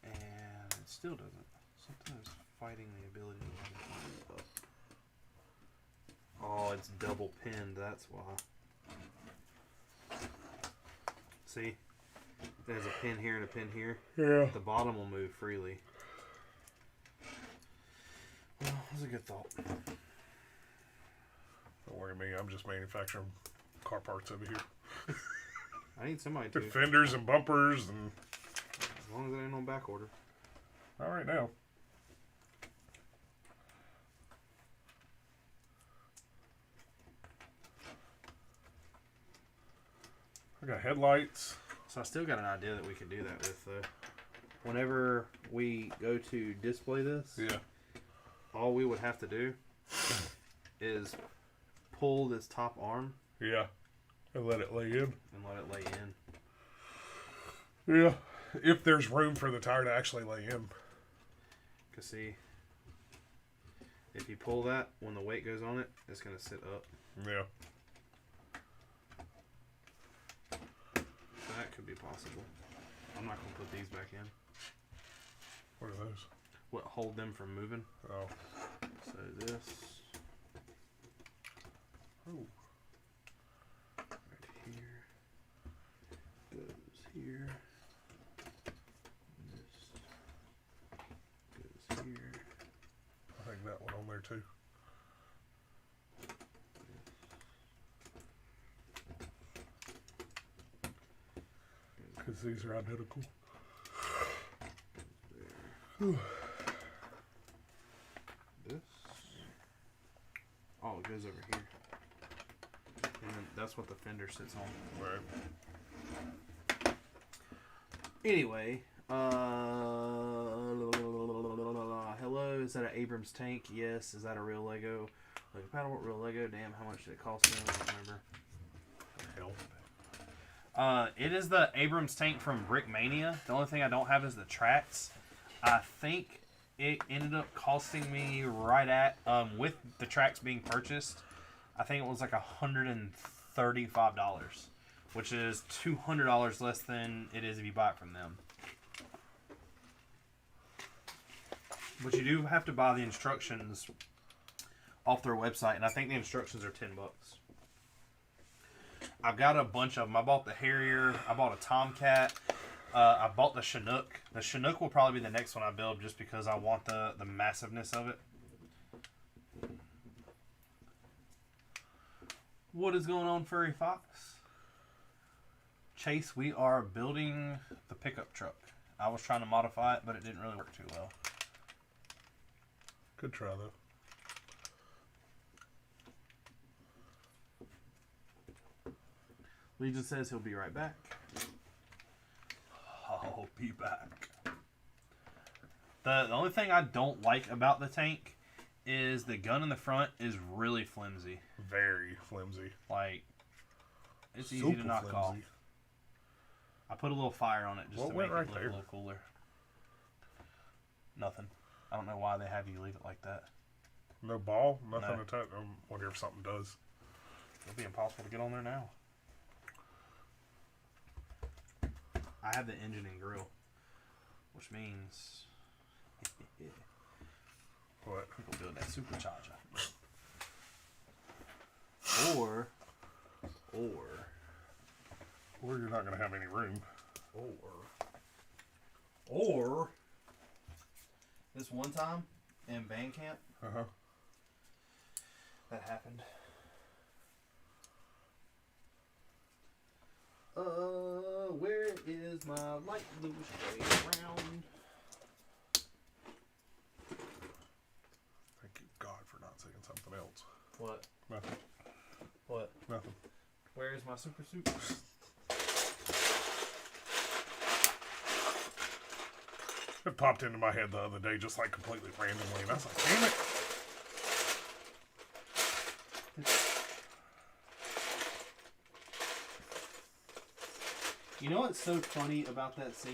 S1: And it still doesn't. Something is fighting the ability to run it up. Oh, it's double pinned. That's why. See? There's a pin here and a pin here.
S2: Yeah.
S1: The bottom will move freely. Well, that's a good thought.
S2: Don't worry me, I'm just manufacturing car parts over here.
S1: I need somebody to.
S2: Fenders and bumpers and...
S1: As long as it ain't on back order.
S2: All right now. I got headlights.
S1: So I still got an idea that we can do that with, though. Whenever we go to display this,
S2: Yeah.
S1: all we would have to do is pull this top arm
S2: Yeah. And let it lay in.
S1: and let it lay in.
S2: Yeah. If there's room for the tire to actually lay in.
S1: Because see, if you pull that, when the weight goes on it, it's going to sit up.
S2: Yeah.
S1: So that could be possible. I'm not going to put these back in.
S2: What are those?
S1: What hold them from moving?
S2: Oh.
S1: So this
S2: Oh.
S1: right here goes here. This goes here.
S2: I think that one on there too. Because these are identical.
S1: This. Oh, it goes over here. And then that's what the fender sits on.
S2: Right.
S1: Anyway, hello, is that an Abrams Tank? Yes. Is that a real Lego? Like a paddleboard real Lego? Damn, how much did it cost them? I don't remember.
S2: Hell.
S1: It is the Abrams Tank from Brickmania. The only thing I don't have is the tracks. I think it ended up costing me right at, with the tracks being purchased, I think it was like $135, which is $200 less than it is if you buy it from them. But you do have to buy the instructions off their website, and I think the instructions are $10. I've got a bunch of them. I bought the Harrier. I bought a Tomcat. I bought the Chinook. The Chinook will probably be the next one I build just because I want the massiveness of it. What is going on, Furry Fox? Chase, we are building the pickup truck. I was trying to modify it, but it didn't really work too well.
S2: Good try though.
S1: Legion says he'll be right back. I'll be back. The only thing I don't like about the tank is the gun in the front is really flimsy.
S2: Very flimsy.
S1: Like, it's easy
S2: Super
S1: to knock
S2: flimsy.
S1: off. I put a little fire on it just
S2: What
S1: to
S2: went
S1: make
S2: right
S1: it look
S2: there?
S1: a little cooler. Nothing. I don't know why they have you leave it like that.
S2: No ball? Nothing
S1: No.
S2: to touch? I wonder if something does.
S1: It'll be impossible to get on there now. I have the engine and grill, which means
S2: What?
S1: we'll build that supercharger. Or
S2: You're not going to have any room.
S1: Or this one time in band camp,
S2: Uh-huh.
S1: that happened. Where is my light blue spray around?
S2: Thank you God for not saying something else.
S1: What?
S2: Nothing.
S1: What?
S2: Nothing.
S1: Where is my super suit?
S2: It popped into my head the other day, just like completely randomly, and I was like, damn it.
S1: You know what's so funny about that scene?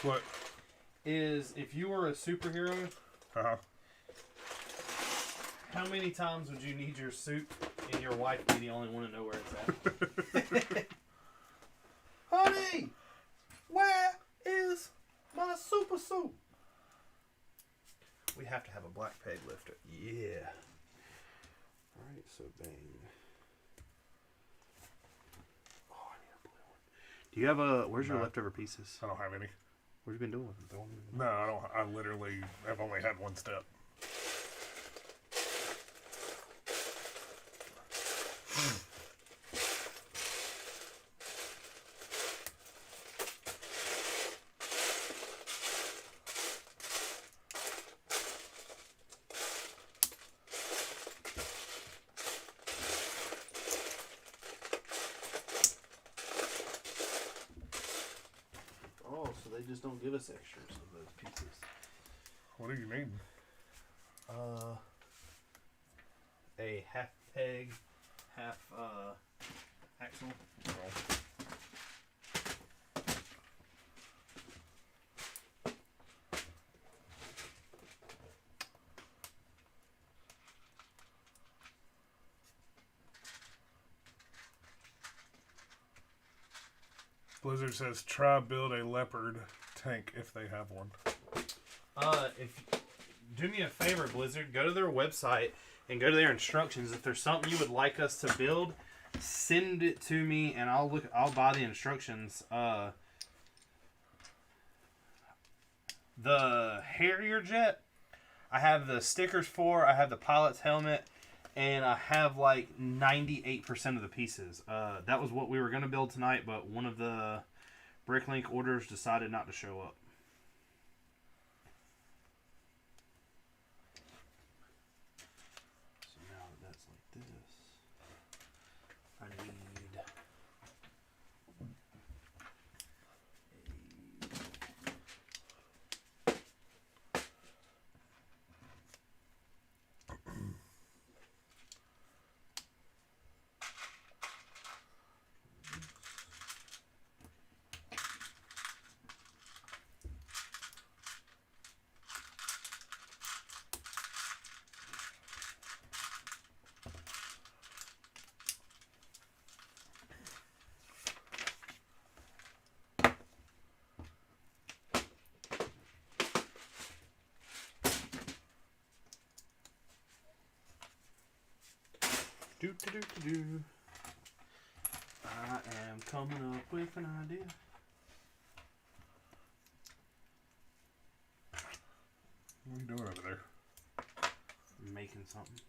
S2: What?
S1: Is if you were a superhero, how many times would you need your suit and your wife be the only one to know where it's at? Honey, where is my super suit? We have to have a black peg lifter. Yeah. Alright, so bang. Oh, I need a blue one. Do you have where's your leftover pieces?
S2: I don't have any.
S1: What have you been doing with them?
S2: No, I don't. I literally have only had one step.
S1: They just don't give us extras of those pieces.
S2: What do you need?
S1: A half peg, half axle.
S2: Oh. Blizzard says, try build a leopard tank if they have one.
S1: If do me a favor, Blizzard, go to their website and go to their instructions. If there's something you would like us to build, send it to me and I'll buy the instructions. The Harrier jet, I have the stickers for, I have the pilot's helmet, and I have like 98% of the pieces. That was what we were going to build tonight, but one of the Bricklink orders decided not to show up. So now that that's like this, I need I am coming up with an idea.
S2: What are you doing over there?
S1: I'm making something.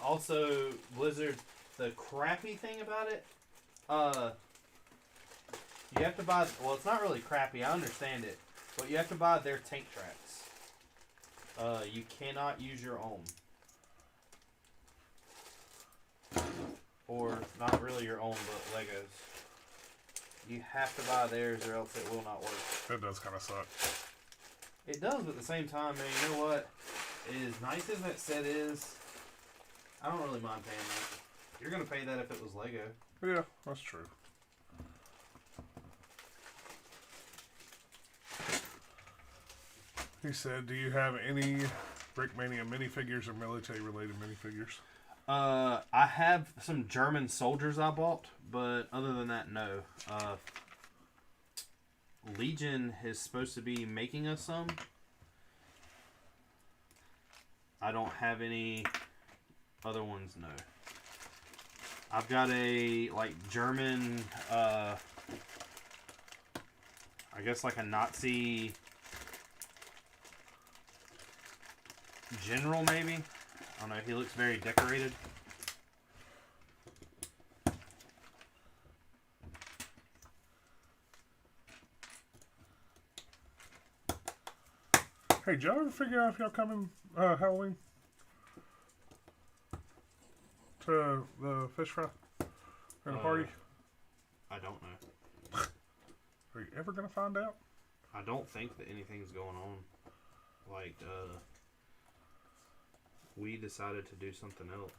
S1: Also, Blizzard, the crappy thing about it, you have to buy, well, it's not really crappy, I understand it, but you have to buy their tank tracks. You cannot use your own. Or, not really your own, but Legos. You have to buy theirs or else it will not work.
S2: That does kind of suck.
S1: It does, but at the same time, man, you know what? As nice as that set is, I don't really mind paying that. You're going to pay that if it was Lego.
S2: Yeah, that's true. He said, do you have any Brickmania minifigures or military-related minifigures?
S1: I have some German soldiers I bought, but other than that, no. Legion is supposed to be making us some. I don't have any other ones, no. I've got a, like, German, I guess like a Nazi general, maybe? I don't know, he looks very decorated.
S2: Hey, did y'all ever figure out if y'all coming Halloween? To the fish fry? Or the party?
S1: I don't know.
S2: Are you ever going to find out?
S1: I don't think that anything's going on. Like, we decided to do something else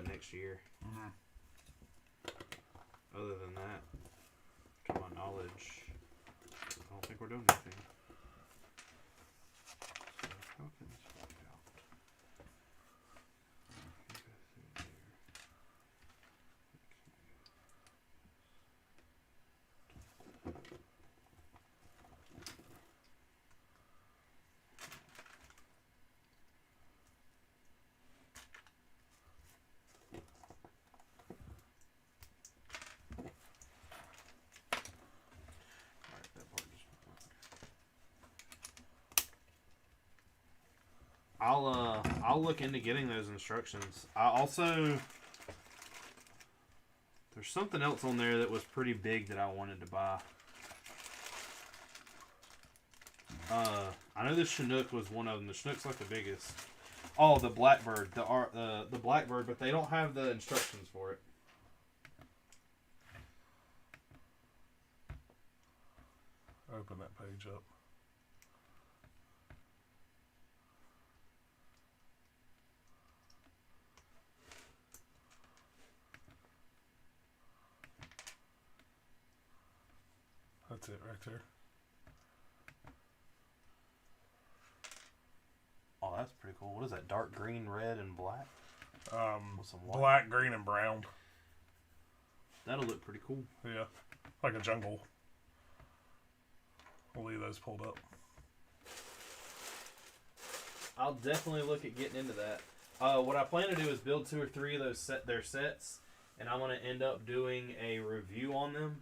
S1: next year.
S2: Mm-hmm.
S1: Other than that, to my knowledge, I don't think we're doing anything. So, how can this work out? Go through there. Alright, that part just won't work. I'll look into getting those instructions. I also, there's something else on there that was pretty big that I wanted to buy. I know the Chinook was one of them. The Chinook's like the biggest. Oh, the Blackbird, the Blackbird, but they don't have the instructions for it.
S2: Open that page up. That's it right there.
S1: Oh, that's pretty cool. What is that? Dark green, red, and black? With some white.
S2: Black, green, and brown.
S1: That'll look pretty cool.
S2: Yeah. Like a jungle. We'll leave those pulled up.
S1: I'll definitely look at getting into that. What I plan to do is build 2 or 3 of those their sets, and I'm going to end up doing a review on them.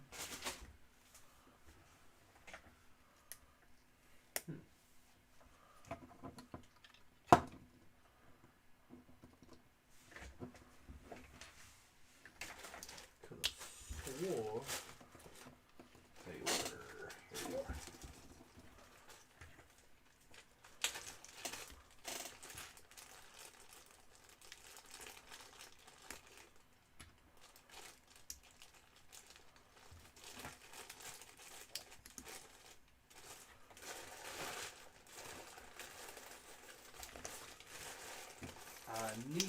S1: Or they were. Here we are. I need.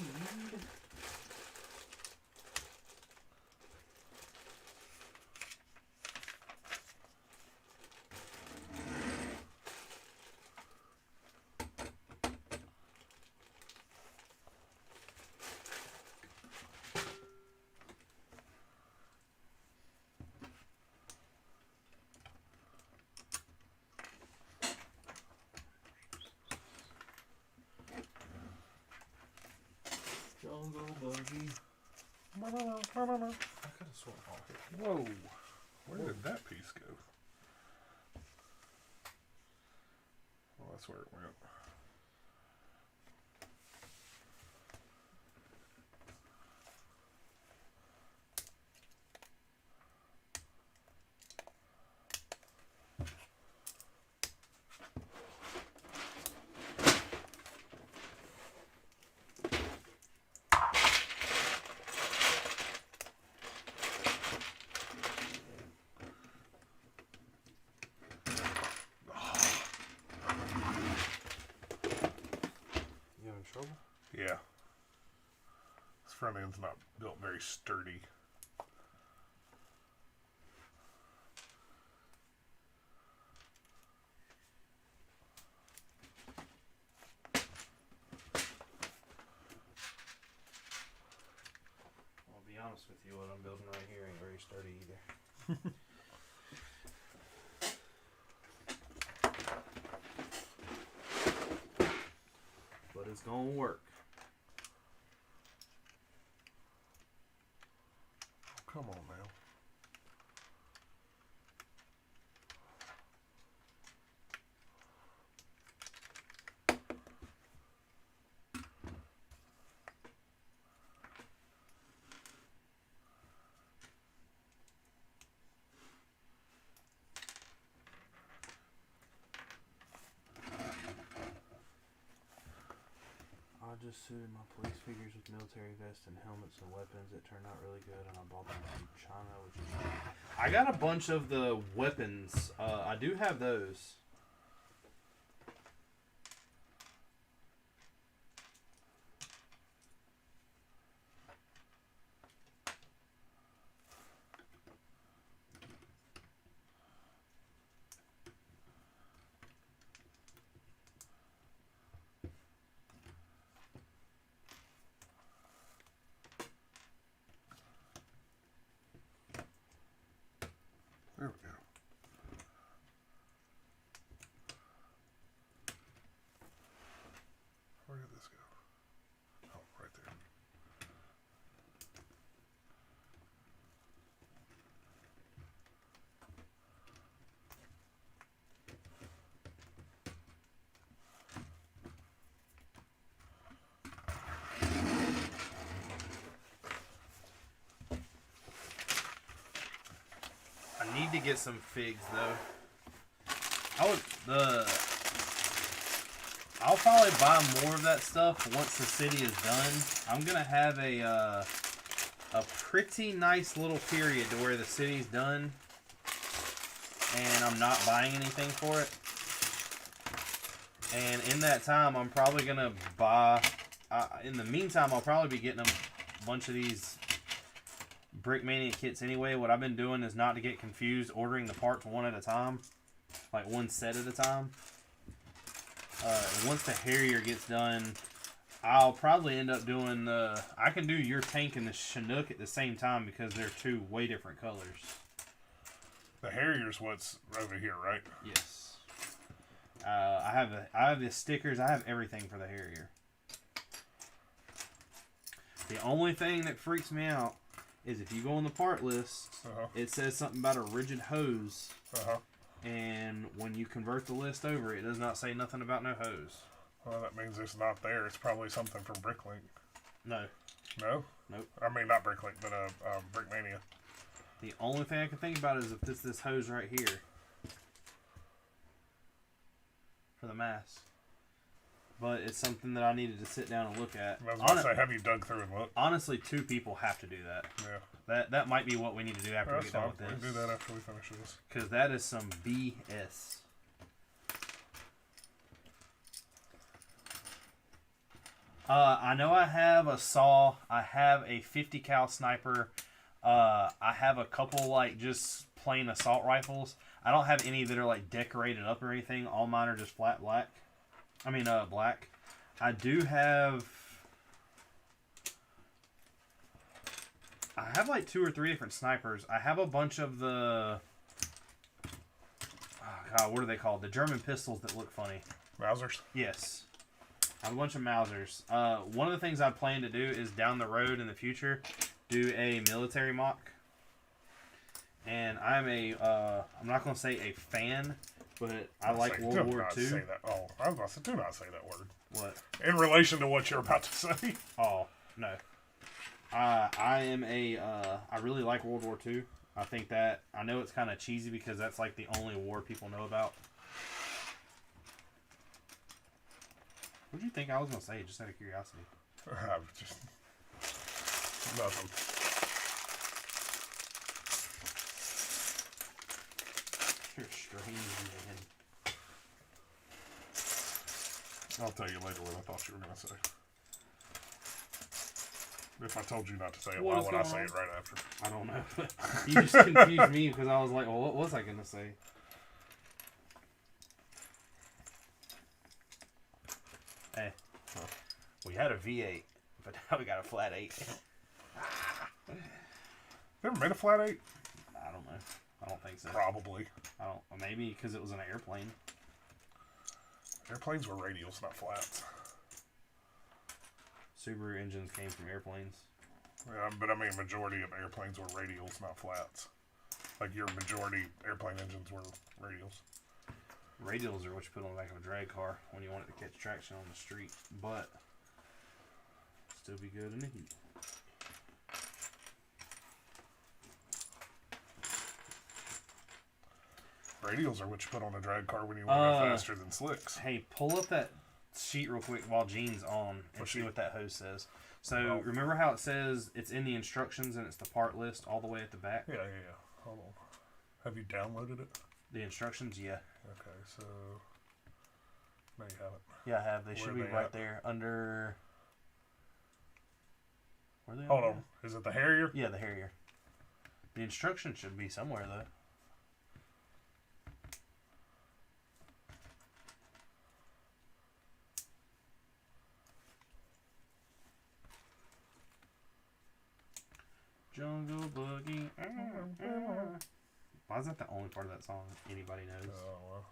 S1: Jungle buggy. I could have sworn off it.
S2: Whoa. Where did that piece go? Well, that's where it went.
S1: Trouble?
S2: Yeah. This front end's not built very sturdy.
S1: I'll be honest with you, what I'm building right here ain't very sturdy either. it's gonna work.
S2: Oh, come on now.
S1: I just suited my police figures with military vests and helmets and weapons. It turned out really good, and I bought them from China, which is... I got a bunch of the weapons. I do have those.
S2: There we go. Where did this go? Oh, right there.
S1: I need to get some figs though. I'll probably buy more of that stuff once the city is done. I'm gonna have a pretty nice little period to where the city's done, and I'm not buying anything for it. And in that time, I'm probably gonna buy. In the meantime, I'll probably be getting a bunch of these Brickmania kits anyway. What I've been doing is not to get confused, ordering the parts one at a time, like one set at a time. Once the Harrier gets done, I'll probably end up doing the... I can do your tank and the Chinook at the same time because they're two way different colors.
S2: The Harrier's what's over here, right?
S1: Yes. I have the stickers. I have everything for the Harrier. The only thing that freaks me out is if you go on the part list, it says something about a rigid hose. And when you convert the list over, it does not say nothing about no hose.
S2: Well, that means it's not there. It's probably something from Bricklink.
S1: No.
S2: No?
S1: Nope.
S2: I mean, not Bricklink, but Brickmania.
S1: The only thing I can think about is if this hose right here for the mask. But it's something that I needed to sit down and look at.
S2: I was going to say, have you dug through and looked?
S1: Honestly, two people have to do that.
S2: Yeah.
S1: That might be what we need to do after we get done with this.
S2: We can do that after we finish this.
S1: Because that is some BS. I know I have a saw. I have a 50 cal sniper. I have a couple like just plain assault rifles. I don't have any that are like decorated up or anything. All mine are just flat black. Black. I do have... I have like 2 or 3 different snipers. I have a bunch of the... Oh God, what are they called? The German pistols that look funny.
S2: Mausers?
S1: Yes. I have a bunch of Mausers. One of the things I plan to do is down the road in the future, do a military mock. And I'm I'm not going to say a fan, but I like World War II.
S2: Say that. Oh, I was about to say, do not say that word.
S1: What?
S2: In relation to what you're about to say.
S1: Oh, no. I really like World War II. I think that, I know it's kind of cheesy because that's like the only war people know about. What do you think I was going to say, just out of curiosity?
S2: Just nothing.
S1: You're a strange man.
S2: I'll tell you later what I thought you were going to say. If I told you not to say it, why would I say it right after?
S1: I don't know. You just confused me because I was like, well, what was I going to say? Hey, we had a V8, but now we got a flat 8.
S2: Never made a flat 8?
S1: I don't know. I don't think so.
S2: Probably.
S1: I don't. Maybe because it was an airplane.
S2: Airplanes were radials, not flats.
S1: Subaru engines came from airplanes.
S2: Yeah, but I mean, majority of airplanes were radials, not flats. Like your majority airplane engines were radials.
S1: Radials are what you put on the back of a drag car when you want it to catch traction on the street, but still be good in the heat.
S2: Radials are what you put on a drag car when you want to go faster than slicks.
S1: Hey, pull up that sheet real quick while Gene's on and see what that hose says. So remember how it says it's in the instructions and it's the part list all the way at the back?
S2: Yeah. Hold on. Have you downloaded it?
S1: The instructions, yeah.
S2: Okay, so no, you haven't.
S1: Yeah, I have. They should be right there under. Where are they?
S2: Hold on. Is it the Harrier?
S1: Yeah, the Harrier. The instructions should be somewhere though. Jungle Boogie. Why is that the only part of that song anybody knows?
S2: Oh, well.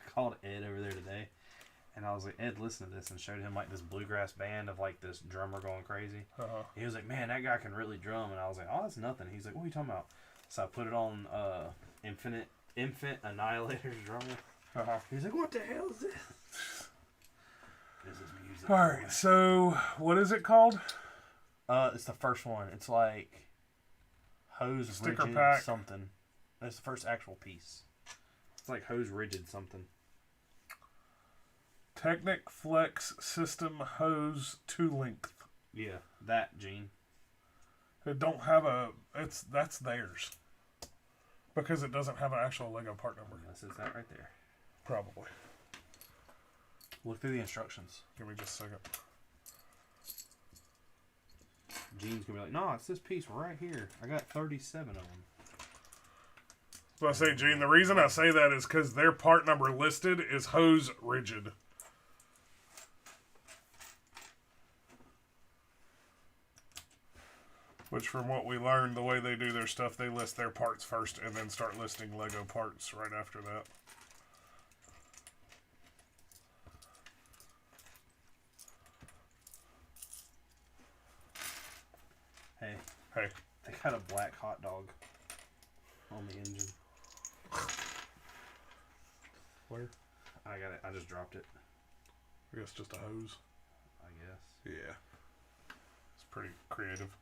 S1: I called Ed over there today, and I was like, Ed, listen to this, and showed him like this bluegrass band of like this drummer going crazy. He was like, man, that guy can really drum, and I was like, oh, that's nothing. He's like, what are you talking about? So I put it on Infant Annihilator's drummer. He's like, what the hell is this? This is music.
S2: All right, so what is it called?
S1: It's the first one. It's like Hose
S2: Sticker
S1: Rigid
S2: pack.
S1: something. That's the first actual piece. It's like Hose Rigid something.
S2: Technic Flex System Hose 2-length.
S1: Yeah, that, Gene.
S2: It don't have that's theirs. Because it doesn't have an actual Lego part number.
S1: This is that right there.
S2: Probably.
S1: Look through the instructions.
S2: Give me just a second.
S1: Gene's gonna be like, no, it's this piece right here. I got 37 of them.
S2: So I say, Gene, the reason I say that is because their part number listed is Hose Rigid. Which, from what we learned, the way they do their stuff, they list their parts first and then start listing Lego parts right after that. Hey.
S1: They got a black hot dog on the engine.
S2: Where?
S1: I got it. I just dropped it.
S2: I guess just a hose.
S1: I guess.
S2: Yeah. It's pretty creative.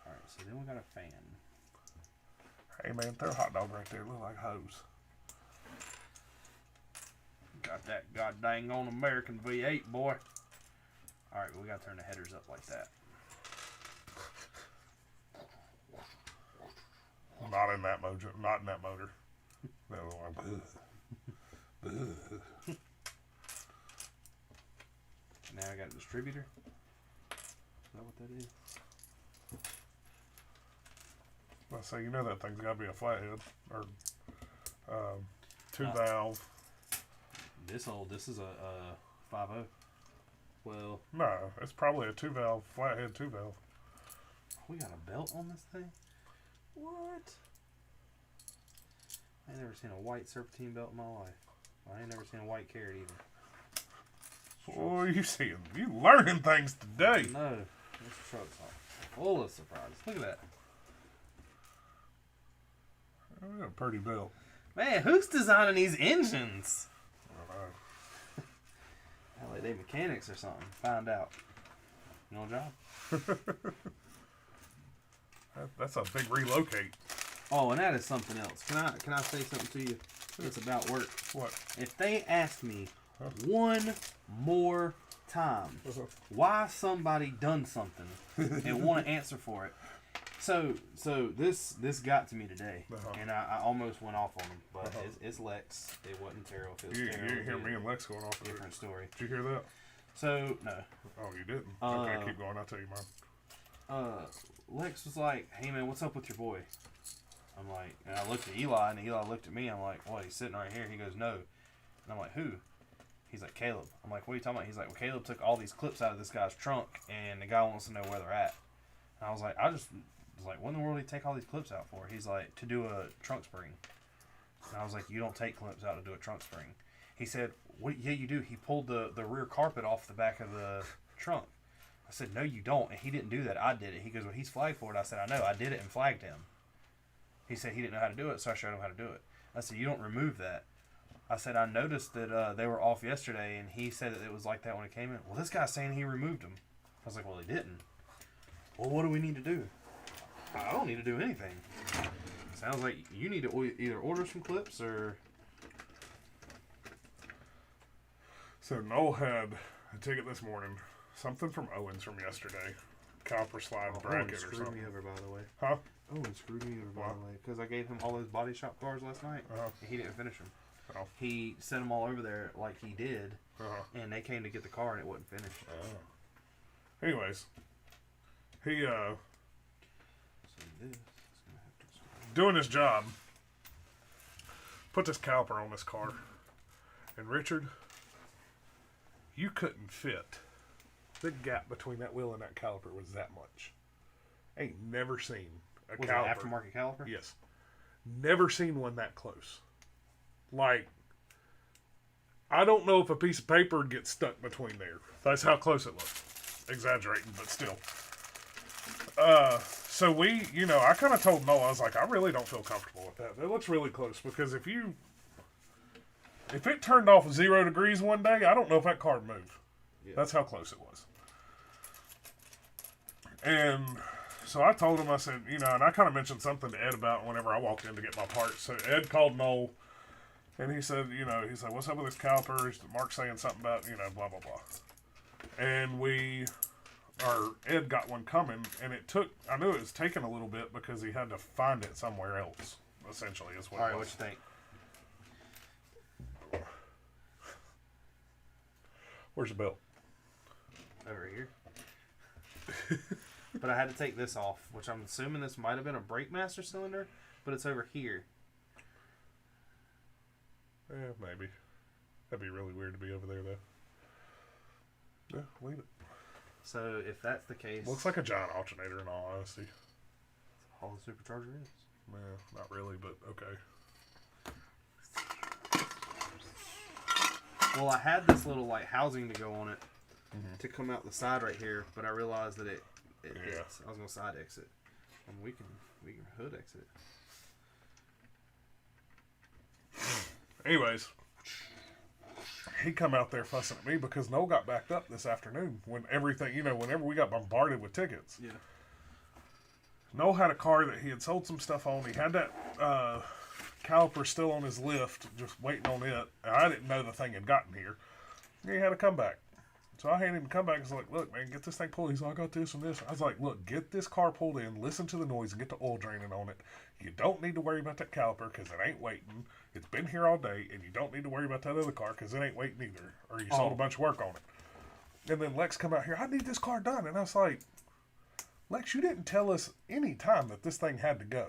S1: Alright, so then we got a fan.
S2: Hey man, throw a hot dog right there. Look like a hose.
S1: Got that god dang on American V8, boy. Alright, we gotta turn the headers up like that.
S2: Not in that motor. Not in that motor. The other one.
S1: Now I got a distributor. Is that what that is?
S2: I say, you know that thing's got to be a flathead or two valve.
S1: This is a 5.0. Well,
S2: No, it's probably a two valve flathead two valve.
S1: we got a belt on this thing. What? I ain't never seen a white serpentine belt in my life. I ain't never seen a white carrot either.
S2: Oh, you seeing? You learning things today.
S1: No, this truck's full of surprises. Look at that.
S2: Oh, a pretty belt.
S1: Man, who's designing these engines?
S2: I don't know.
S1: Like they mechanics or something. Find out. No job.
S2: That's a big relocate.
S1: Oh, and that is something else. Can I say something to you? It's about work.
S2: What?
S1: If they ask me one more time why somebody done something and want to answer for it, so this got to me today, and I almost went off on him, but it's Lex. It wasn't Terrell. If it was
S2: You
S1: Terrell,
S2: didn't hear me and Lex going off.
S1: different story.
S2: Did you hear that?
S1: So no.
S2: Oh, you didn't? Okay, keep going. I'll tell you mine.
S1: Lex was like, hey man, what's up with your boy? I'm like, and I looked at Eli, and Eli looked at me. I'm like, what? He's sitting right here. He goes, no. And I'm like, who? He's like, Caleb. I'm like, what are you talking about? He's like, well, Caleb took all these clips out of this guy's trunk, and the guy wants to know where they're at. And I was like, what in the world did he take all these clips out for? He's like, to do a trunk spring. And I was like, you don't take clips out to do a trunk spring. He said, "What? Yeah, you do." He pulled the rear carpet off the back of the trunk. I said, "No, you don't." And he didn't do that. I did it. He goes, "Well, he's flagged for it." I said, "I know. I did it and flagged him." He said he didn't know how to do it, so I showed him how to do it. I said, "You don't remove that." I said, "I noticed that they were off yesterday, and he said that it was like that when it came in." Well, this guy's saying he removed them. I was like, "Well, he didn't." Well, what do we need to do? I don't need to do anything. Sounds like you need to either order some clips or...
S2: So Noel had a ticket this morning. Something from Owens from yesterday. Copper slide bracket or
S1: screwed
S2: something.
S1: me over, by the way.
S2: Huh?
S1: Owen screwed me over, by the way. Because I gave him all those body shop cars last night, and he didn't finish them.
S2: Oh.
S1: He sent them all over there like he did, and they came to get the car, and it wasn't finished.
S2: Anyways, he doing his job, put this caliper on this car, and Richard, you couldn't fit. The gap between that wheel and that caliper was that much. Ain't never seen a
S1: Was
S2: caliper.
S1: it an aftermarket caliper?
S2: Yes. Never seen one that close. Like, I don't know if a piece of paper would get stuck between there. That's how close it looked. Exaggerating, but still. So we, I kind of told Noah, I was like, I really don't feel comfortable with that. That looks really close because if it turned off 0 degrees one day, I don't know if that car would move. Yeah. That's how close it was. And so I told him, I said, and I kind of mentioned something to Ed about whenever I walked in to get my parts. So Ed called Noel, and he said, he's like, what's up with this caliper? Mark's saying something about, blah, blah, blah. And Ed got one coming, and I knew it was taking a little bit because he had to find it somewhere else, essentially, is what it was.
S1: All right, what you think?
S2: Where's the belt?
S1: Over here. But I had to take this off, which I'm assuming this might have been a brake master cylinder, but it's over here.
S2: Yeah, maybe. That'd be really weird to be over there, though. Yeah, leave it.
S1: So if that's the case,
S2: looks like a giant alternator in all honesty.
S1: That's all the supercharger is.
S2: Yeah, not really, but okay.
S1: Well, I had this little housing to go on it to come out the side right here, but I realized that it hits. I was gonna side exit, and we can hood exit it.
S2: Anyways, he come out there fussing at me because Noel got backed up this afternoon when everything, whenever we got bombarded with tickets.
S1: Yeah.
S2: Noel had a car that he had sold some stuff on. He had that caliper still on his lift, just waiting on it. And I didn't know the thing had gotten here. And he had a comeback. So I handed him a comeback. I was like, look, man, get this thing pulled. He's like, I got this and this. I was like, look, get this car pulled in, listen to the noise, and get the oil draining on it. You don't need to worry about that caliper because it ain't waiting. It's been here all day, and you don't need to worry about that other car because it ain't waiting either. Or you sold a bunch of work on it. And then Lex come out here, I need this car done. And I was like, Lex, you didn't tell us any time that this thing had to go.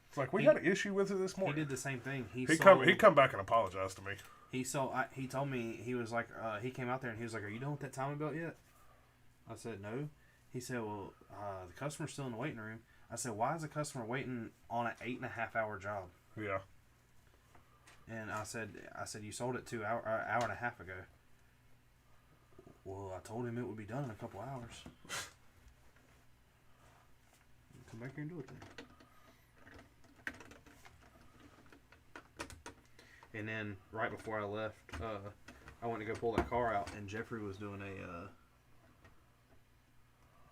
S2: It's like, we had an issue with it this morning.
S1: He did the same thing. He
S2: come back and apologized to me.
S1: He told me, he was like, he came out there and he was like, are you done with that timing belt yet? I said, no. He said, well, the customer's still in the waiting room. I said, why is the customer waiting on an 8.5-hour job?
S2: Yeah.
S1: And I said, you sold it an hour and a half ago. Well, I told him it would be done in a couple hours. Come back here and do it then. And then right before I left, I went to go pull that car out, and Jeffrey was doing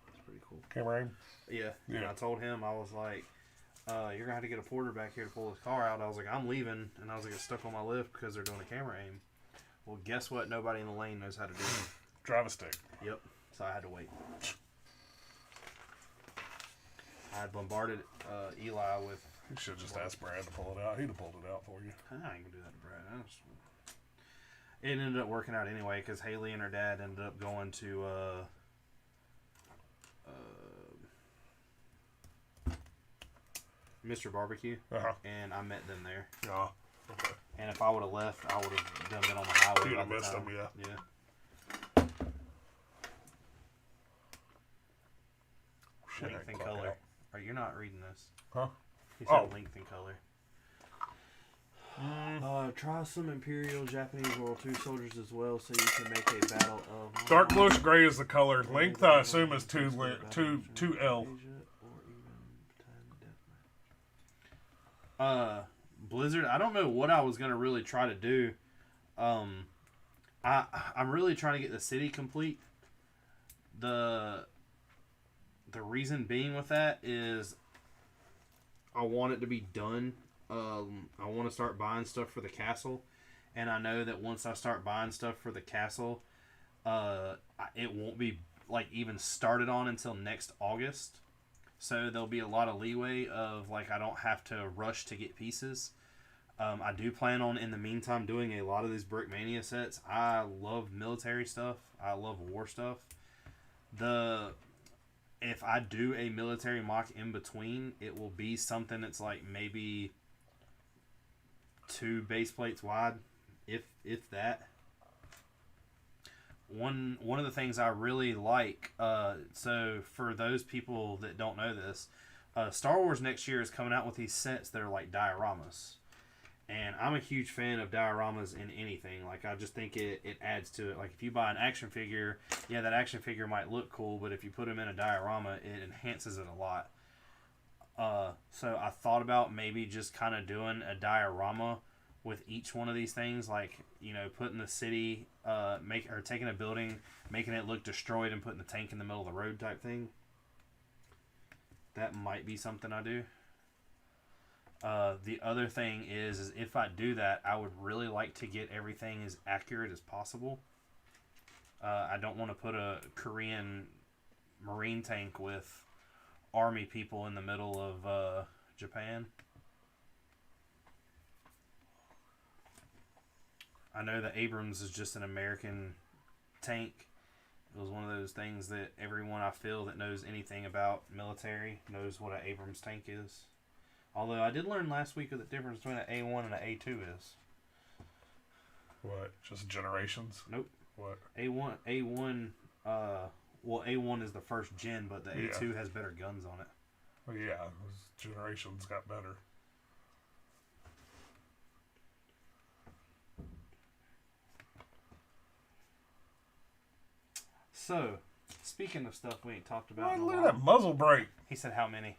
S1: it's pretty cool.
S2: Camera aim?
S1: Yeah. And I told him, I was like, you're going to have to get a porter back here to pull this car out. I was like, I'm leaving. And I was like, it's stuck on my lift because they're doing a camera aim. Well, guess what? Nobody in the lane knows how to do it.
S2: Drive a stick.
S1: Yep. So I had to wait. I had bombarded Eli with...
S2: You should have just asked Brad to pull it out. He'd have pulled it out for you.
S1: I ain't going to do that to Brad. It ended up working out anyway because Haley and her dad ended up going to... Mr. Barbecue, and I met them there.
S2: Oh, okay.
S1: And if I would have left, I would have done been on the highway.
S2: You'd have missed them, yeah.
S1: Length and color. You're not reading this.
S2: Huh?
S1: He said length and color. Try some Imperial Japanese World II soldiers as well, so you can make a battle of...
S2: Dark bluish gray is the color. Length, I assume, is 2L.
S1: Blizzard, I don't know what I was going to really try to do. I'm really trying to get the city complete. The reason being with that is I want it to be done. I want to start buying stuff for the castle, and I know that once I start buying stuff for the castle, it won't be like even started on until next August. So there'll be a lot of leeway of like I don't have to rush to get pieces. I do plan on in the meantime doing a lot of these Brickmania sets. I love military stuff. I love war stuff. If I do a military mock in between, it will be something that's like maybe 2 base plates wide, if that. One of the things I really like, so for those people that don't know this, Star Wars next year is coming out with these sets that are like dioramas. And I'm a huge fan of dioramas in anything. Like, I just think it adds to it. Like, if you buy an action figure, yeah, that action figure might look cool, but if you put them in a diorama, it enhances it a lot. So I thought about maybe just kind of doing a diorama with each one of these things. Like, you know, putting the city, taking a building, making it look destroyed, and putting the tank in the middle of the road type thing. That might be something I do. The other thing is if I do that, I would really like to get everything as accurate as possible. I don't want to put a Korean Marine tank with army people in the middle of Japan. I know that Abrams is just an American tank. It was one of those things that everyone I feel that knows anything about military knows what an Abrams tank is. Although I did learn last week of the difference between an A1 and an A2 is.
S2: What? Just generations?
S1: Nope.
S2: What?
S1: A1, A1 is the first gen, but the A2 has better guns on it.
S2: Well, yeah, those generations got better.
S1: So, speaking of stuff we ain't talked about in a
S2: Look
S1: while.
S2: at that muzzle brake.
S1: He said how many?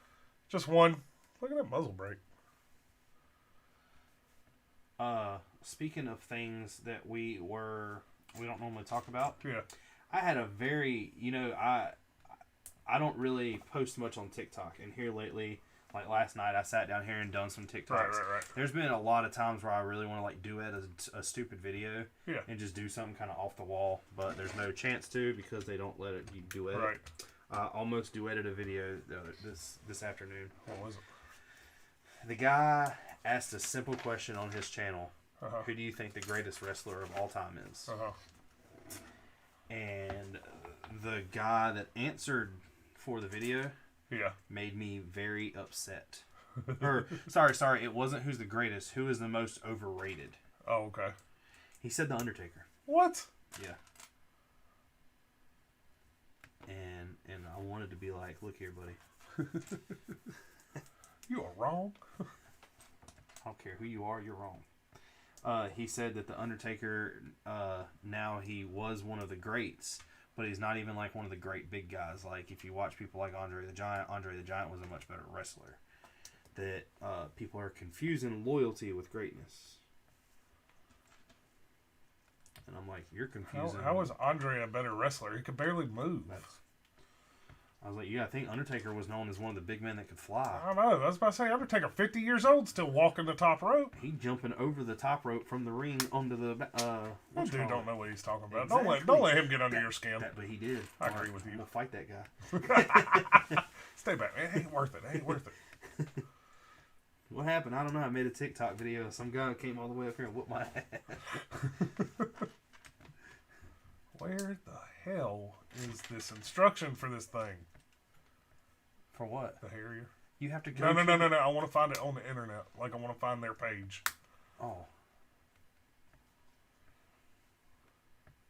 S2: Just one. Look at that muzzle brake.
S1: Speaking of things that we don't normally talk about.
S2: Yeah.
S1: I had a very, I don't really post much on TikTok, and here lately, like last night, I sat down here and done some TikToks.
S2: Right.
S1: There's been a lot of times where I really want to like duet a stupid video,
S2: Yeah.
S1: and just do something kind of off the wall, but there's no chance to because they don't let you duet it.
S2: Right.
S1: I almost duetted a video this afternoon.
S2: What was it?
S1: The guy asked a simple question on his channel.
S2: Uh-huh.
S1: Who do you think the greatest wrestler of all time is?
S2: Uh-huh.
S1: And the guy that answered for the video made me very upset. Or, sorry, it wasn't who's the greatest. Who is the most overrated?
S2: Oh, okay.
S1: He said The Undertaker.
S2: What?
S1: Yeah. And I wanted to be like, look here, buddy.
S2: You are wrong.
S1: I don't care who you are, you're wrong. He said that The Undertaker, now he was one of the greats, but he's not even like one of the great big guys. Like, if you watch people like Andre the Giant was a much better wrestler. That people are confusing loyalty with greatness. And I'm like, you're confusing.
S2: How is Andre a better wrestler? He could barely move.
S1: I was like, yeah, I think Undertaker was known as one of the big men that could fly.
S2: I don't know. I was about to say, Undertaker, 50 years old, still walking the top rope.
S1: He jumping over the top rope from the ring onto the...
S2: That dude don't know what he's talking about.
S1: Exactly.
S2: Don't let him get under your skin.
S1: But he did.
S2: I agree with you.
S1: We'll fight that guy.
S2: Stay back, man. It ain't worth it. It ain't worth it.
S1: What happened? I don't know. I made a TikTok video. Some guy came all the way up here and whooped my ass.
S2: Where the hell is this instruction for this thing?
S1: For what?
S2: The Harrier?
S1: You have to go...
S2: No. I want to find it on the internet. Like, I want to find their page.
S1: Oh.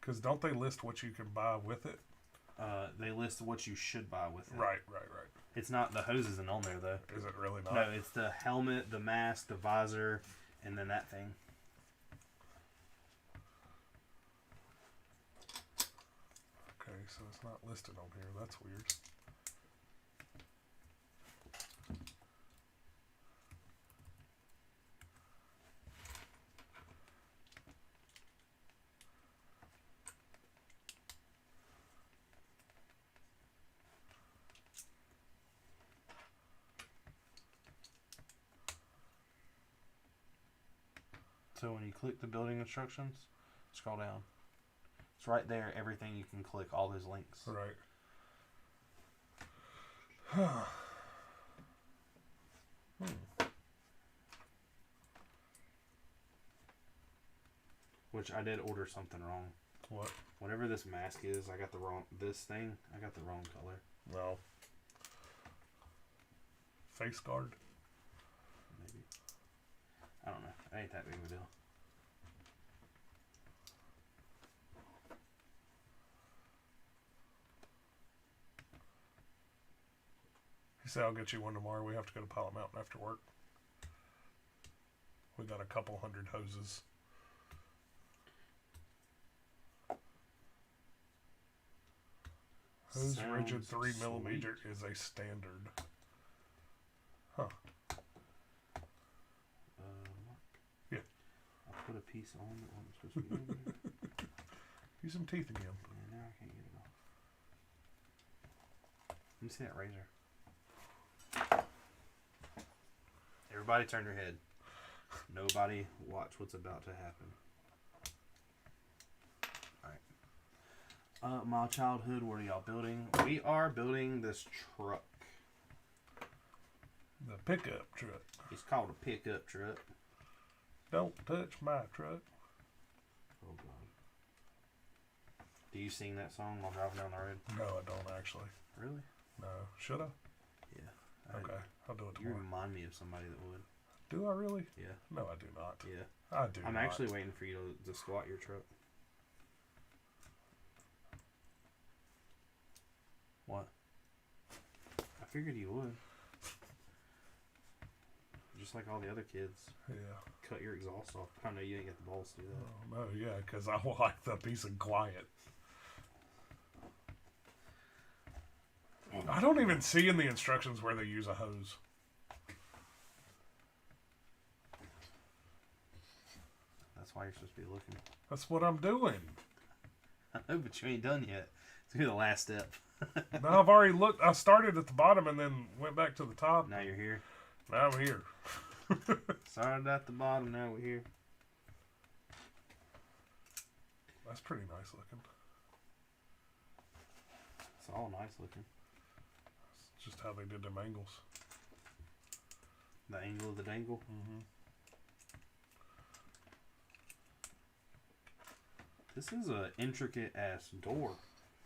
S2: Because don't they list what you can buy with it?
S1: They list what you should buy with it.
S2: Right.
S1: It's not... The hose isn't on there, though.
S2: Is it really not?
S1: No, it's the helmet, the mask, the visor, and then that thing.
S2: so it's not listed on here. That's weird.
S1: So when you click the building instructions, scroll down. It's right there. Everything you can click, all those links.
S2: Right.
S1: Which I did order something wrong.
S2: What?
S1: Whatever this mask is, I got the wrong. This thing, I got the wrong color.
S2: No. Face guard.
S1: Maybe. I don't know. It ain't that big of a deal.
S2: He said, I'll get you one tomorrow. We have to go to Pilot Mountain after work. We got a couple hundred hoses. Hose
S1: Sounds
S2: rigid 3mm
S1: sweet.
S2: is a standard. Huh. Yeah.
S1: I put a piece on that wasn't supposed to be in there.
S2: Use some teeth again.
S1: Yeah, now I can't get it off. Let me see that razor. Everybody turn your head. Nobody watch what's about to happen. Alright. My childhood, what are y'all building? We are building this truck.
S2: The pickup truck.
S1: It's called a pickup truck.
S2: Don't touch my truck.
S1: Oh god. Do you sing that song while driving down the road?
S2: No, I don't actually.
S1: Really?
S2: No. Should I?
S1: Yeah.
S2: Okay. I'll do it
S1: You
S2: tomorrow.
S1: remind me of somebody that would.
S2: Do I really?
S1: Yeah.
S2: No, I do not.
S1: Yeah.
S2: I do
S1: I'm
S2: not.
S1: actually waiting for you to squat your truck. What? I figured you would. Just like all the other kids.
S2: Yeah.
S1: Cut your exhaust off. I know you didn't get the balls to do that.
S2: Oh, no, yeah, because I like the peace and quiet. I don't even see in the instructions where they use a hose.
S1: That's why you're supposed to be looking.
S2: That's what I'm doing.
S1: I know, but you ain't done yet. It's gonna be the last step.
S2: Now I've already looked. I started at the bottom and then went back to the top.
S1: Now you're here.
S2: Now I'm here.
S1: Started at the bottom, now we're here.
S2: That's pretty nice looking.
S1: It's all nice looking.
S2: It's just how they did them angles.
S1: The angle of the dangle.
S2: Mm-hmm.
S1: This is an intricate ass door.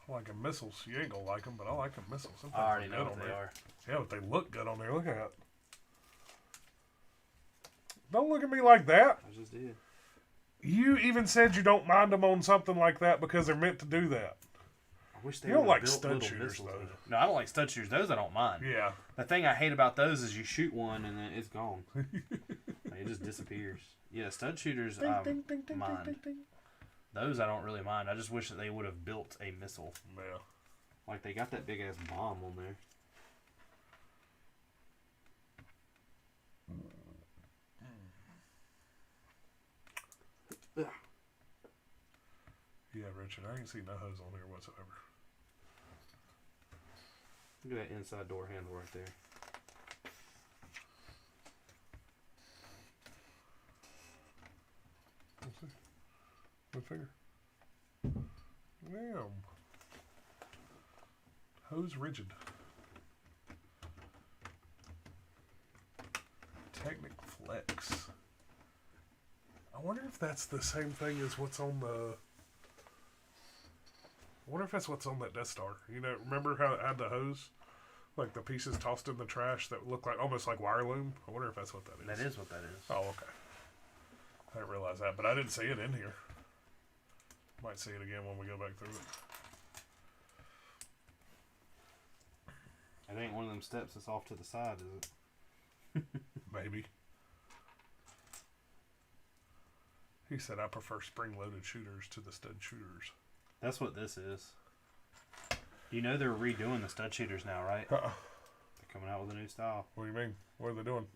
S2: I like them missiles. You ain't gonna like them, but I like them missiles. Them
S1: I
S2: things
S1: already
S2: look
S1: know
S2: good
S1: what
S2: on
S1: they
S2: there.
S1: are.
S2: Yeah, but they look good on there. Look at it. Don't look at me like that.
S1: I just did.
S2: You even said you don't mind them on something like that because they're meant to do that.
S1: I wish they
S2: You don't
S1: would've
S2: like
S1: built
S2: stud
S1: little
S2: shooters,
S1: missiles
S2: though.
S1: in it. No, I don't like stud shooters. Those I don't mind.
S2: Yeah.
S1: The thing I hate about those is you shoot one and then it's gone. Like, it just disappears. Yeah, stud shooters I mind. Those I don't really mind. I just wish that they would have built a missile.
S2: Yeah.
S1: Like they got that big ass bomb on there.
S2: Yeah, Richard, I ain't seen no hose on here whatsoever.
S1: Look at that inside door handle right there.
S2: Let's see. Good finger. Damn. Hose rigid. Technic flex. I wonder if that's the same thing as what's on the... I wonder if that's what's on that Death Star. You know, remember how it had the hose? Like the pieces tossed in the trash that look like almost like wire loom? I wonder if that's what that is.
S1: That is what that is.
S2: Oh, okay. I didn't realize that, but I didn't see it in here. Might see it again when we go back through it.
S1: It ain't one of them steps that's off to the side, is it?
S2: Maybe. He said, I prefer spring-loaded shooters to the stud shooters.
S1: That's what this is. You know they're redoing the stud cheaters now, right?
S2: Uh-uh.
S1: They're coming out with a new style.
S2: What do you mean? What are they doing?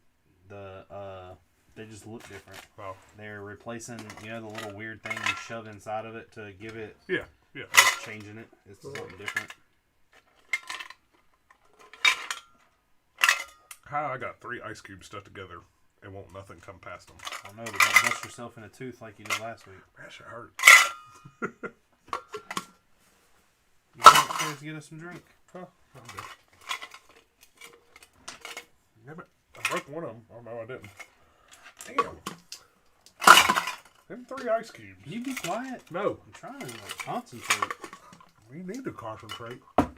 S1: They just look different.
S2: Oh.
S1: They're replacing, the little weird thing you shove inside of it to give it.
S2: Yeah.
S1: It's changing it. It's something different.
S2: How I got 3 ice cubes stuck together and won't nothing come past them.
S1: I don't know, but don't bust yourself in a tooth like you did last week.
S2: That shit hurt.
S1: You go upstairs to get us some drink.
S2: Huh? I'm good. Damn it. I broke one of them. Oh, no, I didn't. Damn. Them 3 ice cubes.
S1: Can you be quiet?
S2: No.
S1: I'm trying to concentrate.
S2: We need to concentrate.
S1: Well,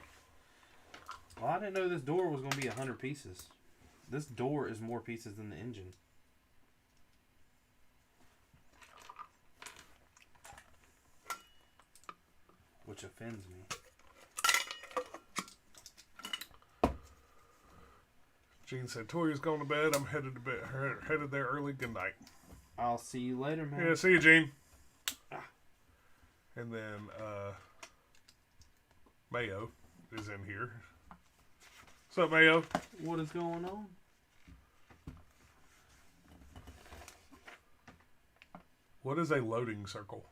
S1: I didn't know this door was going to be 100 pieces. This door is more pieces than the engine. Which offends me.
S2: Gene said, Toya's going to bed. I'm headed to bed. Headed there early. Good night.
S1: I'll see you later, man.
S2: Yeah, see you, Gene. And then Mayo is in here. What's up, Mayo?
S1: What is going on?
S2: What is a loading circle?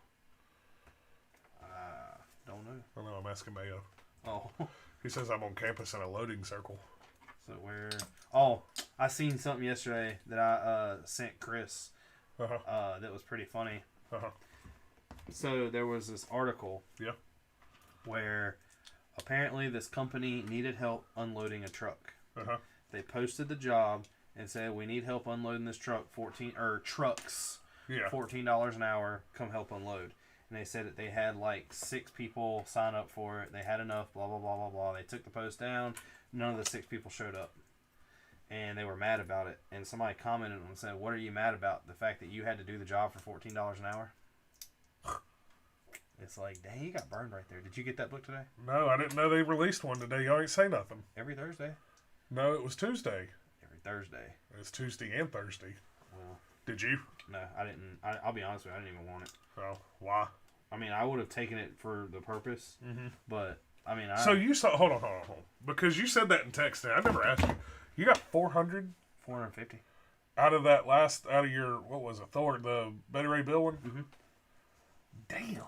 S1: Don't know.
S2: I don't know. I'm asking Mayo.
S1: Oh.
S2: He says I'm on campus in a loading circle.
S1: So where? Oh, I seen something yesterday that I sent Chris. That was pretty funny. So there was this article.
S2: Yeah.
S1: Where apparently this company needed help unloading a truck. They posted the job and said, we need help unloading this truck. Trucks.
S2: Yeah.
S1: $14 an hour. Come help unload. And they said that they had like 6 people sign up for it. They had enough. Blah blah blah blah blah. They took the post down. None of the 6 people showed up. And they were mad about it. And somebody commented and said, what are you mad about? The fact that you had to do the job for $14 an hour? It's like, dang, you got burned right there. Did you get that book today?
S2: No, I didn't know they released one today. Y'all ain't say nothing.
S1: Every Thursday.
S2: No, it was Tuesday.
S1: Every Thursday.
S2: It was Tuesday and Thursday.
S1: Well,
S2: did you?
S1: No, I didn't. I'll be honest with you, I didn't even want it.
S2: Oh, why?
S1: I mean, I would have taken it for the purpose, but I mean,
S2: So you saw? Hold on. Because you said that in text. I never asked you. You got 400?
S1: 450.
S2: Out of your, what was it, the Betty Ray Bill one? Damn.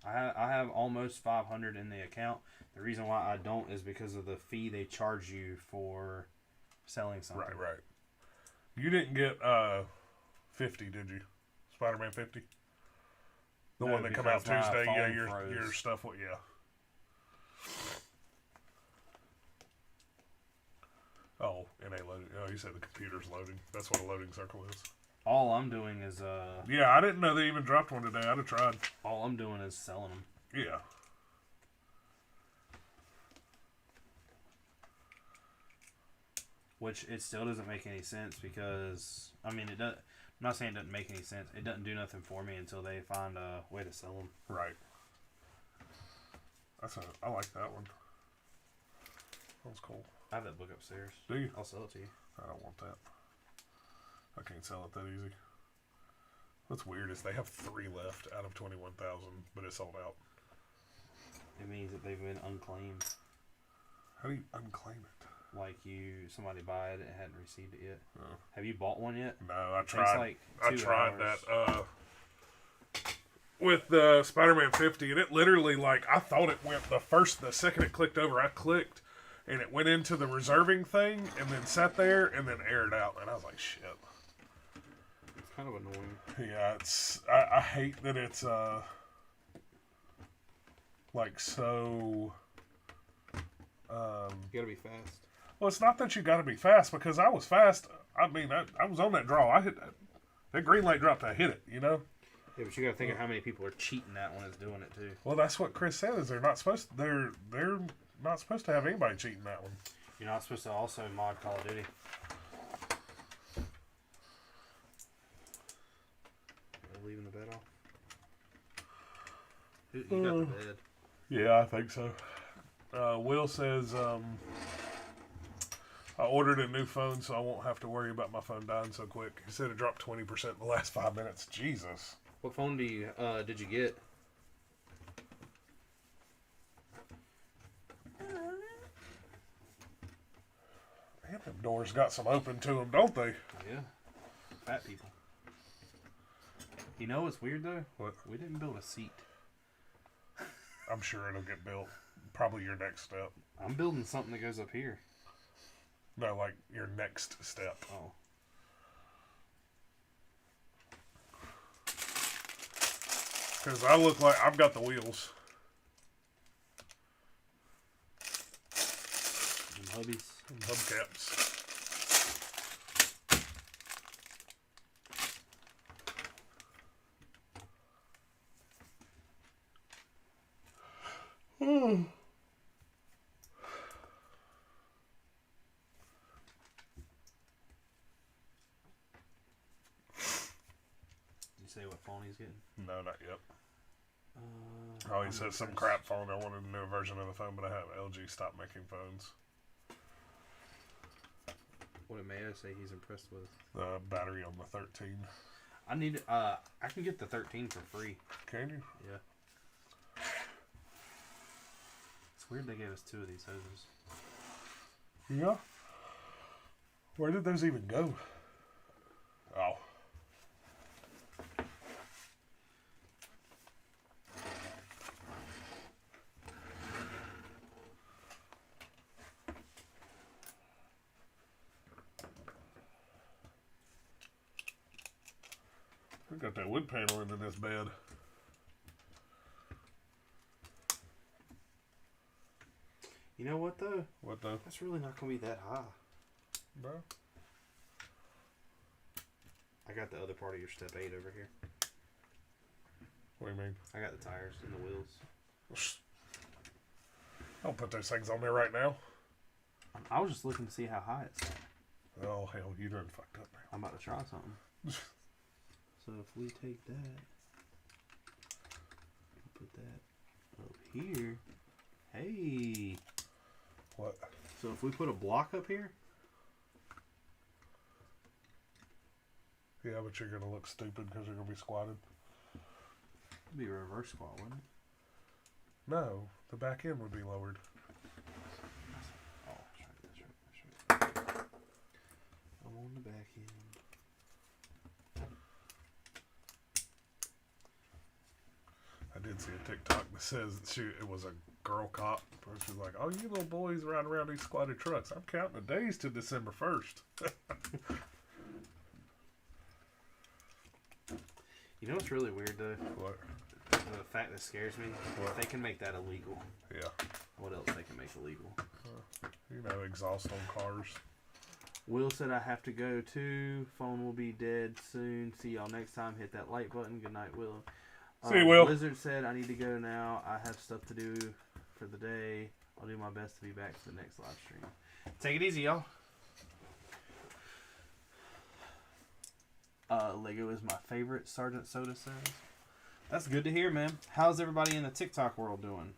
S1: I have almost 500 in the account. The reason why I don't is because of the fee they charge you for selling something.
S2: Right. You didn't get 50, did you? Spider-Man 50? The one that come out Tuesday? Yeah, your stuff. Yeah. Oh, and a loading. Oh, you said the computer's loading. That's what a loading circle is.
S1: All I'm doing is
S2: Yeah, I didn't know they even dropped one today. I'd have tried.
S1: all I'm doing is selling them.
S2: Yeah.
S1: Which it still doesn't make any sense because I mean it does. I'm not saying it doesn't make any sense. It doesn't do nothing for me until they find a way to sell them.
S2: Right. I like that one. That was cool.
S1: I have that book upstairs.
S2: Do you?
S1: I'll sell it to you.
S2: I don't want that. I can't sell it that easy. What's weird is they have 3 left out of 21,000, but it's sold out.
S1: It means that they've been unclaimed.
S2: How do you unclaim it?
S1: Like somebody buy it and hadn't received it yet.
S2: Oh.
S1: Have you bought one yet?
S2: No, I
S1: It takes
S2: tried.
S1: like
S2: I
S1: 2
S2: tried
S1: hours.
S2: that with the Spider-Man 50, and it literally I thought it went the second it clicked over, I clicked, and it went into the reserving thing, and then sat there, and then aired out, and I was like, shit.
S1: It's kind of annoying.
S2: Yeah, I hate that it's so.
S1: You gotta be fast.
S2: Well, it's not that you got to be fast because I was fast. I mean, I was on that draw. I hit that green light dropped. I hit it.
S1: Yeah, but you gotta think of how many people are cheating that one is doing it too.
S2: Well, that's what Chris said. Is they're not supposed to have anybody cheating that one.
S1: You're not supposed to also mod Call of Duty. Are leaving the bed off? You got the bed.
S2: Yeah, I think so. Will says, I ordered a new phone so I won't have to worry about my phone dying so quick. He said it dropped 20% in the last 5 minutes. Jesus.
S1: What phone did you get?
S2: Man, them doors got some open to them, don't they?
S1: Yeah. Fat people. You know what's weird though?
S2: What?
S1: We didn't build a seat.
S2: I'm sure it'll get built. Probably your next step.
S1: I'm building something that goes up here.
S2: No, like your next step.
S1: Oh.
S2: Because I look like I've got the wheels.
S1: And hubbies.
S2: And hubcaps.
S1: Did you say what phone he's getting?
S2: No, not yet. Oh, he said some crap phone. I wanted a new version of the phone, but I have LG stopped making phones.
S1: What did Mayo say he's impressed with?
S2: The battery on the 13.
S1: I need. I can get the 13 for free.
S2: Can you?
S1: Yeah. It's weird they gave us 2 of these hoses.
S2: Yeah. Where did those even go? Oh. We got that wood paneling in this bed.
S1: You know what though?
S2: What though?
S1: That's really not gonna be that high.
S2: No.
S1: I got the other part of your step 8 over here.
S2: What do you mean?
S1: I got the tires and the wheels.
S2: Don't put those things on there right now.
S1: I was just looking to see how high it's at.
S2: Oh hell, you done fucked up now.
S1: I'm about to try something. So if we take that, put that up here. Hey.
S2: What?
S1: So if we put a block up here.
S2: Yeah, but you're gonna look stupid because you're gonna be squatted.
S1: It'd be a reverse squat, wouldn't it?
S2: No, the back end would be lowered.
S1: Oh, that's right. I'm on the back end.
S2: I did see a TikTok that says it was a girl cop. She's like, "Oh, you little boys riding around these squatted trucks. I'm counting the days to December 1st."
S1: You know what's really weird though?
S2: What?
S1: The fact that scares me.
S2: What?
S1: They can make that illegal.
S2: Yeah.
S1: What else they can make illegal?
S2: You know, exhaust on cars.
S1: Will said I have to go too. Phone will be dead soon. See y'all next time. Hit that like button. Good night, Will.
S2: See you, Will.
S1: Blizzard said I need to go now. I have stuff to do for the day. I'll do my best to be back for the next live stream. Take it easy, y'all. Lego is my favorite, Sergeant Soda says. That's good to hear, man. How's everybody in the TikTok world doing?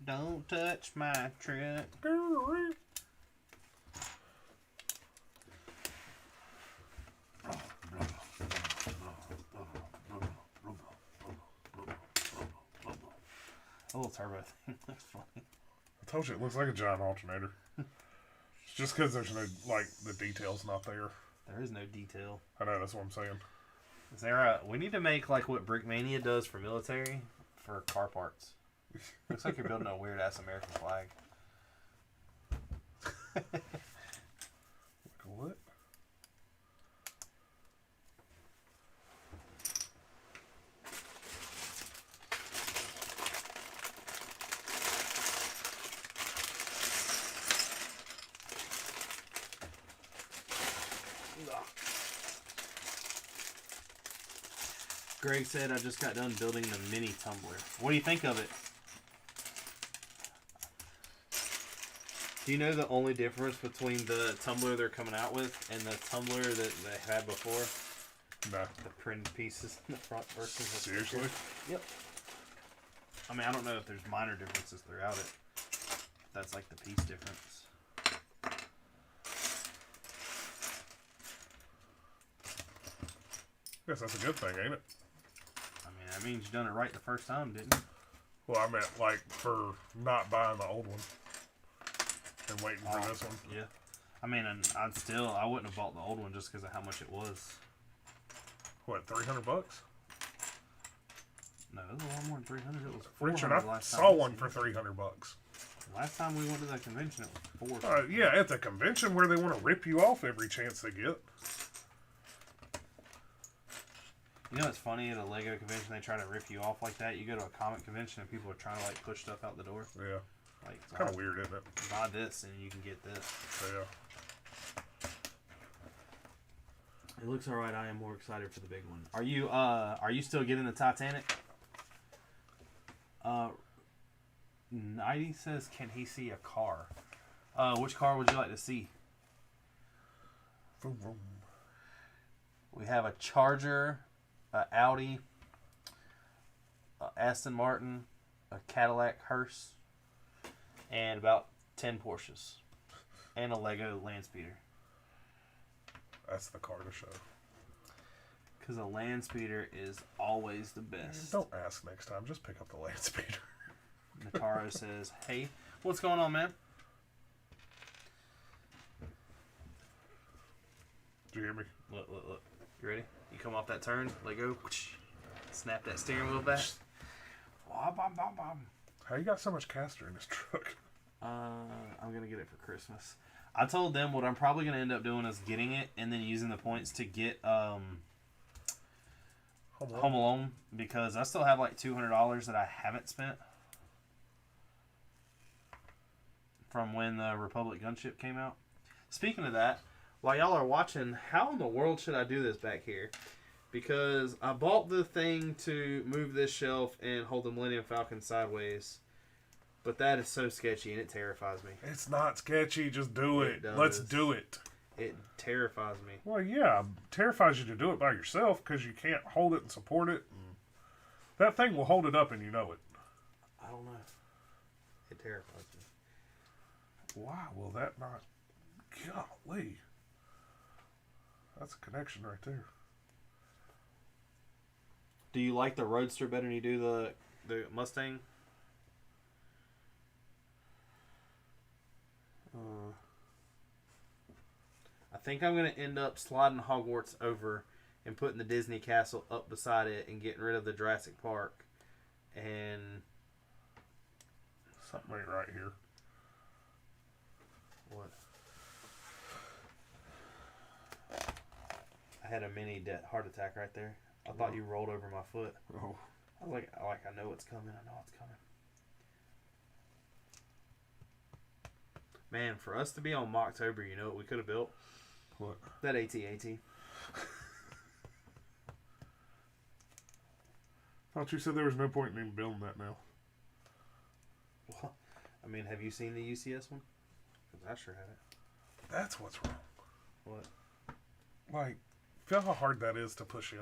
S1: Don't touch my truck. A little turbo thing. That's funny.
S2: I told you it looks like a giant alternator. It's just because there's no, like, the detail's not there.
S1: There is no detail.
S2: I know, that's what I'm saying.
S1: Is there we need to make like what Brickmania does for military for car parts. Looks like you're building a weird ass American flag.
S2: Like what?
S1: Greg said I just got done building the mini tumbler. What do you think of it? Do you know the only difference between the tumbler they're coming out with and the tumbler that they had before?
S2: No.
S1: The printed pieces in the front versus the
S2: Seriously?
S1: sticker. Yep. I mean, I don't know if there's minor differences throughout it. That's like the piece difference.
S2: Guess that's a good thing, ain't it?
S1: I mean, that means you done it right the first time, didn't you?
S2: Well, I meant like for not buying the old one and waiting for this one.
S1: Yeah. I mean, and I wouldn't have bought the old one just because of how much it was.
S2: What, $300?
S1: No, it was a lot more than 300. It was 400.
S2: Richard, I
S1: last
S2: saw
S1: time.
S2: one for $300.
S1: Last time we went to that convention, it was 400.
S2: Yeah, at the convention where they want to rip you off every chance they get.
S1: You know what's funny? At a Lego convention, they try to rip you off like that. You go to a comic convention and people are trying to like push stuff out the door.
S2: Yeah.
S1: Like,
S2: It's kind of weird, isn't it?
S1: Buy this and you can get this.
S2: Yeah.
S1: It looks alright. I am more excited for the big one. Are you still getting the Titanic? 90 says, can he see a car? Which car would you like to see?
S2: Vroom, vroom.
S1: We have a Charger, a Audi, a Aston Martin, a Cadillac hearse, and about 10 Porsches, and a Lego land speeder.
S2: That's the car to show.
S1: Because a land speeder is always the best.
S2: Don't ask next time. Just pick up the land speeder.
S1: Nataro says, hey, what's going on, man?
S2: Did you hear me?
S1: Look. You ready? You come off that turn, let go, snap that steering wheel back.
S2: How you got so much caster in this truck?
S1: I'm going to get it for Christmas. I told them what I'm probably going to end up doing is getting it and then using the points to get Home Alone, because I still have like $200 that I haven't spent from when the Republic gunship came out. Speaking of that, while y'all are watching, how in the world should I do this back here? Because I bought the thing to move this shelf and hold the Millennium Falcon sideways, but that is so sketchy and it terrifies me.
S2: It's not sketchy. Just do it.
S1: does.
S2: Let's do it.
S1: It terrifies me.
S2: Well, yeah. It terrifies you to do it by yourself because you can't hold it and support it. And that thing will hold it up and you know it.
S1: I don't know. It terrifies me.
S2: Why will that not... Golly. That's a connection right there.
S1: Do you like the Roadster better than you do the Mustang? I think I'm going to end up sliding Hogwarts over and putting the Disney Castle up beside it and getting rid of the Jurassic Park. And...
S2: Something ain't right here.
S1: What? I had a mini heart attack right there. I thought you rolled over my foot.
S2: Oh.
S1: I was like, I know it's coming. I know it's coming. Man, for us to be on Mocktober, you know what we could have built?
S2: What?
S1: That AT-AT.
S2: Thought you said there was no point in even building that now.
S1: Well, I mean, have you seen the UCS one? Because I sure haven't.
S2: That's what's wrong.
S1: What?
S2: Like, feel how hard that is to push in.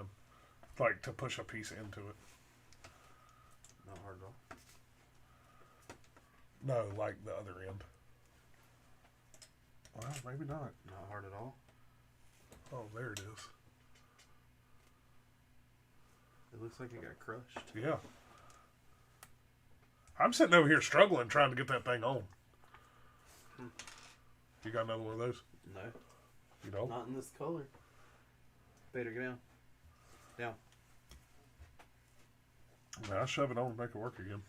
S2: Like, to push a piece into it.
S1: Not hard at all.
S2: No, like the other end. Well, maybe not.
S1: Not hard at all.
S2: Oh, there it is.
S1: It looks like it got crushed.
S2: Yeah. I'm sitting over here struggling trying to get that thing on. You got another one of those?
S1: No.
S2: You don't?
S1: Not in this color. Better get down. Down.
S2: Man, I'll shove it on and make it work again.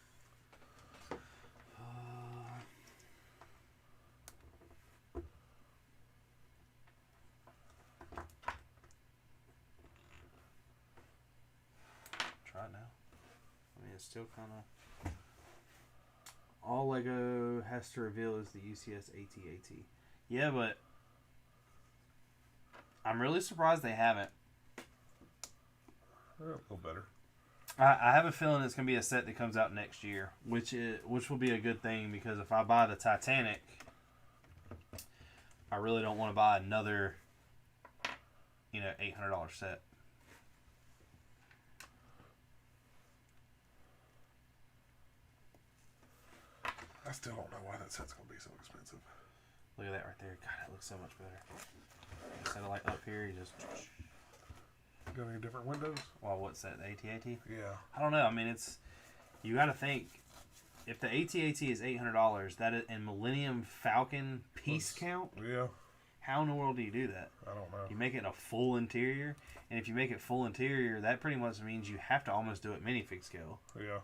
S1: Try it now. I mean, it's still kind of... All Lego has to reveal is the UCS AT-AT. Yeah, but... I'm really surprised they haven't.
S2: A little better.
S1: I have a feeling it's going to be a set that comes out next year, which will be a good thing, because if I buy the Titanic, I really don't want to buy another, $800 set.
S2: I still don't know why that set's going to be so expensive.
S1: Look at that right there. God, that looks so much better. Instead of like up here, you just...
S2: Got any different windows?
S1: Well, what's that? The AT-AT?
S2: Yeah.
S1: I don't know. I mean, it's You got to think, if the AT-AT is $800, that is, and Millennium Falcon piece count,
S2: Yeah.
S1: how in the world do you do that?
S2: I don't know.
S1: You make it a full interior, and if you make it full interior, that pretty much means you have to almost do it minifig scale.
S2: Yeah.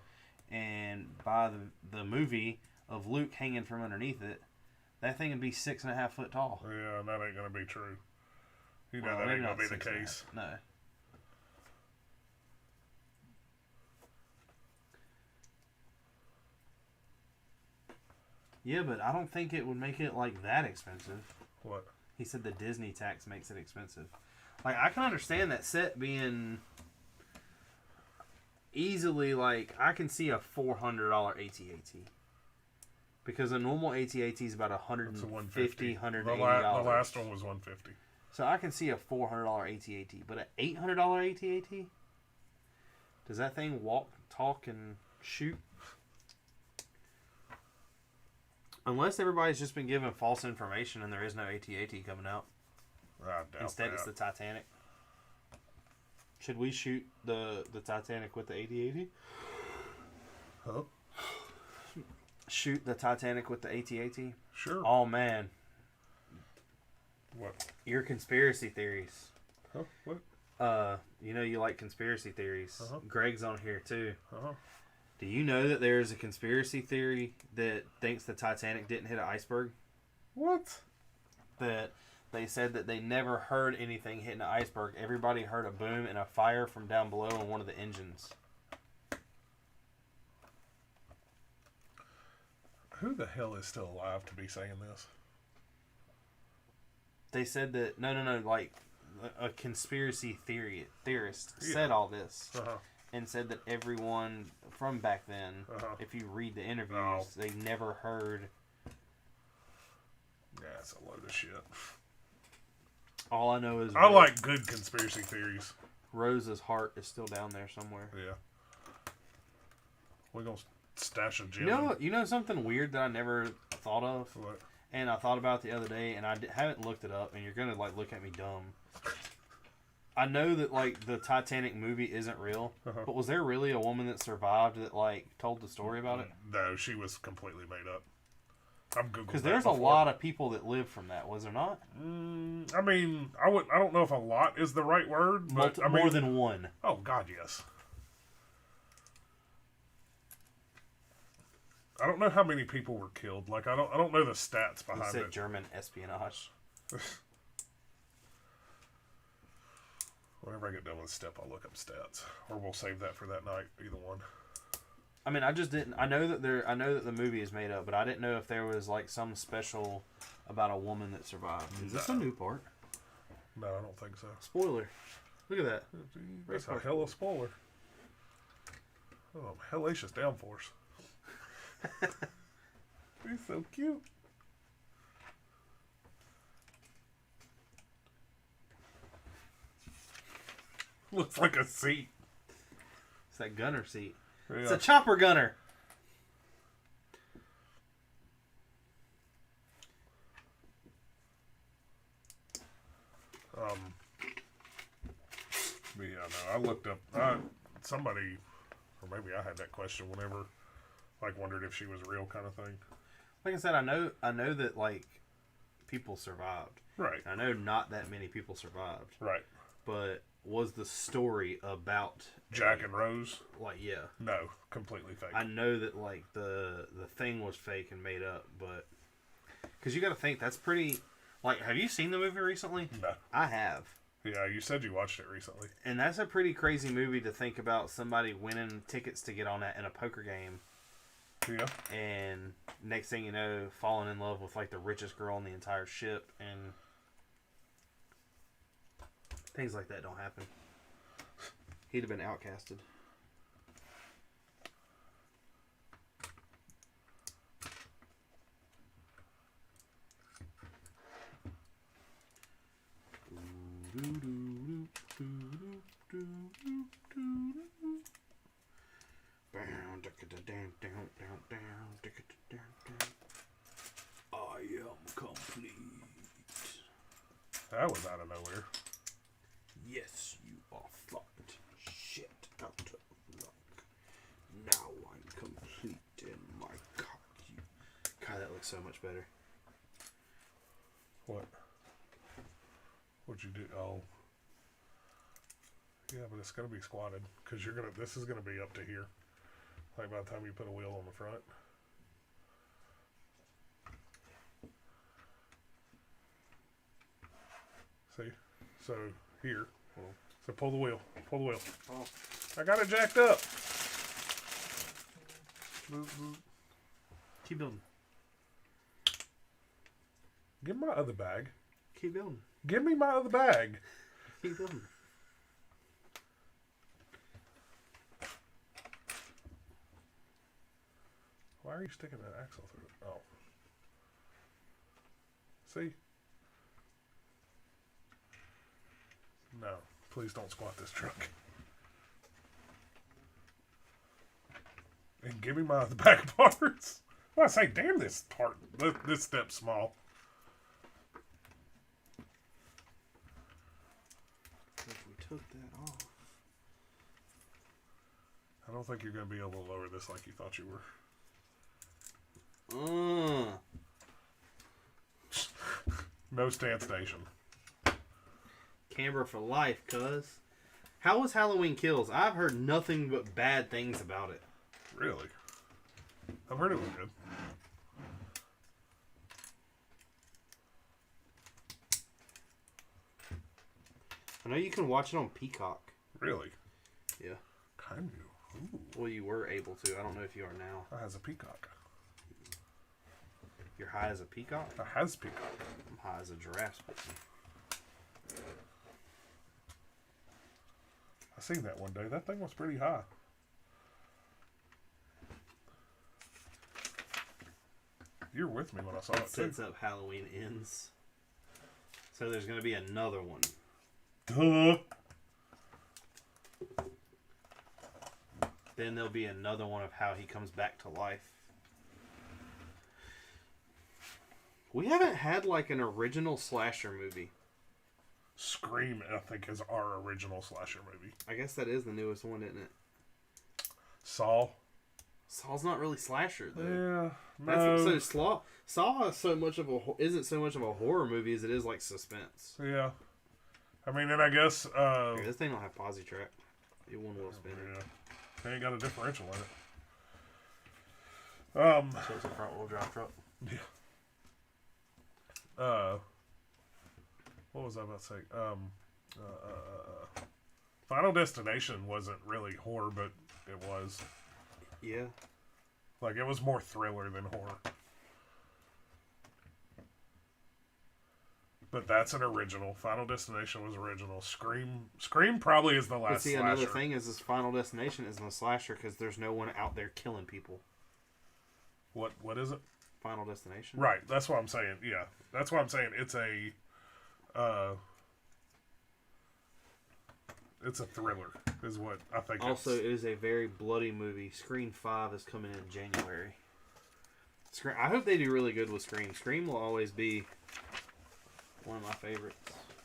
S1: And by the movie of Luke hanging from underneath it, that thing would be 6.5 foot tall.
S2: Yeah, and that ain't gonna be true. You know
S1: Well,
S2: that
S1: maybe
S2: ain't gonna
S1: not
S2: be the
S1: 6.5.
S2: case.
S1: No. Yeah, but I don't think it would make it like that expensive.
S2: What?
S1: He said the Disney tax makes it expensive. Like, I can understand that set being easily, like, I can see a $400 AT-AT. Because a normal AT-AT is about $150, $180.
S2: The last one was $150.
S1: So I can see a $400 AT-AT. But an $800 AT-AT? Does that thing walk, talk, and shoot? Unless everybody's just been given false information and there is no AT-AT coming out.
S2: I doubt
S1: Instead,
S2: that.
S1: it's the Titanic. Should we shoot the Titanic with the AT-AT?
S2: Huh?
S1: Shoot the Titanic with the AT-AT?
S2: Sure.
S1: Oh, man.
S2: What?
S1: Your conspiracy theories.
S2: Huh? What?
S1: You know you like conspiracy theories.
S2: Uh-huh.
S1: Greg's on here, too.
S2: Uh-huh.
S1: Do you know that there's a conspiracy theory that thinks the Titanic didn't hit an iceberg?
S2: What?
S1: That they said that they never heard anything hitting an iceberg. Everybody heard a boom and a fire from down below on one of the engines.
S2: Who the hell is still alive to be saying this?
S1: They said that no, like a conspiracy theorist said all this
S2: Uh-huh.
S1: and said that everyone from back then, if you read the interviews, they never heard.
S2: Yeah, it's a load of shit.
S1: All I know is
S2: I like good conspiracy theories.
S1: Rose's heart is still down there somewhere.
S2: Yeah. We're gonna stash a gem.
S1: You know something weird that I never thought of,
S2: What?
S1: and I thought about the other day, and I haven't looked it up, and you're gonna like look at me dumb. I know that like the Titanic movie isn't real, but was there really a woman that survived that like told the story about it?
S2: No, she was completely made up. I'm googling
S1: Because there's a lot of people that lived from that, was there not?
S2: I mean, I don't know if a lot is the right word, but I mean,
S1: more than one.
S2: Oh God, yes. I don't know how many people were killed. Like I don't know the stats behind
S1: You said
S2: it.
S1: German espionage.
S2: Whenever I get done with the step, I'll look up stats, or we'll save that for that night. Either one.
S1: I mean, I just didn't. I know that the movie is made up, but I didn't know if there was like some special about a woman that survived. Is this a new part?
S2: No, I don't think so.
S1: Spoiler. Look at that.
S2: That's a hell of a spoiler. Oh, hellacious downforce. He's so cute. Looks like a seat.
S1: It's that gunner seat.
S2: Yeah.
S1: It's a chopper gunner.
S2: But yeah, no, I looked up somebody, or maybe I had that question whenever, like, wondered if she was real, kind of thing.
S1: Like I said, I know that like people survived.
S2: Right.
S1: I know not that many people survived.
S2: Right.
S1: But was the story about
S2: Jack and Rose?
S1: Like, yeah.
S2: No, completely fake.
S1: I know that like the thing was fake and made up, but because you got to think that's pretty. Like, have you seen the movie recently?
S2: No.
S1: I have.
S2: Yeah, you said you watched it recently.
S1: And that's a pretty crazy movie to think about somebody winning tickets to get on that in a poker game.
S2: Yeah.
S1: And next thing you know, falling in love with like the richest girl on the entire ship, and things like that don't happen. He'd have been outcasted. I am complete.
S2: That was out of nowhere.
S1: Yes, you are fucked. Shit out of luck. Now I'm so much better.
S2: What? What'd you do? Oh. Yeah, but it's gonna be squatted because you're gonna. This is gonna be up to here. Like by the time you put a wheel on the front. See? So here. So pull the wheel. Pull the wheel.
S1: Oh.
S2: I got it jacked up. Boop, boop.
S1: Keep building.
S2: Give me my other bag.
S1: Keep building.
S2: Give me my other bag.
S1: Keep building.
S2: Why are you sticking that axle through it? Oh. See? No. Please don't squat this truck. And give me my other back parts. Well, I say, damn this part. This step's small.
S1: If we took that off.
S2: I don't think you're going to be able to lower this like you thought you were. No stand station.
S1: Camber for life, cuz. How was Halloween Kills? I've heard nothing but bad things about it.
S2: Really? I've heard it was good.
S1: I know you can watch it on Peacock.
S2: Really?
S1: Yeah.
S2: Kind of. Ooh.
S1: Well, you were able to. I don't know if you are now.
S2: I has a peacock.
S1: You're high as a peacock?
S2: I has peacock.
S1: I'm high as a giraffe.
S2: I seen that one day. That thing was pretty high. You were with me when I saw it too.
S1: Sets up Halloween Ends. So there's going to be another one.
S2: Duh.
S1: Then there'll be another one of how he comes back to life. We haven't had like an original slasher movie.
S2: Scream, I think, is our original slasher movie.
S1: I guess that is the newest one, isn't it?
S2: Saw.
S1: Saw's not really slasher though.
S2: Yeah,
S1: That's,
S2: no.
S1: so Saw is so much of a isn't so much of a horror movie as it is like suspense.
S2: Yeah. I mean, and I guess.
S1: Okay, this thing don't have posi track. It won't will spin.
S2: Yeah. They ain't got a differential in it.
S1: So it's a front wheel drive truck.
S2: Yeah. What was I about to say? Final Destination wasn't really horror, but it was.
S1: Yeah.
S2: Like, it was more thriller than horror. But that's an original. Final Destination was original. Scream probably is the last
S1: But see,
S2: slasher.
S1: another thing is this Final Destination isn't a slasher because there's no one out there killing people.
S2: What is it?
S1: Final Destination.
S2: Right. That's what I'm saying. Yeah. That's what I'm saying. It's a thriller, is what I think.
S1: Also, it is a very bloody movie. Scream 5 is coming in January. I hope they do really good with Scream. Scream will always be one of my favorites.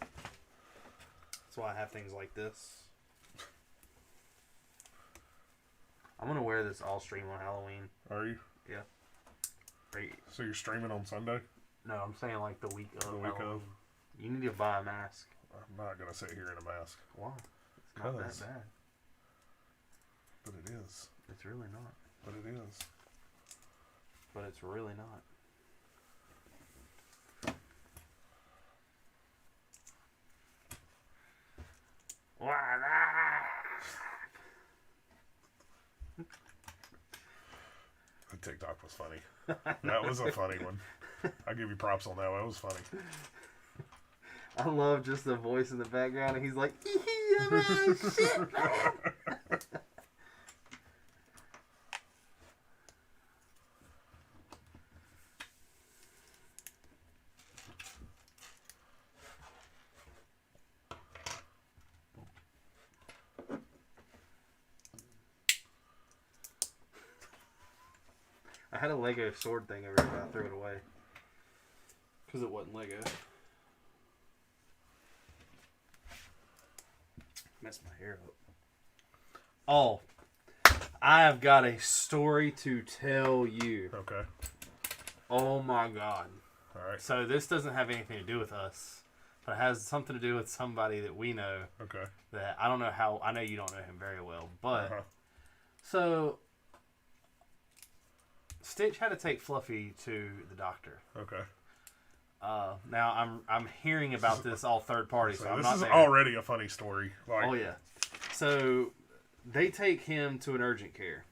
S1: That's why I have things like this. I'm gonna wear this all stream on Halloween.
S2: Are you?
S1: Yeah. Great.
S2: So you're streaming on Sunday?
S1: No, I'm saying like the week of.
S2: The week
S1: Halloween.
S2: of?
S1: You need to buy a mask.
S2: I'm not going to sit here in a mask.
S1: Why? It's not that
S2: 'Cause-
S1: bad.
S2: But it is.
S1: It's really not.
S2: But it is.
S1: But it's really not.
S2: The TikTok was funny. That was a funny one. I give you props on that one. It was funny.
S1: I love just the voice in the background, and he's like, shit. I had a Lego sword thing over here, but I threw it away. Because it wasn't Lego. Messed my hair up. Oh, I have got a story to tell you.
S2: Okay.
S1: Oh my god.
S2: All right.
S1: So this doesn't have anything to do with us, but it has something to do with somebody that we know.
S2: Okay.
S1: That I don't know how. I know you don't know him very well, but
S2: Uh-huh.
S1: so Stitch had to take Fluffy to the doctor.
S2: Okay.
S1: Now I'm hearing about this all third party, so I'm
S2: this
S1: not
S2: is
S1: there.
S2: already a funny story. Like,
S1: Oh yeah. So they take him to an urgent care.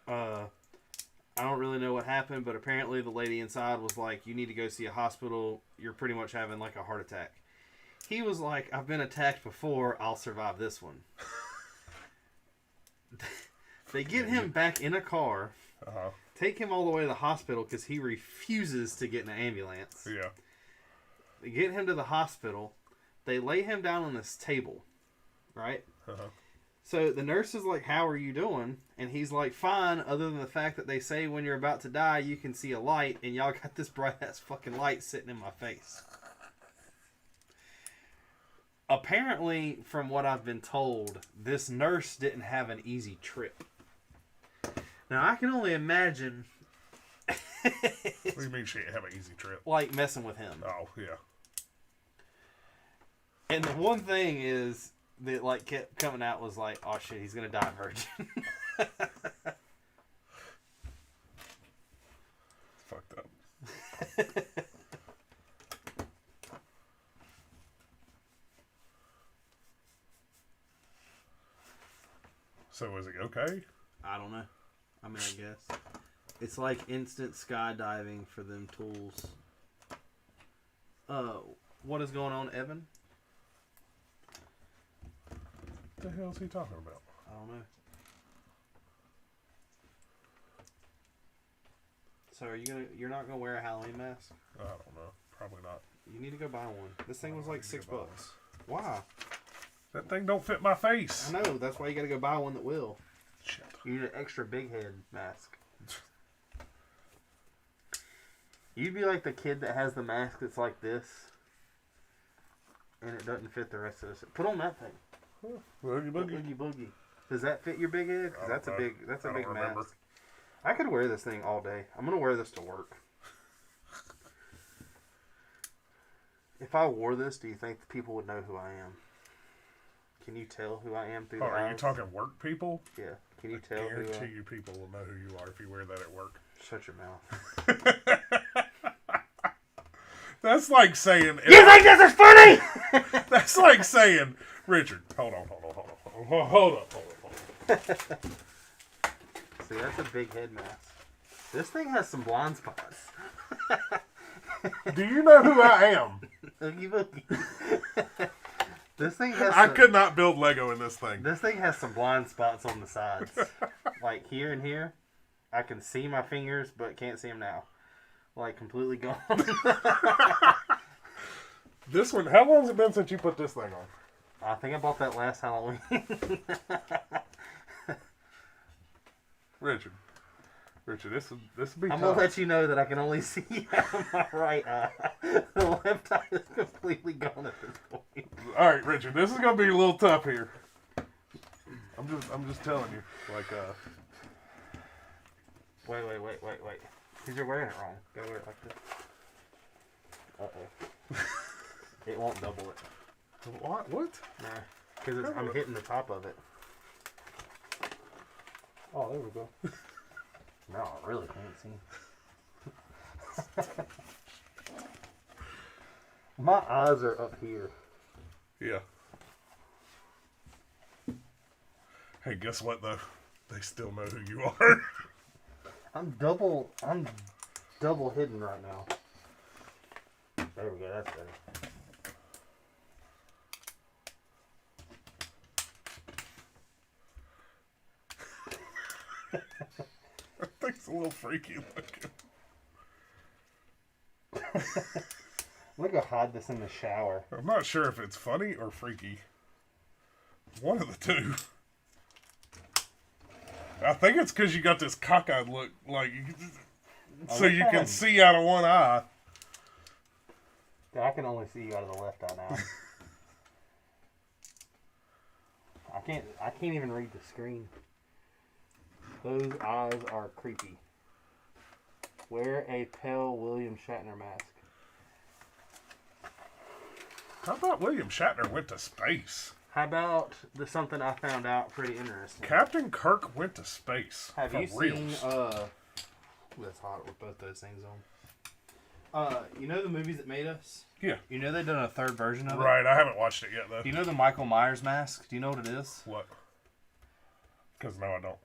S2: Uh-huh.
S1: I don't really know what happened, but apparently the lady inside was like, "You need to go see a hospital. You're pretty much having like a heart attack." He was like, "I've been attacked before. I'll survive this one." They get him back in a car, take him all the way to the hospital because he refuses to get in an ambulance.
S2: Yeah.
S1: They get him to the hospital. They lay him down on this table, right? So the nurse is like, "How are you doing?" And he's like, "Fine, other than the fact that they say when you're about to die, you can see a light, and y'all got this bright-ass fucking light sitting in my face." Apparently, from what I've been told, this nurse didn't have an easy trip. Now, I can only imagine...
S2: What do you mean she didn't have an easy trip?
S1: Like, messing with him.
S2: Oh, yeah.
S1: And the one thing is... that like kept coming out was like, "Oh shit, he's gonna die a virgin."
S2: Fucked up. So is he okay?
S1: I don't know. I mean, I guess it's like instant skydiving for them tools. What is going on, Evan?
S2: What the hell is he talking about?
S1: I don't know. So you're not gonna wear a Halloween mask?
S2: I don't know. Probably not.
S1: You need to go buy one. This thing was like $6. Why?
S2: That thing don't fit my face.
S1: I know. That's why you gotta go buy one that will.
S2: Shit.
S1: You need an extra big head mask. You'd be like the kid that has the mask that's like this, and it doesn't fit the rest of us. Put on that thing.
S2: Boogie boogie.
S1: Oogie boogie. Does that fit your big head? 'Cause that's a big
S2: remember.
S1: mask. I could wear this thing all day. I'm gonna wear this to work. If I wore this, do you think the people would know who I am? Can you tell who I am through the eyes?
S2: Are you talking work people?
S1: Yeah. Can you tell
S2: I
S1: who I
S2: guarantee
S1: am?
S2: you people will know who you are if you wear that at work.
S1: Shut your mouth.
S2: That's like saying...
S1: You think this is funny?
S2: That's like saying... Richard, hold on.
S1: See, that's a big head mask. This thing has some blind spots.
S2: Do you know who I am?
S1: Oogie boogie. This thing has
S2: I could not build Lego in this thing.
S1: This thing has some blind spots on the sides. Like here and here. I can see my fingers, but can't see them now. Like completely gone.
S2: This one, how long has it been since you put this thing on?
S1: I think I bought that last Halloween.
S2: Richard, this would be
S1: I'm
S2: tough.
S1: going to let you know that I can only see out of my right eye. The left eye is completely gone at this point.
S2: All right, Richard, this is going to be a little tough here. I'm just telling you. Like,
S1: Wait. Because you're wearing it wrong. Gotta wear it like this. Uh-oh. It won't double it.
S2: What?
S1: Nah. Because I'm hitting the top of it. Oh, there we go. No, I really can't see. My eyes are up here.
S2: Yeah. Hey, guess what though? They still know who you are.
S1: I'm double hidden right now. There we go, that's better.
S2: That thing's a little freaky looking.
S1: I'm gonna go hide this in the shower.
S2: I'm not sure if it's funny or freaky. One of the two. I think it's because you got this cockeyed look, like, so you can see out of one eye.
S1: I can only see you out of the left eye now. I can't even read the screen. Those eyes are creepy. Wear a pale William Shatner mask.
S2: How about William Shatner went to space?
S1: How about something I found out pretty interesting?
S2: Captain Kirk went to space.
S1: Have you
S2: reals.
S1: seen that's hot with both those things on. You know the movies that made us?
S2: Yeah.
S1: You know they've done a third version of it?
S2: Right, I haven't watched it yet though.
S1: Do you know the Michael Myers mask? Do you know what it is?
S2: What? Because no, I don't.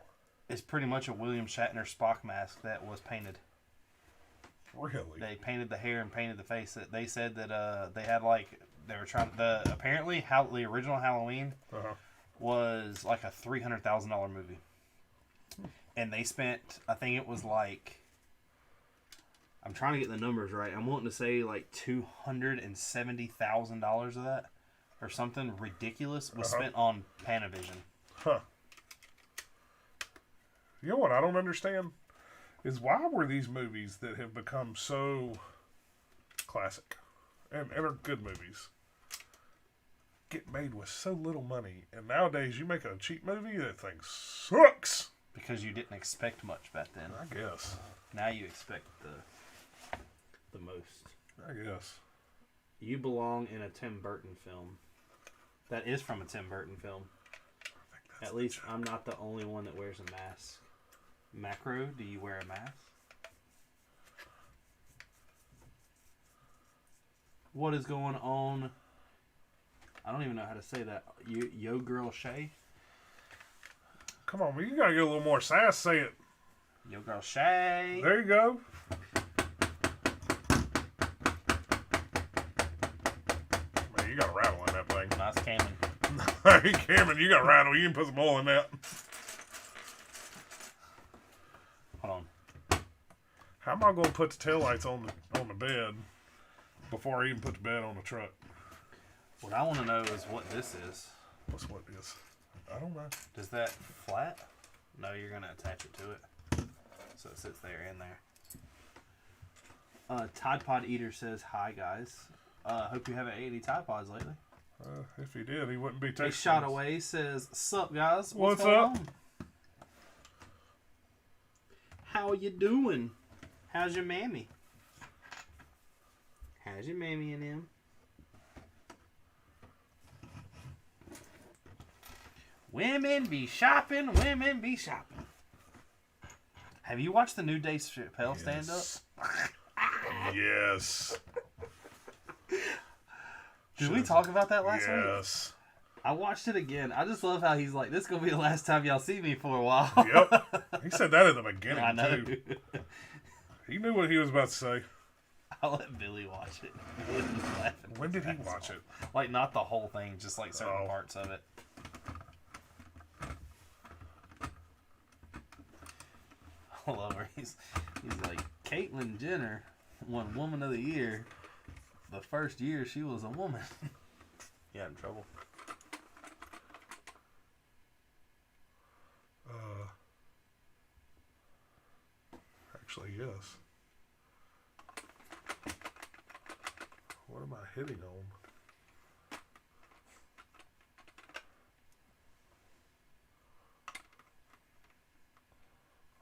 S1: It's pretty much a William Shatner Spock mask that was painted.
S2: Really?
S1: They painted the hair and painted the face. They said that they had they were trying apparently the original Halloween was like a $300,000 movie, and they spent, I think it was like, I'm trying to get the numbers right. I'm wanting to say like $270,000 of that, or something ridiculous, was spent on Panavision.
S2: Huh. You know what I don't understand is why were these movies that have become so classic and are good movies get made with so little money, and nowadays you make a cheap movie, that thing sucks.
S1: Because you didn't expect much back then.
S2: I guess.
S1: Now you expect the most.
S2: I guess.
S1: You belong in a Tim Burton film. That is from a Tim Burton film. At least I'm not the only one that wears a mask. Macro, do you wear a mask? What is going on? I don't even know how to say that. Yo girl Shay?
S2: Come on, man, you gotta get a little more sass. Say it.
S1: Yo girl Shay.
S2: There you go. Man, you got a rattle in that thing.
S1: Nice Cameron.
S2: Hey, Cameron, you got a rattle. You can put some oil in that.
S1: Hold on.
S2: How am I going to put the taillights on the bed before I even put the bed on the truck?
S1: What I want to know is what this is.
S2: What's what it is? I don't know.
S1: Does that flat? No, you're going to attach it to it. So it sits there in there. Tide Pod Eater says, hi guys. Hope you haven't ate any Tide Pods lately.
S2: If he did, he wouldn't be
S1: A
S2: tasting.
S1: Shot Away says, sup guys?
S2: What's
S1: going
S2: up?
S1: on? How you doing? How's your mammy? How's your mammy and him? Women be shopping, women be shopping. Have you watched the new Dave Chappelle stand-up?
S2: Yes.
S1: Did we talk about that last week?
S2: Yes.
S1: I watched it again. I just love how he's like, this is going to be the last time y'all see me for a while.
S2: Yep. He said that at the beginning,
S1: I know.
S2: too. He knew what he was about to say.
S1: I'll let Billy watch it. Billy was laughing
S2: When did he
S1: his ass
S2: watch
S1: off.
S2: it?
S1: Like, not the whole thing, just like certain parts of it. I love her. He's like, Caitlyn Jenner won Woman of the Year the first year she was a woman. You had in trouble.
S2: Actually, yes. What am I hitting on?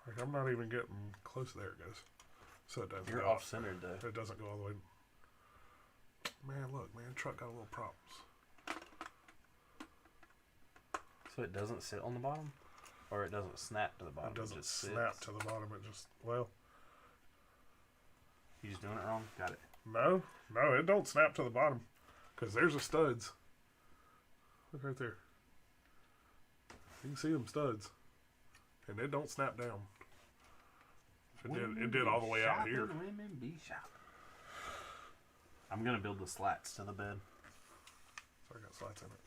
S2: Like, I'm not even getting close. There it goes. So it doesn't.
S1: You're off centered though.
S2: It doesn't go all the way. Man, look, man, truck got a little problems.
S1: So it doesn't sit on the bottom? Or it doesn't snap to the bottom?
S2: It doesn't
S1: just
S2: snap
S1: sits?
S2: to the bottom. It just, well.
S1: You just doing it wrong? Got it.
S2: No, it don't snap to the bottom. Because there's the studs. Look right there. You can see them studs. And it don't snap down. It did all the way out here.
S1: Women be shopping. I'm going to build the slats to the bed.
S2: So I got slats in it.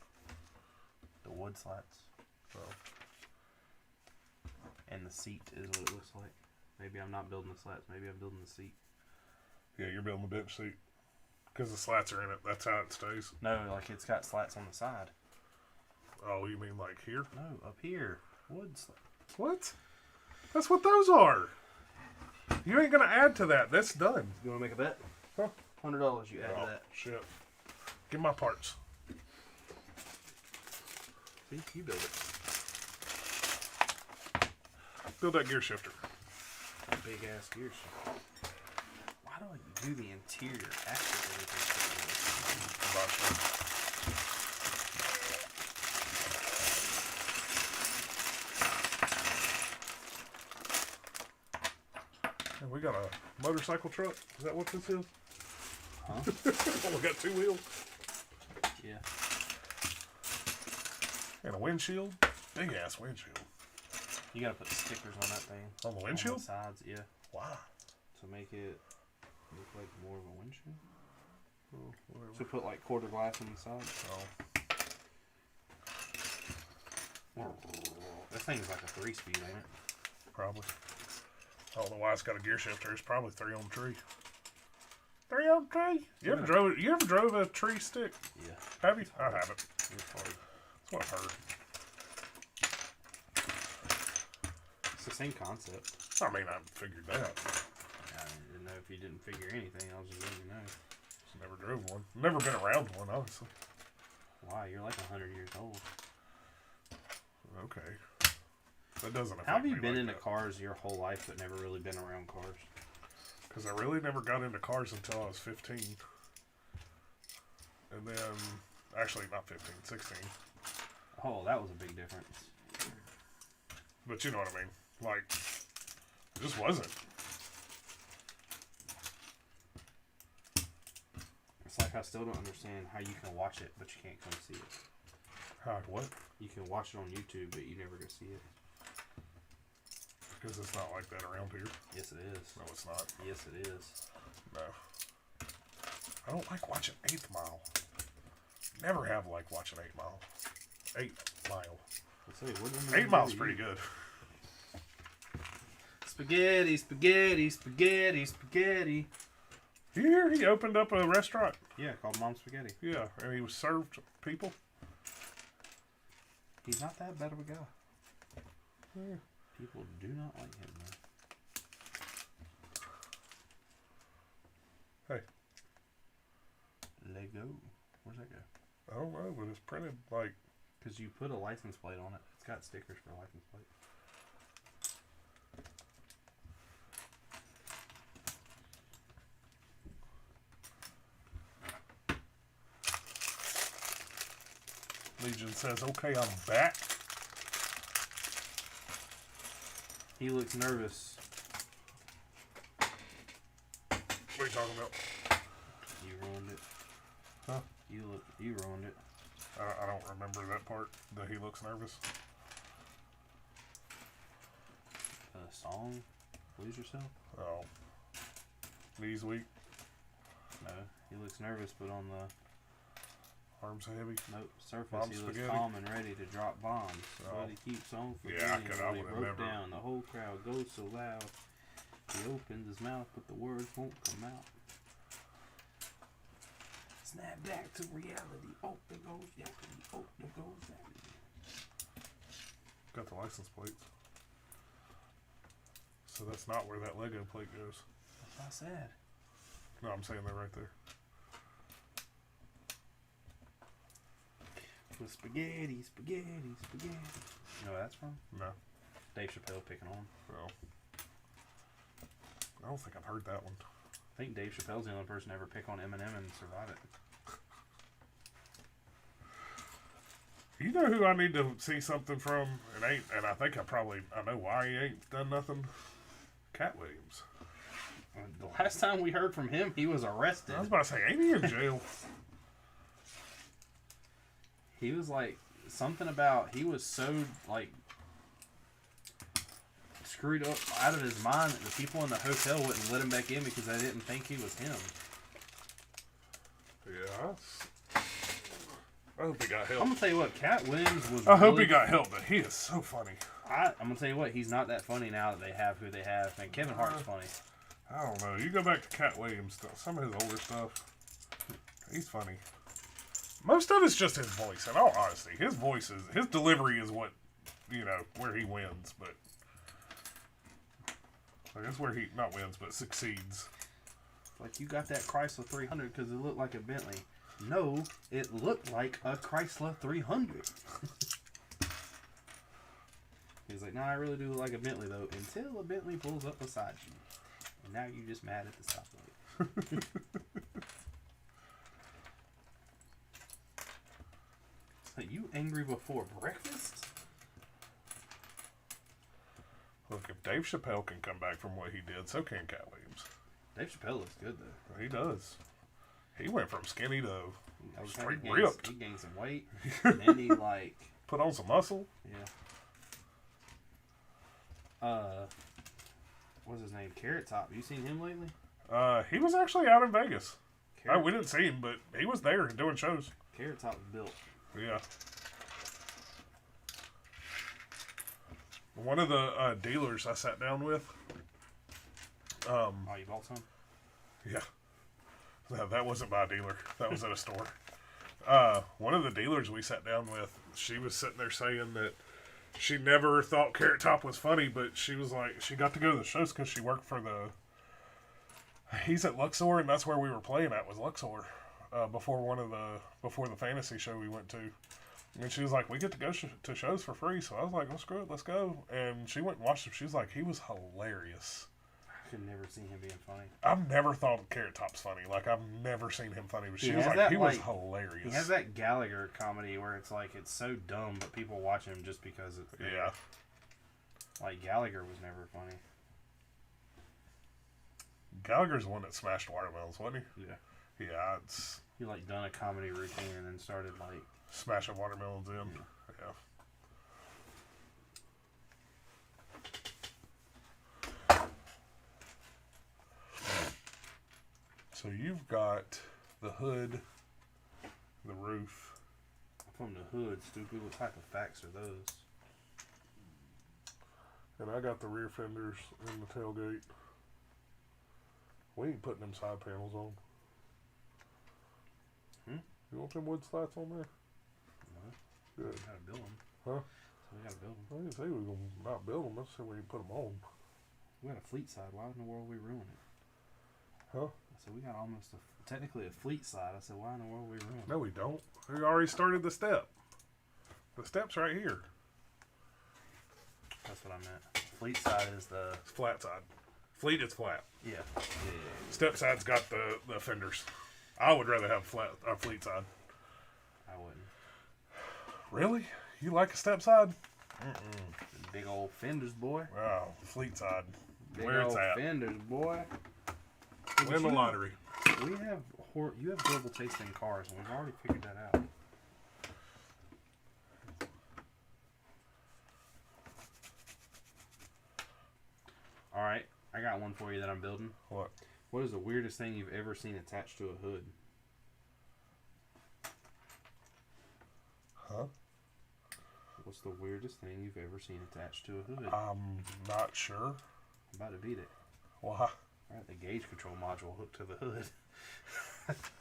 S1: The wood slats.
S2: So.
S1: And the seat is what it looks like. Maybe I'm not building the slats. Maybe I'm building the seat.
S2: Yeah, you're building the bench seat. Because the slats are in it. That's how it stays.
S1: No, like it's got slats on the side.
S2: Oh, you mean like here?
S1: No, up here. Wood slats.
S2: What? That's what those are. You ain't going to add to that. That's done.
S1: You want to make a bet?
S2: Huh?
S1: $100 you add to that.
S2: Shit. Give my parts.
S1: See, you build it.
S2: Build that gear shifter.
S1: big ass gear shift. Why do I do the interior after
S2: And we got a motorcycle truck. Is that what this is?
S1: Huh?
S2: We got 2 wheels.
S1: Yeah.
S2: And a windshield. Big ass windshield.
S1: You gotta put stickers on that thing.
S2: On the windshield?
S1: On the sides, yeah.
S2: Why?
S1: To make it look like more of a windshield.
S2: Oh, whatever.
S1: So put like quarter glass on the side.
S2: Oh.
S1: This thing's like a 3-speed, ain't it?
S2: Probably. I don't know why it's got a gear shifter. It's probably 3 on the tree. 3 on the tree? You ever drove a tree stick?
S1: Yeah.
S2: Have you? I haven't.
S1: It's hard.
S2: That's what I've heard.
S1: It's the same concept.
S2: I mean, I figured that.
S1: I didn't know if you didn't figure anything. I was just letting you know.
S2: Just never drove one. Never been around one, honestly.
S1: Why? You're like 100 years old.
S2: Okay. That doesn't affect
S1: How have you
S2: me
S1: been
S2: like
S1: into
S2: that.
S1: cars your whole life but never really been around cars?
S2: Because I really never got into cars until I was 15. And then, actually not 15, 16.
S1: Oh, that was a big difference.
S2: But you know what I mean. Like, it just wasn't.
S1: It's like I still don't understand how you can watch it but you can't come see it.
S2: How, what?
S1: You can watch it on YouTube but you never go see it.
S2: Because it's not like that around here.
S1: Yes, it is.
S2: No, it's not.
S1: Yes, it is.
S2: No. I don't like watching 8th Mile. Never have liked watching 8 Mile. 8 Mile.
S1: Let's see, what
S2: 8 Mile's pretty good.
S1: Spaghetti, spaghetti, spaghetti, spaghetti.
S2: Here, he opened up a restaurant.
S1: Yeah, called Mom Spaghetti.
S2: Yeah, and he was served people.
S1: He's not that bad of a guy.
S2: Yeah.
S1: People do not like him, though.
S2: Hey.
S1: Lego. Where's that go?
S2: I don't know, but it's printed like...
S1: Because you put a license plate on it. It's got stickers for a license plate.
S2: Legion says, okay, I'm back.
S1: He looks nervous.
S2: What are you talking about?
S1: You ruined it.
S2: Huh?
S1: You ruined it.
S2: I don't remember that part, that he looks nervous.
S1: Song? Lose Yourself?
S2: Oh. Knees weak,
S1: No. He looks nervous, but on the
S2: arms heavy.
S1: surface
S2: Mom
S1: he
S2: Spaghetti?
S1: looks calm and ready to drop bombs.
S2: Oh.
S1: But he keeps on
S2: Yeah,
S1: forgetting.
S2: I
S1: He
S2: would've
S1: broke
S2: never-
S1: down. The whole crowd goes so loud. He opens his mouth, but the words won't come out. Snap back to reality. Oh, there goes yakety. Oh, there goes yakety.
S2: Got the license plates. So that's not where that Lego plate goes.
S1: That's what I said.
S2: No, I'm saying they're right there.
S1: With spaghetti, spaghetti, spaghetti. You know where that's from?
S2: No.
S1: Dave Chappelle picking on.
S2: Well, I don't think I've heard that one.
S1: I think Dave Chappelle's the only person to ever pick on Eminem and survive it.
S2: You know who I need to see something from? And I think I know why he ain't done nothing. Cat Williams.
S1: The last time we heard from him, he was arrested.
S2: I was about to say, ain't he in jail?
S1: He was like, something about, he was so, like, screwed up out of his mind that the people in the hotel wouldn't let him back in because they didn't think he was him.
S2: Yeah. I hope he got help.
S1: I'm gonna tell you what, Cat Williams was.
S2: I hope he got help, but he is so funny.
S1: I'm gonna tell you what, he's not that funny now that they have who they have. And Kevin Hart's funny.
S2: I don't know. You go back to Cat Williams stuff, some of his older stuff. He's funny. Most of it's just his voice. In all honesty, his delivery is what, where he wins. But I guess where he not wins, but succeeds.
S1: Like, you got that Chrysler 300 because it looked like a Bentley. No, it looked like a Chrysler 300. He's like, no, I really do look like a Bentley, though, until a Bentley pulls up beside you. And now you're just mad at the stoplight. So you angry before breakfast?
S2: Look, if Dave Chappelle can come back from what he did, so can Cat Williams.
S1: Dave Chappelle looks good, though.
S2: He does. He went from skinny to straight
S1: He
S2: ripped.
S1: He gained some weight. And then he, like...
S2: Put on some muscle.
S1: Yeah. What's his name? Carrot Top. You seen him lately?
S2: He was actually out in Vegas. We didn't see him, but he was there doing shows.
S1: Carrot Top was built.
S2: Yeah. One of the dealers I sat down with.
S1: Oh, you bought some?
S2: Yeah. No, that wasn't my dealer. That was at a store. One of the dealers we sat down with, she was sitting there saying that she never thought Carrot Top was funny, but she was like, she got to go to the shows because she worked for he's at Luxor, and that's where we were playing at, was Luxor, before the fantasy show we went to. And she was like, we get to go to shows for free. So I was like, well, screw it, let's go. And she went and watched him. She was like, he was hilarious.
S1: I could never see him being funny.
S2: I've never thought Carrot Top's funny. Like, I've never seen him funny. But she was like, he was hilarious.
S1: He has that Gallagher comedy where it's like, it's so dumb, but people watch him just because it's funny.
S2: Yeah.
S1: Like, Gallagher was never funny.
S2: Gallagher's the one that smashed watermelons, wasn't he?
S1: Yeah.
S2: Yeah, it's...
S1: He, like, done a comedy routine and then started, like...
S2: smashing watermelons in. Yeah. So you've got the hood, the roof.
S1: From the hood, stupid. What type of facts are those?
S2: And I got the rear fenders and the tailgate. We ain't putting them side panels on. You want them wood slats on there?
S1: No.
S2: Good.
S1: We gotta build them.
S2: Huh?
S1: So we gotta build them.
S2: I didn't say we were going to not build them. I said we didn't put them on.
S1: We got a fleet side. Why in the world we ruin it?
S2: Huh?
S1: I said we got almost technically a fleet side. I said why in the world we ruin it?
S2: No, we don't. We already started the step. The step's right here.
S1: That's what I meant. Fleet side is the
S2: Flat side. Fleet is flat.
S1: yeah.
S2: Step side's got the fenders. I would rather have fleet side.
S1: I wouldn't.
S2: Really? You like a step side?
S1: Big old fenders, boy.
S2: Wow, fleet side.
S1: Big
S2: Where it's
S1: old
S2: at.
S1: fenders, boy.
S2: Win the lottery.
S1: You have horrible taste in cars, and we've already figured that out. All right, I got one for you that I'm building.
S2: What?
S1: What is the weirdest thing you've ever seen attached to a hood?
S2: Huh?
S1: What's the weirdest thing you've ever seen attached to a hood?
S2: I'm not sure.
S1: I'm about to beat it.
S2: Why?
S1: I got the gauge control module hooked to the hood.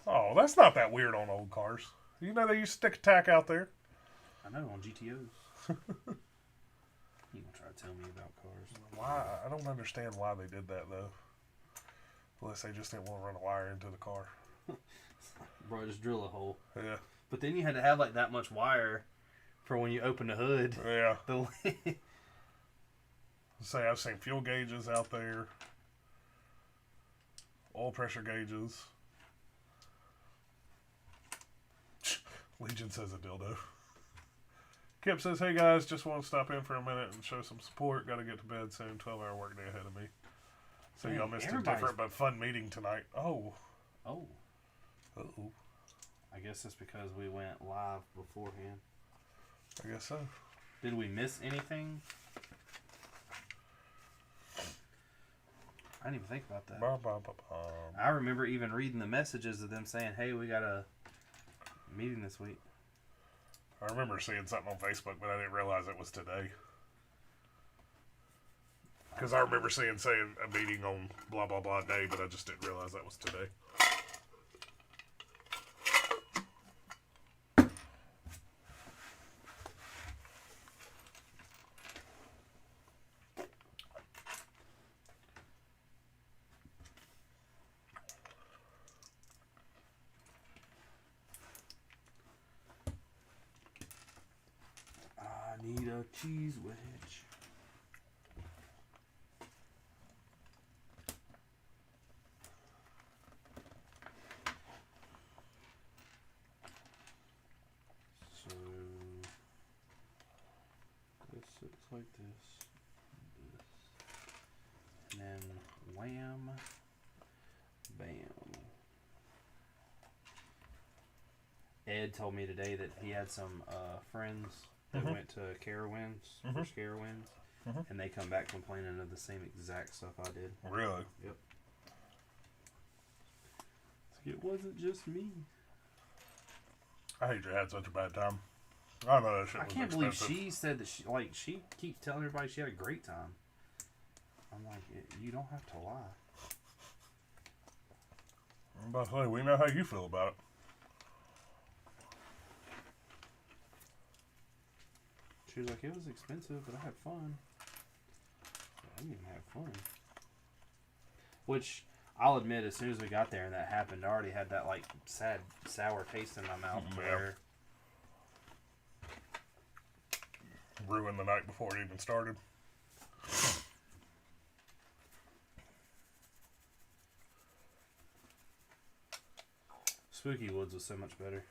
S2: Oh, that's not that weird on old cars. You know they used to stick a tack out there.
S1: I know, on GTOs. You gonna try to tell me about cars?
S2: Why? I don't understand why they did that though. Unless they just didn't want to run a wire into the car.
S1: Bro, just drill a hole.
S2: Yeah.
S1: But then you had to have like that much wire for when you open the hood.
S2: Yeah.
S1: The
S2: Say I've seen fuel gauges out there. Oil pressure gauges. Legion says a dildo. Kip says, hey guys, just want to stop in for a minute and show some support. Got to get to bed soon. 12-hour work day ahead of me. So y'all missed a different but fun meeting tonight. Oh.
S1: Oh.
S2: Uh-oh.
S1: I guess it's because we went live beforehand.
S2: I guess so.
S1: Did we miss anything? I didn't even think about that. I remember even reading the messages of them saying, hey, we got a meeting this week.
S2: I remember seeing something on Facebook, but I didn't realize it was today. Because I remember saying a meeting on blah, blah, blah day, but I just didn't realize that was today.
S1: I need a cheese wedge. So it's like this. And then wham. Bam. Ed told me today that he had some friends that went to Carowinds, first Carowinds, and they come back complaining of the same exact stuff I did.
S2: Really?
S1: Yep. It wasn't just me.
S2: I hate you had such a bad time. I know that shit was
S1: I can't
S2: expensive.
S1: believe she said that she keeps telling everybody she had a great time. I'm like, you don't have to lie.
S2: I'm about to say, we know how you feel about it.
S1: She was like, it was expensive, but I had fun. I didn't even have fun. Which, I'll admit, as soon as we got there and that happened, I already had that, like, sad, sour taste in my mouth. Where
S2: Ruined the night before it even started.
S1: Spooky Woods was so much better.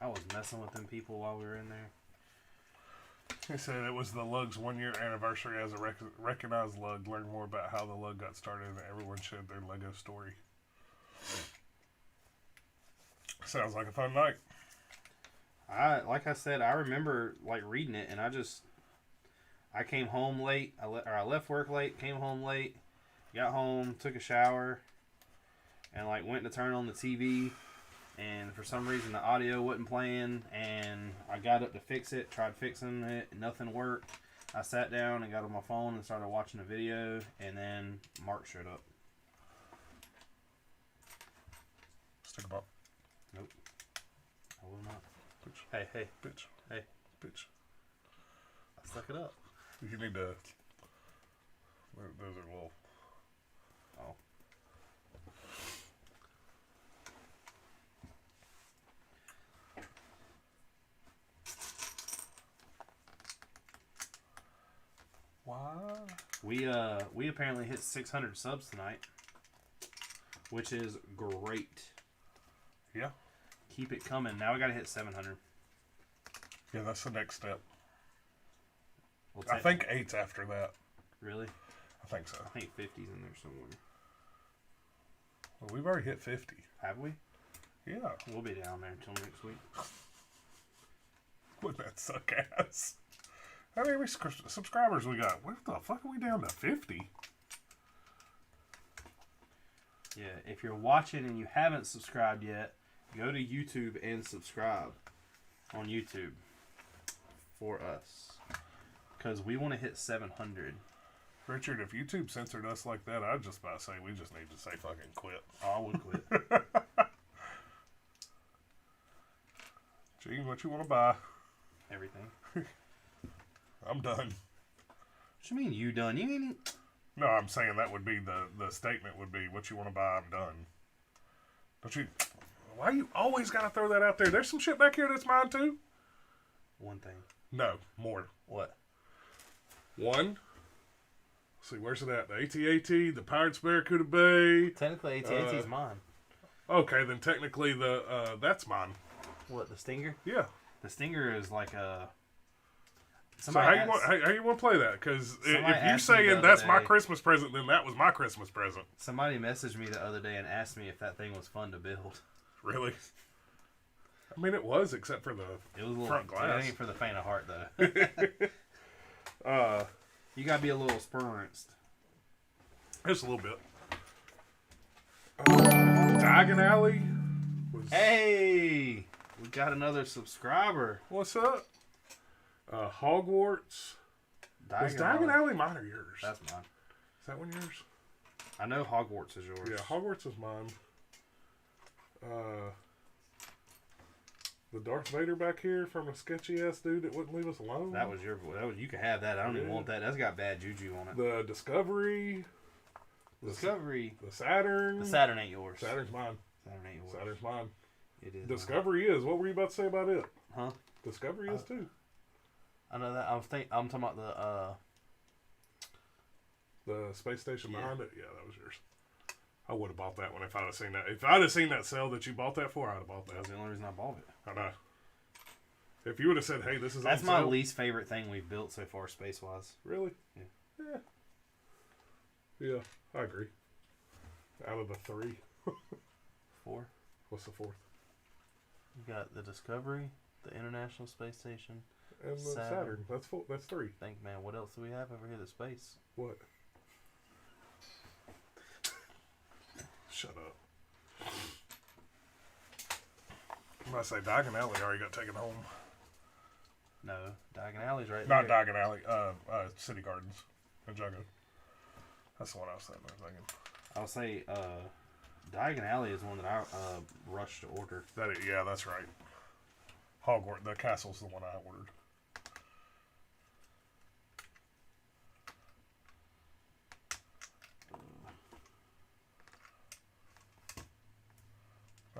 S1: I was messing with them people while we were in there.
S2: He said it was the Lug's 1 year anniversary as a recognized Lug. Learn more about how the Lug got started and everyone shared their Lego story. Sounds like a fun night.
S1: Like I said, I remember like reading it, and I came home late. I left work late, came home late, got home, took a shower, and like went to turn on the TV. And for some reason the audio wasn't playing, and I got up to fix it, tried fixing it, nothing worked. I sat down and got on my phone and started watching a video, and then Mark showed up.
S2: Stick a bop.
S1: Nope. I will not.
S2: Bitch.
S1: Hey.
S2: Bitch.
S1: Hey.
S2: Bitch.
S1: I stuck it up.
S2: You need to... Those are little...
S1: Oh.
S2: Why?
S1: We apparently hit 600 subs tonight, which is great.
S2: Yeah.
S1: Keep it coming. Now we got to hit 700.
S2: Yeah, that's the next step.
S1: We'll
S2: I think 8's after that.
S1: Really?
S2: I think so.
S1: I think 50's in there somewhere.
S2: Well, we've already hit 50.
S1: Have we?
S2: Yeah.
S1: We'll be down there until next week.
S2: Wouldn't that suck ass? How many subscribers we got? What the fuck are we down to 50?
S1: Yeah, if you're watching and you haven't subscribed yet, go to YouTube and subscribe on YouTube for us. Because we want to hit 700.
S2: Richard, if YouTube censored us like that, I'd just about to say we just need to say fucking quit.
S1: Oh, I would quit.
S2: Gene, what you want to buy?
S1: Everything.
S2: I'm done.
S1: What you mean you done? You ain't...
S2: No, I'm saying that would be the statement would be, what you want to buy, I'm done. Don't you... Why you always got to throw that out there? There's some shit back here that's mine too.
S1: One thing.
S2: No, more.
S1: What?
S2: One. Let's see, where's it at? The AT-AT, the Pirates Barracuda Bay.
S1: Technically, AT&T's mine.
S2: Okay, then technically that's mine.
S1: What, the Stinger?
S2: Yeah.
S1: The Stinger is like a...
S2: So how you want to play that? Because if you're
S1: asked me the
S2: saying
S1: other
S2: that's my
S1: day-
S2: Christmas present, then that was my Christmas present.
S1: Somebody messaged me the other day and asked me if that thing was fun to build.
S2: Really? I mean, it was, except for the
S1: It was a little,
S2: front glass.
S1: It ain't for the faint of heart, though. You gotta be a little experienced.
S2: Just a little bit. Diagon Alley was...
S1: Hey! We got another subscriber.
S2: What's up? Hogwarts. Was Diagon Alley mine or yours?
S1: That's mine.
S2: Is that one yours?
S1: I know Hogwarts is yours.
S2: Yeah, Hogwarts is mine. The Darth Vader back here from a sketchy ass dude that wouldn't leave us alone.
S1: That was your voice. You can have that. I don't even want that. That's got bad juju on it.
S2: The Discovery.
S1: Discovery.
S2: The Saturn.
S1: The Saturn ain't yours.
S2: Saturn's mine.
S1: Saturn ain't yours.
S2: Saturn's mine.
S1: It is.
S2: Discovery is. What were you about to say about it?
S1: Huh?
S2: Discovery is too.
S1: I know that. I'm talking about
S2: the space station behind it. Yeah, that was yours. I would have bought that one if I'd have seen that. If I'd have seen that sale that you bought that for, I'd have bought that.
S1: That's the only reason I bought it.
S2: I know. If you would have said, "Hey, this is
S1: That's
S2: on
S1: my
S2: sale,"
S1: least favorite thing we've built so far, space-wise.
S2: really?
S1: Yeah.
S2: Yeah, I agree. Out of the 3,
S1: 4.
S2: what's the 4th?
S1: You got the Discovery, the International Space Station,
S2: And the Saturn. That's 4. That's 3.
S1: Think, man, what else do we have over here that's space?
S2: What? Shut up. I'm about to say Diagon Alley already got taken home.
S1: No, Diagon Alley's right
S2: Not
S1: there.
S2: Diagon Alley. City Gardens in Jago. That's the one I was thinking.
S1: I'll say Diagon Alley is one that I rushed to order.
S2: Yeah, that's right. Hogwarts. The castle's the one I ordered.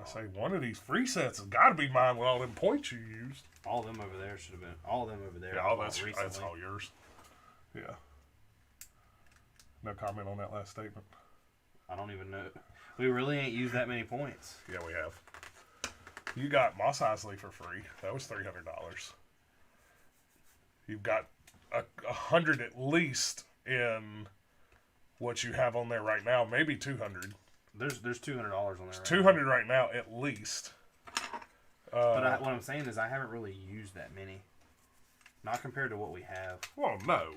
S2: I say one of these free sets has got to be mine with all them points you used.
S1: All of them over there should have been. All of them over there.
S2: Yeah,
S1: I
S2: all
S1: bought
S2: that's
S1: recently.
S2: all yours. Yeah. No comment on that last statement.
S1: I don't even know. We really ain't used that many points.
S2: Yeah, we have. You got Moss Eisley for free. That was $300. You've got 100 at least in what you have on there right now. Maybe 200.
S1: There's $200 on there.
S2: It's 200 right now at least.
S1: But what I'm saying is I haven't really used that many. Not compared to what we have.
S2: Well, no.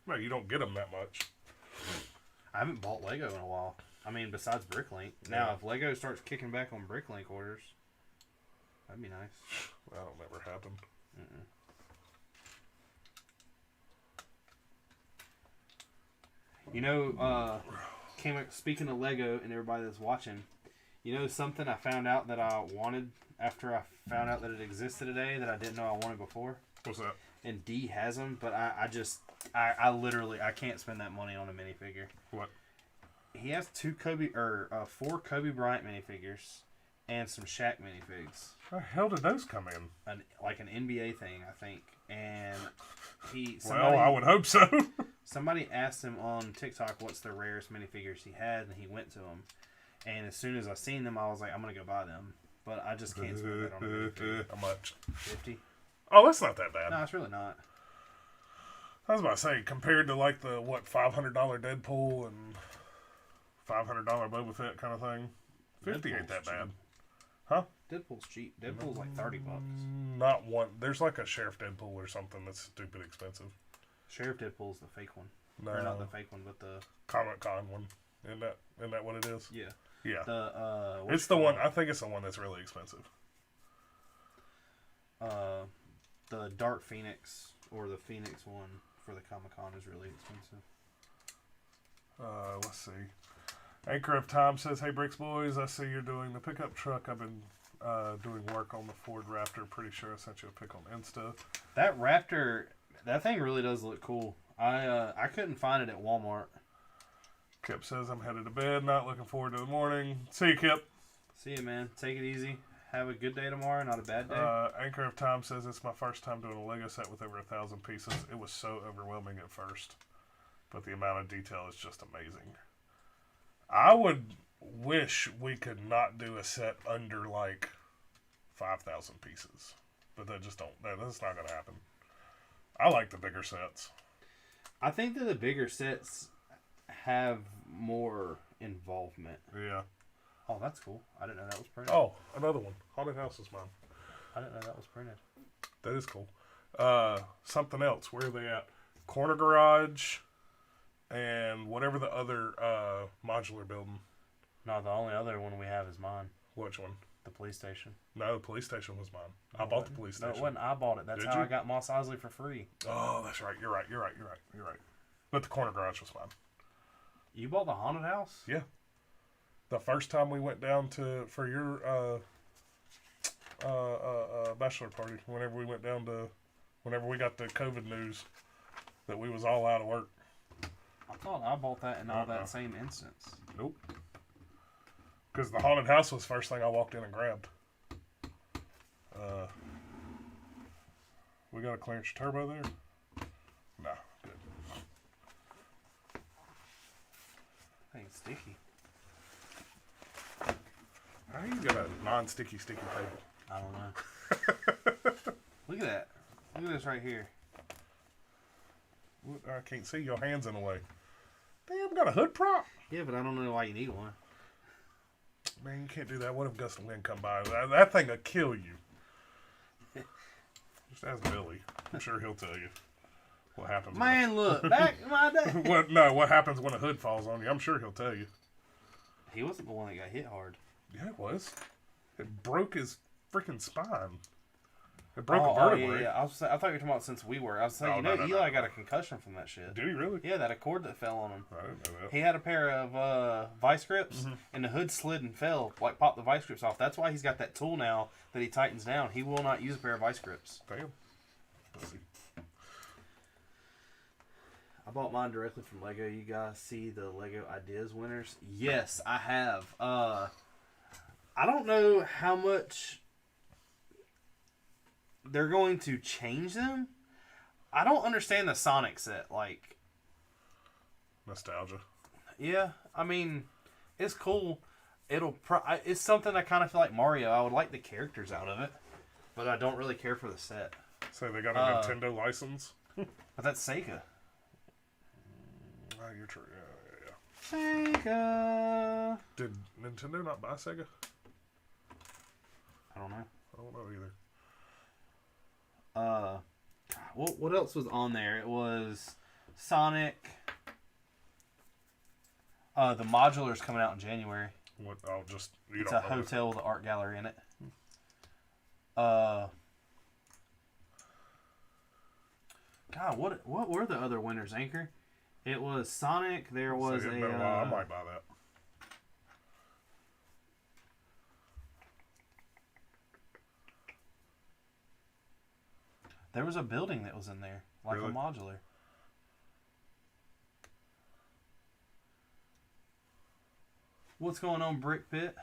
S2: No, you don't get them that much.
S1: I haven't bought Lego in a while. I mean, besides Bricklink. Now, if Lego starts kicking back on Bricklink orders, that'd be nice.
S2: That'll never happen.
S1: You know, speaking of Lego and everybody that's watching, you know something I found out that I wanted after I found out that it existed today that I didn't know I wanted before?
S2: What's that?
S1: And D has them, but I literally can't spend that money on a minifigure.
S2: What?
S1: He has 4 Kobe Bryant minifigures and some Shaq minifigs.
S2: How the hell did those come in?
S1: Like an NBA thing, I think. And
S2: I would hope so.
S1: Somebody asked him on TikTok what's the rarest minifigures he had, and he went to them. And as soon as I seen them, I was like, I'm gonna go buy them. But I just can't spend that on a minifigure.
S2: How much?
S1: 50.
S2: Oh, that's not that bad.
S1: No, it's really not.
S2: I was about to say, compared to like the $500 Deadpool and $500 Boba Fett kind of thing, 50 ain't that bad. Huh?
S1: Deadpool's cheap. Deadpool's like $30.
S2: Not one. There's like a Sheriff Deadpool or something that's stupid expensive.
S1: Sheriff Deadpool's the fake one.
S2: No,
S1: Or not the fake one, but the
S2: Comic Con one. Isn't that what it is?
S1: yeah.
S2: Yeah. It's the one. I think it's the one that's really expensive.
S1: The Dark Phoenix or the Phoenix one for the Comic Con is really expensive.
S2: Let's see. Anchor of Time says, "Hey Bricks Boys, I see you're doing the pickup truck. I've been doing work on the Ford Raptor. Pretty sure I sent you a pic on Insta."
S1: That Raptor, that thing really does look cool. I couldn't find it at Walmart.
S2: Kip says, "I'm headed to bed. Not looking forward to the morning." See you, Kip.
S1: See you, man. Take it easy. Have a good day tomorrow, not a bad day.
S2: Anchor of Time says, "It's my first time doing a Lego set with over 1,000 pieces. It was so overwhelming at first, but the amount of detail is just amazing. I would wish we could not do a set under like 5,000 pieces, but that's not going to happen. I like the bigger sets.
S1: I think that the bigger sets have more involvement.
S2: Yeah.
S1: Oh, that's cool. I didn't know that was printed.
S2: Oh, another one. Haunted House is mine.
S1: I didn't know that was printed.
S2: That is cool. Something else. Where are they at? Corner Garage and whatever the other modular building.
S1: No, the only other one we have is mine.
S2: Which one?
S1: The police station.
S2: No, the police station was mine. I bought the police
S1: No,
S2: station.
S1: it wasn't. I bought it. That's
S2: Did
S1: how
S2: you?
S1: I got Moss Eisley for free.
S2: Oh, that's right. You're right. But the Corner Garage was mine.
S1: You bought the haunted house?
S2: Yeah. The first time we went down for your bachelor party, whenever we got the COVID news that we was all out of work.
S1: I thought I bought that in all that same instance.
S2: Nope. Because the haunted house was the first thing I walked in and grabbed. We got a clearance turbo there? No, good.
S1: I think it's sticky.
S2: How you got a non-sticky table?
S1: I don't know. Look at that. Look at this right here.
S2: I can't see your hands in the way. Damn, got a hood prop.
S1: Yeah, but I don't know why you need one.
S2: Man, you can't do that. What if Gus and Lynn come by? That thing will kill you. Just ask Billy. I'm sure he'll tell you what happens.
S1: Man, look, back in my day.
S2: What happens when a hood falls on you? I'm sure he'll tell you.
S1: He wasn't the one that got hit hard.
S2: Yeah, it was. It broke his freaking spine. It broke a vertebrae.
S1: Yeah. I thought you were talking about since we were. I was saying, Eli got a concussion from that shit.
S2: Did he really?
S1: Yeah, that Accord that fell on him.
S2: I didn't know that.
S1: He had a pair of vice grips, and the hood slid and fell, like popped the vice grips off. That's why he's got that tool now that he tightens down. He will not use a pair of vice grips.
S2: Damn. Let's see.
S1: I bought mine directly from Lego. You guys see the Lego Ideas winners? Yes, I have. I don't know how much they're going to change them. I don't understand the Sonic set. Like,
S2: Nostalgia.
S1: Yeah, I mean, it's cool. It's something I kind of feel like Mario. I would like the characters out of it, but I don't really care for the set.
S2: So they got a Nintendo license?
S1: But that's Sega.
S2: Oh, you're true. Yeah.
S1: Sega.
S2: Did Nintendo not buy Sega?
S1: I don't know.
S2: I don't know either.
S1: What else was on there? It was Sonic. The modular's coming out in January.
S2: What?
S1: It's a hotel with an art gallery in it. God, what were the other winners, Anchor? It was Sonic. There was
S2: I might buy that.
S1: There was a building that was in there, like
S2: Really?
S1: a modular. What's going on, Brick Pit?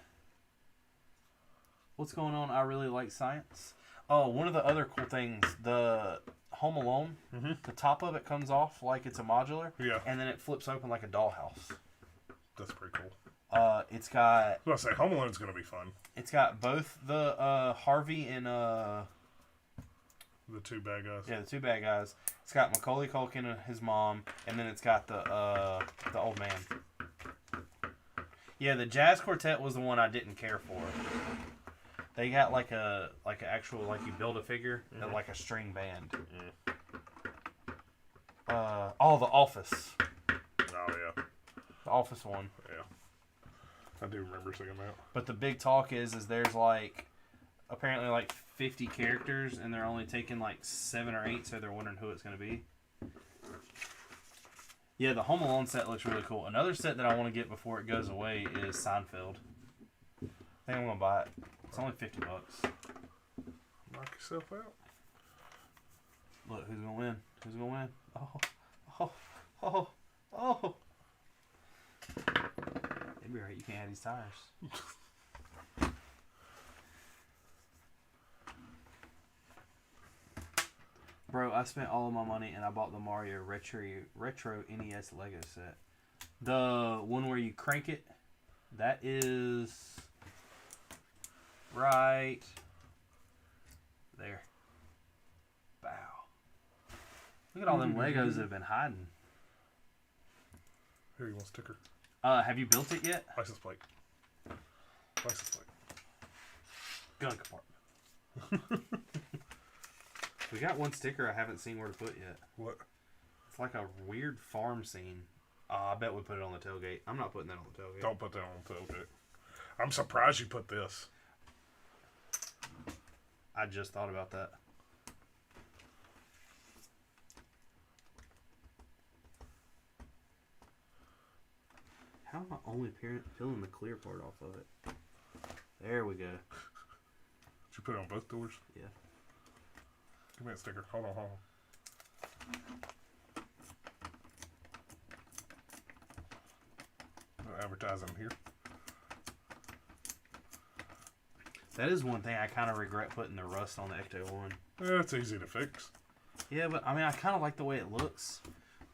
S1: What's going on? I really like science. Oh, one of the other cool things, the Home Alone, the top of it comes off like it's a modular, and then it flips open like a dollhouse.
S2: That's pretty cool.
S1: It's got.
S2: I was going to say, Home Alone's going to be fun.
S1: It's got both the Harvey and
S2: the two bad guys.
S1: Yeah, the two bad guys. It's got Macaulay Culkin and his mom, and then it's got the old man. Yeah, the Jazz Quartet was the one I didn't care for. They got like an actual, like, you build a figure, like a string band. The Office.
S2: Oh yeah,
S1: the Office one.
S2: Yeah, I do remember seeing that.
S1: But the big talk is there's like apparently like 50 characters, and they're only taking like 7 or 8, so they're wondering who it's going to be. Yeah, the Home Alone set looks really cool. Another set that I want to get before it goes away is Seinfeld. I think I'm going to buy it. It's only $50.
S2: Knock yourself out.
S1: Look, who's going to win? Who's going to win? Oh. It'd be right. You can't have these tires. Bro, I spent all of my money and I bought the Mario Retro NES Lego set. The one where you crank it, that is right there. Bow. Look at all them Legos that have been hiding.
S2: Here, you want a sticker?
S1: Have you built it yet?
S2: License plate. License plate.
S1: Gun compartment. We got one sticker I haven't seen where to put yet.
S2: What?
S1: It's like a weird farm scene. I bet we put it on the tailgate. I'm not putting that on the tailgate.
S2: Don't put that on the tailgate. I'm surprised you put this.
S1: I just thought about that. How am I only peeling the clear part off of it? There we go.
S2: Did you put it on both doors?
S1: Yeah.
S2: Give me that sticker. Hold on. No advertising here.
S1: That is one thing I kind of regret putting the rust on the Ecto-1.
S2: It's easy to fix.
S1: Yeah, but I mean, I kind of like the way it looks.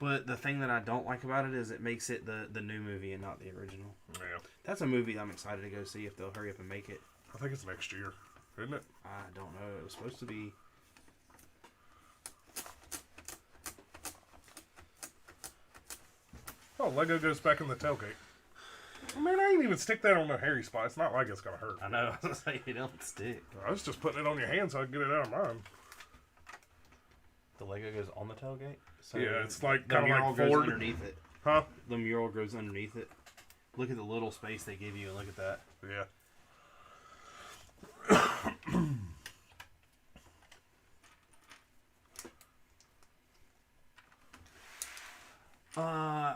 S1: But the thing that I don't like about it is it makes it the new movie and not the original.
S2: Yeah.
S1: That's a movie I'm excited to go see if they'll hurry up and make it.
S2: I think it's next year, isn't it?
S1: I don't know. It was supposed to be
S2: Oh, Lego goes back in the tailgate. I mean, I ain't even stick that on the hairy spot. It's not like it's gonna hurt.
S1: I know. I was gonna say you don't stick.
S2: I was just putting it on your hand so I can get it out of mine.
S1: The Lego goes on the tailgate. So
S2: Yeah, it's like
S1: the
S2: kind
S1: mural
S2: of like
S1: goes
S2: Ford.
S1: underneath it.
S2: Huh?
S1: The mural goes underneath it. Look at the little space they give you, and look at that.
S2: Yeah.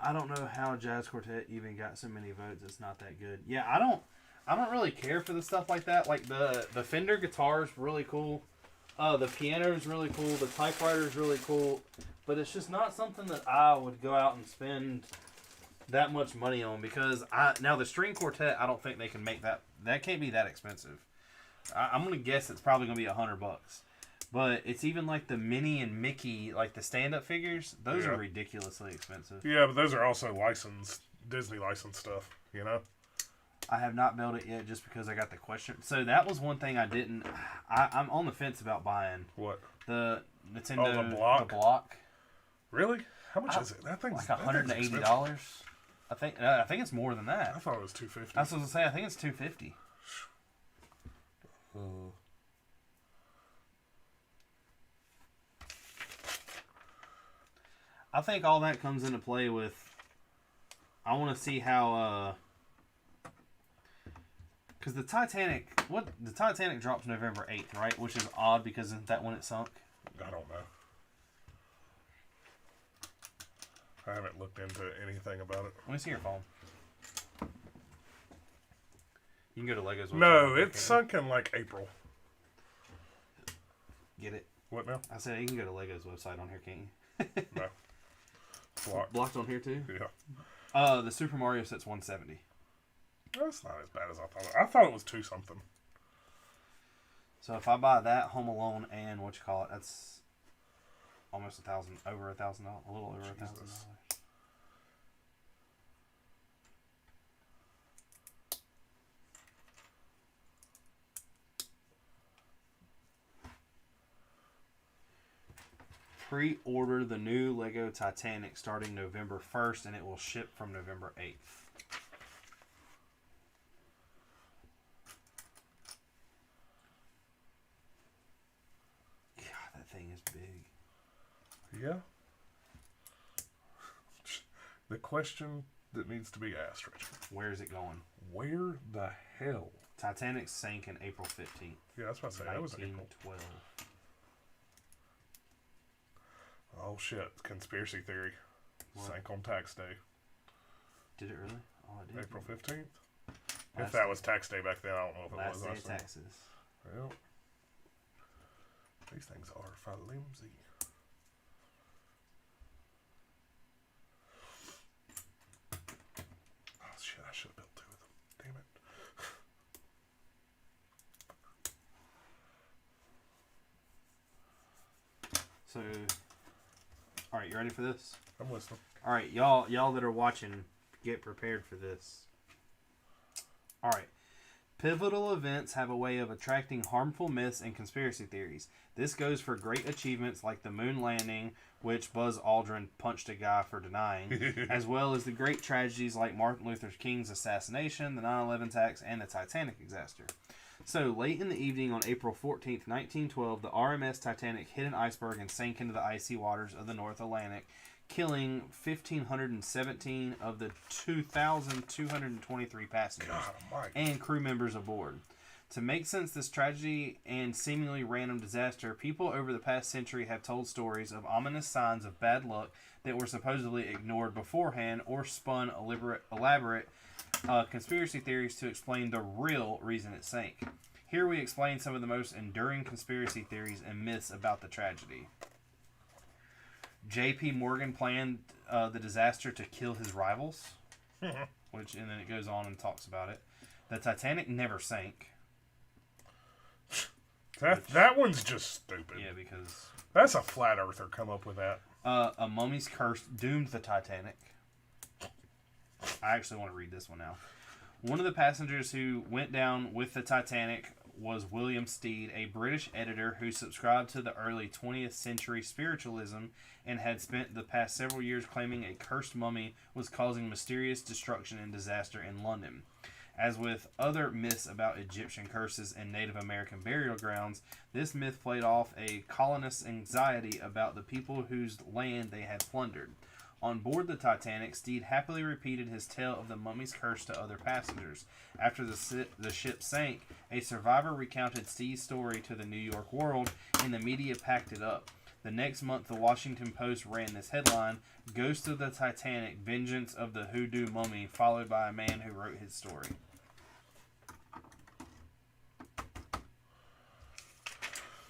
S1: I don't know how Jazz Quartet even got so many votes. It's not that good. Yeah, I don't really care for the stuff like that. Like the Fender guitar is really cool. The piano is really cool. The typewriter is really cool. But it's just not something that I would go out and spend that much money on, because now the string quartet, I don't think they can make that. That can't be that expensive. I'm gonna guess it's probably gonna be $100. But it's even like the Minnie and Mickey, like the stand-up figures. Those are ridiculously expensive.
S2: Yeah, but those are also licensed, Disney licensed stuff, you know?
S1: I have not built it yet just because I got the question. So that was one thing I didn't... I'm on the fence about buying.
S2: What?
S1: The Nintendo...
S2: Oh, the block?
S1: The block.
S2: Really? How much is it? That thing's
S1: like $180. I think it's more than that.
S2: I thought it was $250.
S1: I was going to say, I think it's $250. I think all that comes into play with... I want to see how... Because the Titanic drops November 8th, right? Which is odd because isn't that when it sunk?
S2: I don't know. I haven't looked into anything about it.
S1: Let me see your phone. You can go to Lego's website.
S2: No, it sunk in like April.
S1: Get it?
S2: What now?
S1: I said you can go to Lego's website on here, can't you?
S2: No. Blocked.
S1: Blocked on here too?
S2: Yeah.
S1: The Super Mario set's 170.
S2: That's not as bad as I thought. I thought it was 2 something.
S1: So if I buy that, Home Alone, and that's almost $1,000, over $1,000, a little over $1,000. Pre-order the new Lego Titanic starting November 1st, and it will ship from November 8th. God, that thing is big.
S2: Yeah. The question that needs to be asked, Richard.
S1: Where is it going?
S2: Where the hell?
S1: Titanic sank in April 15th.
S2: Yeah, that's what I said. That was April.
S1: 1912.
S2: Oh shit! Conspiracy theory.
S1: What?
S2: Sank on tax day.
S1: Did it really? Oh, it did.
S2: April 15th.
S1: Last
S2: If that was tax day back then, I don't know if it
S1: Last
S2: was.
S1: day of
S2: Last
S1: taxes.
S2: Well, these things are flimsy. Oh shit! I should have built 2 of them. Damn it.
S1: So, all right, you ready for this?
S2: I'm listening.
S1: All right, y'all that are watching, get prepared for this. All right. Pivotal events have a way of attracting harmful myths and conspiracy theories. This goes for great achievements like the moon landing, which Buzz Aldrin punched a guy for denying, as well as the great tragedies like Martin Luther King's assassination, the 9/11 attacks, and the Titanic disaster. So, late in the evening on April 14th, 1912, the RMS Titanic hit an iceberg and sank into the icy waters of the North Atlantic, killing 1,517 of the 2,223 passengers and crew members aboard. To make sense of this tragedy and seemingly random disaster, people over the past century have told stories of ominous signs of bad luck that were supposedly ignored beforehand or spun elaborate conspiracy theories to explain the real reason it sank. Here we explain some of the most enduring conspiracy theories and myths about the tragedy. J.P. Morgan planned the disaster to kill his rivals, and then it goes on and talks about it. The Titanic never sank.
S2: That one's just stupid.
S1: Yeah, because...
S2: That's a flat earther come up with that.
S1: A mummy's curse doomed the Titanic. I actually want to read this one now. One of the passengers who went down with the Titanic was William Stead, a British editor who subscribed to the early 20th century spiritualism and had spent the past several years claiming a cursed mummy was causing mysterious destruction and disaster in London. As with other myths about Egyptian curses and Native American burial grounds, this myth played off a colonist's anxiety about the people whose land they had plundered. On board the Titanic, Stead happily repeated his tale of the mummy's curse to other passengers. After the ship sank, a survivor recounted Stead's story to the New York World, and the media packed it up. The next month, the Washington Post ran this headline, "Ghost of the Titanic, Vengeance of the Hoodoo Mummy," followed by a man who wrote his story.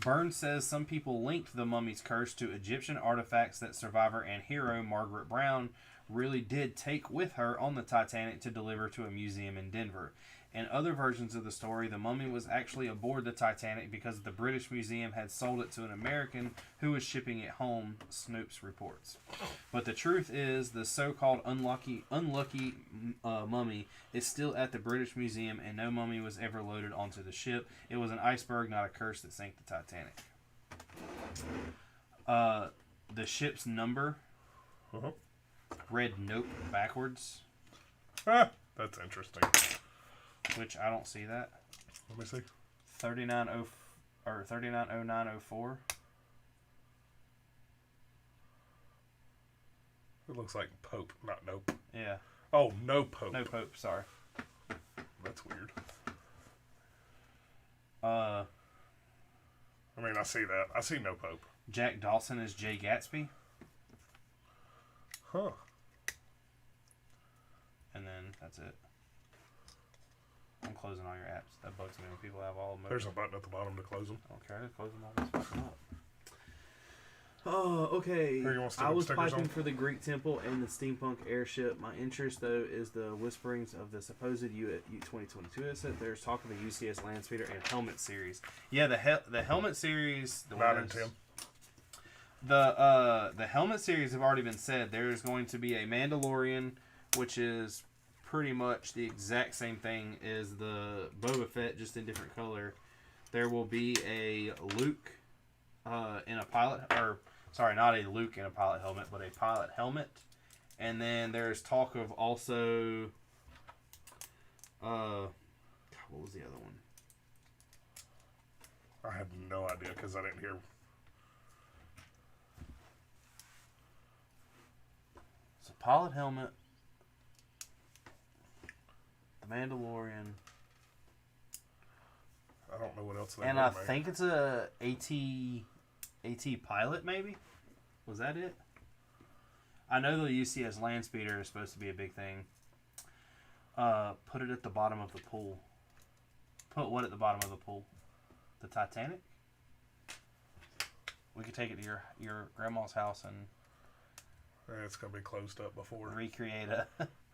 S1: Burns says some people linked the mummy's curse to Egyptian artifacts that survivor and hero Margaret Brown really did take with her on the Titanic to deliver to a museum in Denver. In other versions of the story, the mummy was actually aboard the Titanic because the British Museum had sold it to an American who was shipping it home, Snopes reports. But the truth is, the so-called unlucky mummy is still at the British Museum, and no mummy was ever loaded onto the ship. It was an iceberg, not a curse, that sank the Titanic. The ship's number read "Nope" backwards.
S2: That's interesting.
S1: Which I don't see that.
S2: Let me see.
S1: 390904.
S2: It looks like Pope, not Nope.
S1: Yeah.
S2: Oh, no Pope.
S1: No Pope, sorry.
S2: That's weird.
S1: Uh,
S2: I mean, I see that. I see no Pope.
S1: Jack Dawson is Jay Gatsby.
S2: Huh.
S1: And then that's it. I'm closing all your apps. That bugs me when people have all of them.
S2: There's a button at the bottom to close them.
S1: Okay, close them all. Just fuck them up. Oh, okay.
S2: Here, you want to stick
S1: I
S2: them
S1: was
S2: stickers
S1: piping
S2: on?
S1: for the Greek temple and the steampunk airship. My interest, though, is the whisperings of the supposed U-2022 asset. There's talk of a UCS Landspeeder and Helmet series. Yeah, the Helmet series. The
S2: 9 and 10.
S1: The Helmet series have already been said. There's going to be a Mandalorian, which is pretty much the exact same thing as the Boba Fett, just in different color. There will be a Luke in a pilot, or sorry, not a Luke in a pilot helmet, but a pilot helmet. And then there's talk of also, what was the other one?
S2: I have no idea because I didn't hear.
S1: It's a pilot helmet, the Mandalorian,
S2: I don't know what else they
S1: and
S2: would
S1: I
S2: make.
S1: think it's a AT pilot, maybe? Was that it? I know the UCS Landspeeder is supposed to be a big thing. Put it at the bottom of the pool. Put what at the bottom of the pool? The Titanic? We could take it to your grandma's house and
S2: It's going to be closed up before.
S1: recreate a...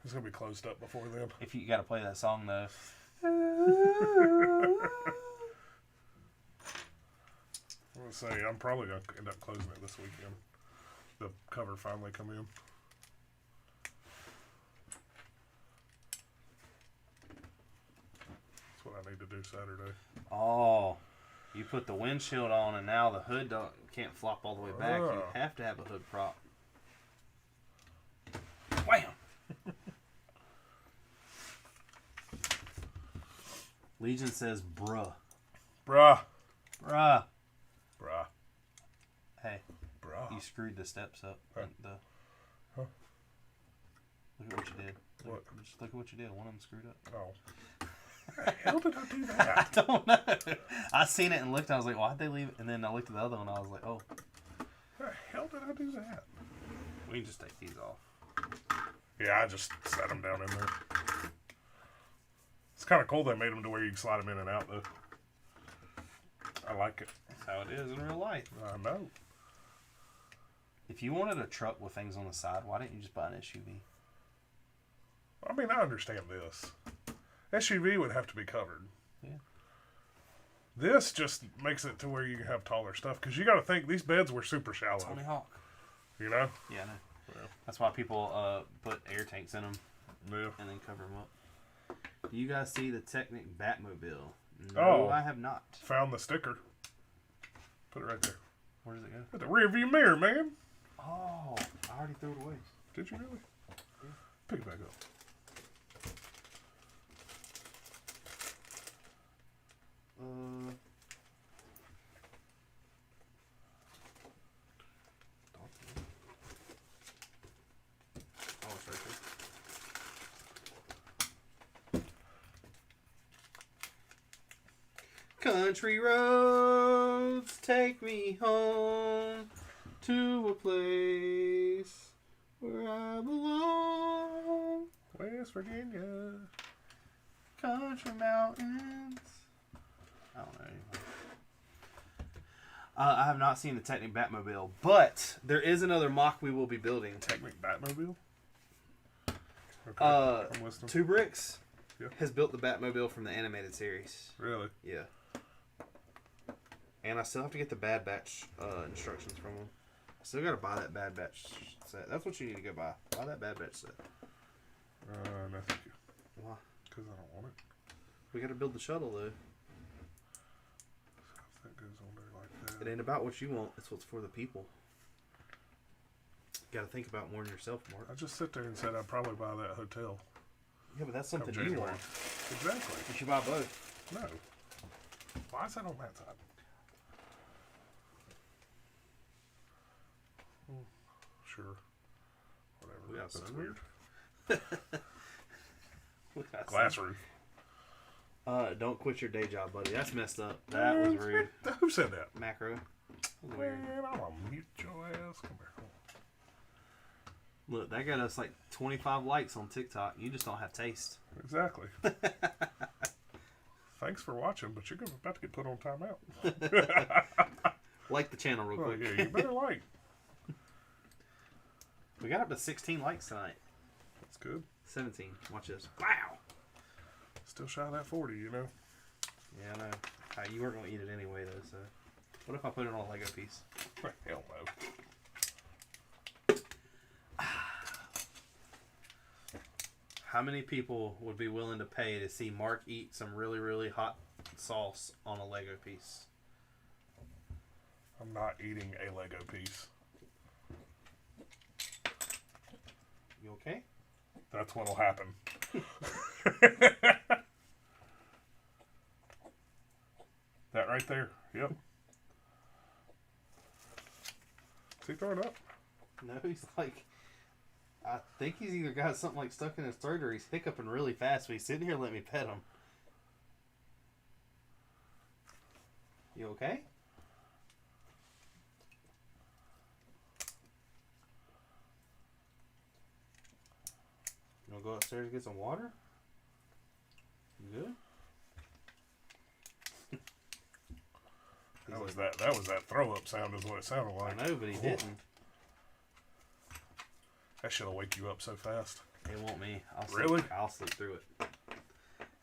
S2: It's going to be closed up before then.
S1: If you got to play that song, though.
S2: Let's say I'm probably going to end up closing it this weekend. The cover finally come in. That's what I need to do Saturday.
S1: Oh, you put the windshield on, and now the hood can't flop all the way back. You
S2: Oh.
S1: have to have a hood prop. Wham! Legion says, bruh.
S2: Bruh.
S1: Bruh.
S2: Bruh.
S1: Hey,
S2: Bruh.
S1: you screwed the steps up.
S2: Huh. Huh?
S1: Look at what you did.
S2: What?
S1: Just look at what you did. One of them screwed up.
S2: Oh. How did I do
S1: I
S2: that?
S1: don't know. I seen it and looked. I was like, why'd they leave it? And then I looked at the other one. I was like, oh.
S2: How the hell did I do that?
S1: We can just take these off.
S2: Yeah, I just set them down in there. It's kind of cool they made them to where you can slide them in and out, though. I like it.
S1: That's how it is in real life.
S2: I know.
S1: If you wanted a truck with things on the side, why didn't you just buy an SUV?
S2: I mean, I understand this. SUV would have to be covered.
S1: Yeah.
S2: This just makes it to where you can have taller stuff. Because you got to think, these beds were super shallow.
S1: Tony Hawk.
S2: You know?
S1: Yeah, I know.
S2: Yeah.
S1: That's why people put air tanks in them
S2: Yeah.
S1: and then cover them up. Do you guys see the Technic Batmobile? No, I have not.
S2: Found the sticker. Put it right there.
S1: Where does it go?
S2: At the rear view mirror, man.
S1: Oh, I already threw it away.
S2: Did you really? Yeah. Pick it back up.
S1: Oh, it's right there. Country roads take me home to a place where I belong.
S2: West Virginia.
S1: Country mountains. I don't know anymore. I have not seen the Technic Batmobile, but there is another mock we will be building.
S2: Technic Batmobile? Okay, I'm listening.
S1: Two Bricks
S2: Yeah.
S1: has built the Batmobile from the animated series.
S2: Really?
S1: Yeah. And I still have to get the Bad Batch instructions from him. I still got to buy that Bad Batch set. That's what you need to go buy. Buy that Bad Batch set.
S2: No thank you.
S1: Why?
S2: Because I don't want it.
S1: We got to build the shuttle, though.
S2: That goes on there like that.
S1: It ain't about what you want. It's what's for the people. Got to think about more than yourself, Mark.
S2: I just sit there and said I'd probably buy that hotel.
S1: Yeah, but that's something
S2: Come
S1: you
S2: January.
S1: want.
S2: Exactly.
S1: You should buy both.
S2: No. Why is that on that side? Sure. Whatever.
S1: We got
S2: That's
S1: sunroof?
S2: weird. Glass roof.
S1: Don't quit your day job, buddy. That's messed up. That was rude.
S2: Who said that?
S1: Macro. That was weird.
S2: Man, I'm gonna mute your ass. Come here.
S1: Look, that got us like 25 likes on TikTok. You just don't have taste.
S2: Exactly. Thanks for watching, but you're about to get put on timeout.
S1: Like the channel real
S2: Oh,
S1: quick.
S2: yeah, you better like.
S1: We got up to 16 likes tonight.
S2: That's good.
S1: 17. Watch this. Wow.
S2: Still shy of that 40, you know.
S1: Yeah, I know. You weren't going to eat it anyway, though, so. What if I put it on a Lego piece?
S2: Hell no.
S1: How many people would be willing to pay to see Mark eat some really, really hot sauce on a Lego piece?
S2: I'm not eating a Lego piece.
S1: You okay?
S2: That's what'll happen. That right there. Yep. Is he throwing up?
S1: No, he's like... I think he's either got something like stuck in his throat or he's hiccuping really fast, but he's sitting here letting me pet him. You okay? You want to go upstairs and get some water? You good?
S2: That was that throw up sound is what it sounded like.
S1: I know, but he didn't.
S2: That shit'll wake you up so fast.
S1: It won't me.
S2: Really?
S1: I'll sleep through it.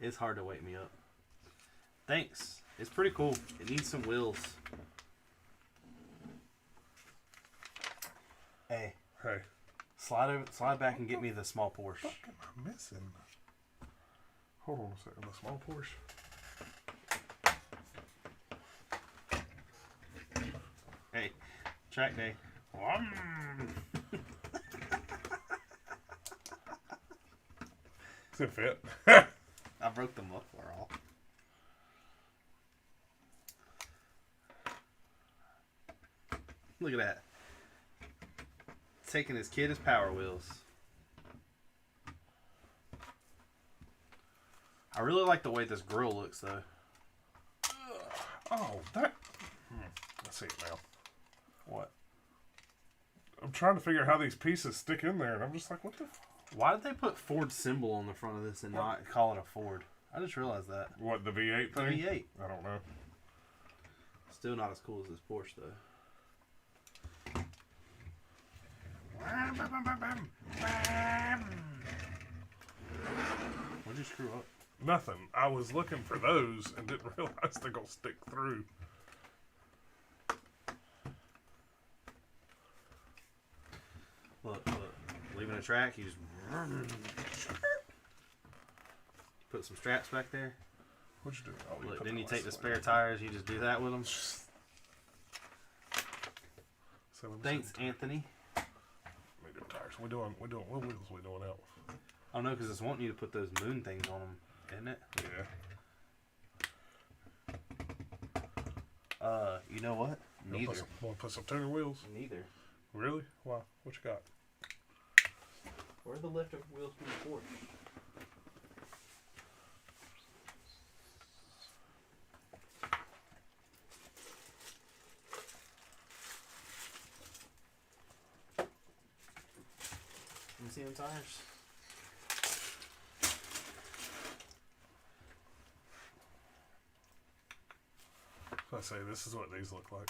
S1: It's hard to wake me up. Thanks. It's pretty cool. It needs some wheels. Hey.
S2: Hey.
S1: Slide back and get me the small Porsche.
S2: What am I missing? Hold on a second. The small Porsche.
S1: Hey. Track day.
S2: Does it fit?
S1: I broke the muffler off. Look at that. Taking his kid as Power Wheels. I really like the way this grill looks, though.
S2: Oh, that... I see it now.
S1: What?
S2: I'm trying to figure out how these pieces stick in there, and I'm just like, what the...
S1: Why did they put Ford symbol on the front of this and not call it a Ford? I just realized that.
S2: What, the V8
S1: The
S2: thing?
S1: V8.
S2: I don't know.
S1: Still not as cool as this Porsche, though. What'd you screw up?
S2: Nothing. I was looking for those and didn't realize they're going to stick through.
S1: Look. Leaving a track, you just... Put some straps back there.
S2: What'd you do? Oh,
S1: Look,
S2: put
S1: didn't
S2: the
S1: you take the
S2: last
S1: spare
S2: one.
S1: tires? You just do that with them?
S2: So let me
S1: Thanks,
S2: see.
S1: Anthony.
S2: Medium tires. What wheels we doing out?
S1: I don't know, because it's wanting you to put those moon things on them, isn't it?
S2: Yeah.
S1: You know what? Neither.
S2: Want to put some tuner wheels?
S1: Neither.
S2: Really? Why? What you got?
S1: Where are the leftover wheels from the Porsche? Let me see them tires.
S2: So I say this is what these look like.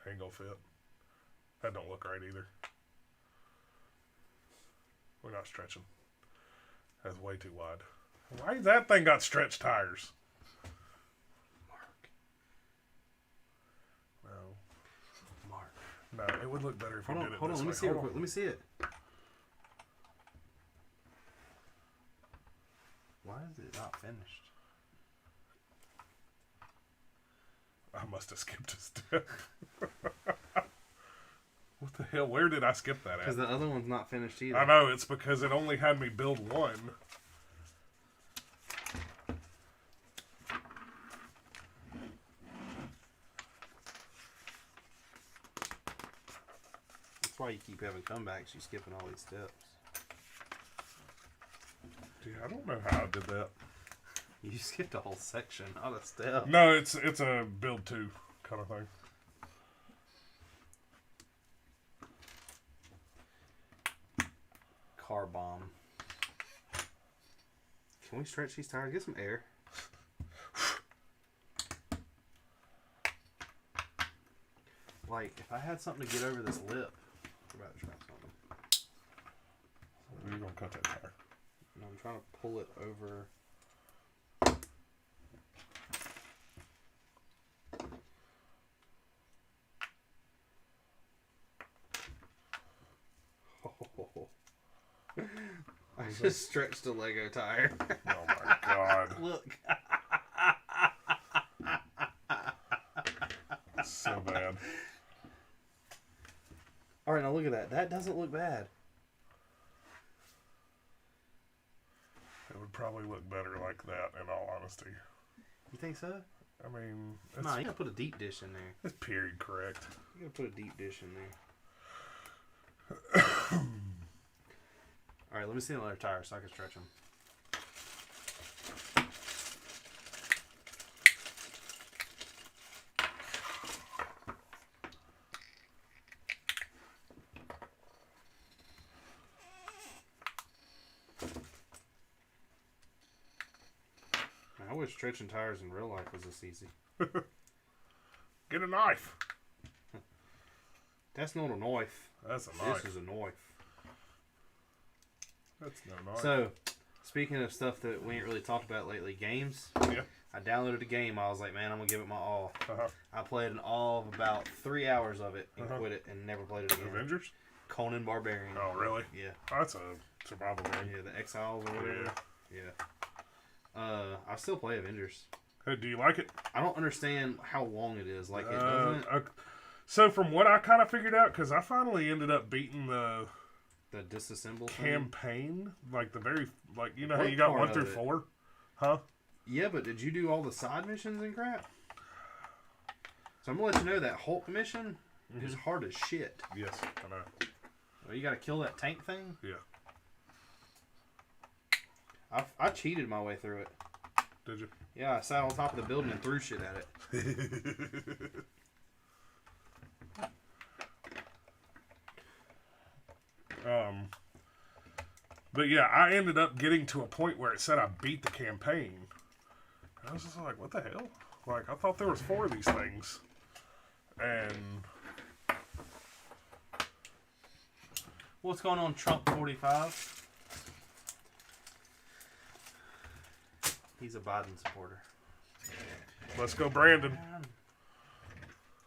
S2: Ain't gonna fit. That don't look right either. We're not stretching. That's way too wide. Why that thing got stretched tires?
S1: Mark.
S2: No.
S1: Mark.
S2: No, it would look better if you did it
S1: Hold on,
S2: this
S1: let me
S2: way.
S1: see it real
S2: Hold
S1: quick.
S2: on.
S1: Let me see it. Why is it not finished?
S2: I must have skipped a step. What the hell? Where did I skip that
S1: Because
S2: at?
S1: the other one's not finished either.
S2: I know, it's because it only had me build one.
S1: That's why you keep having comebacks. You're skipping all these steps.
S2: Dude, I don't know how I did that.
S1: You skipped a whole section, not a step.
S2: No, it's a build two kind of thing.
S1: Car bomb. Can we stretch these tires? Get some air. Like, if I had something to get over this lip, I'm about to try something.
S2: You're gonna cut that tire.
S1: And I'm trying to pull it over. I just stretched a Lego tire.
S2: Oh my god.
S1: Look.
S2: So bad.
S1: Alright, now look at that. That doesn't look bad.
S2: It would probably look better like that, in all honesty.
S1: You think so?
S2: I mean, it's,
S1: Nah, you gotta put a deep dish in there.
S2: it's period correct.
S1: You gotta put a deep dish in there. Alright, let me see another tire so I can stretch them. I wish stretching tires in real life was this easy.
S2: Get a knife.
S1: That's not a knife.
S2: That's a knife.
S1: This is a knife.
S2: That's no knife.
S1: So, speaking of stuff that we ain't really talked about lately, games.
S2: Yeah.
S1: I downloaded a game. I was like, man, I'm gonna give it my all.
S2: Uh-huh.
S1: I played an all of about 3 hours of it and quit it and never played it again.
S2: Avengers?
S1: Conan Barbarian.
S2: Oh, really?
S1: Yeah.
S2: Oh, that's a survival game.
S1: Yeah, the Exiles or whatever. Yeah. I still play Avengers.
S2: Hey, do you like it?
S1: I don't understand how long it is. Like, it doesn't.
S2: So, from what I kind of figured out, because I finally ended up beating the
S1: The disassemble thing?
S2: campaign, like the very, like, you know how
S1: What
S2: you got
S1: part
S2: 1
S1: of
S2: through
S1: it?
S2: 4? Huh?
S1: Yeah, but did you do all the side missions and crap? So I'm gonna let you know that Hulk mission is hard as shit.
S2: Yes, I know.
S1: Well, you gotta kill that tank thing?
S2: Yeah.
S1: I cheated my way through it.
S2: Did you?
S1: Yeah, I sat on top of the building and threw shit at it.
S2: But yeah, I ended up getting to a point where it said I beat the campaign. I was just like, what the hell? Like, I thought there was 4 of these things. And
S1: What's going on, Trump 45? He's a Biden supporter.
S2: let's go, Brandon.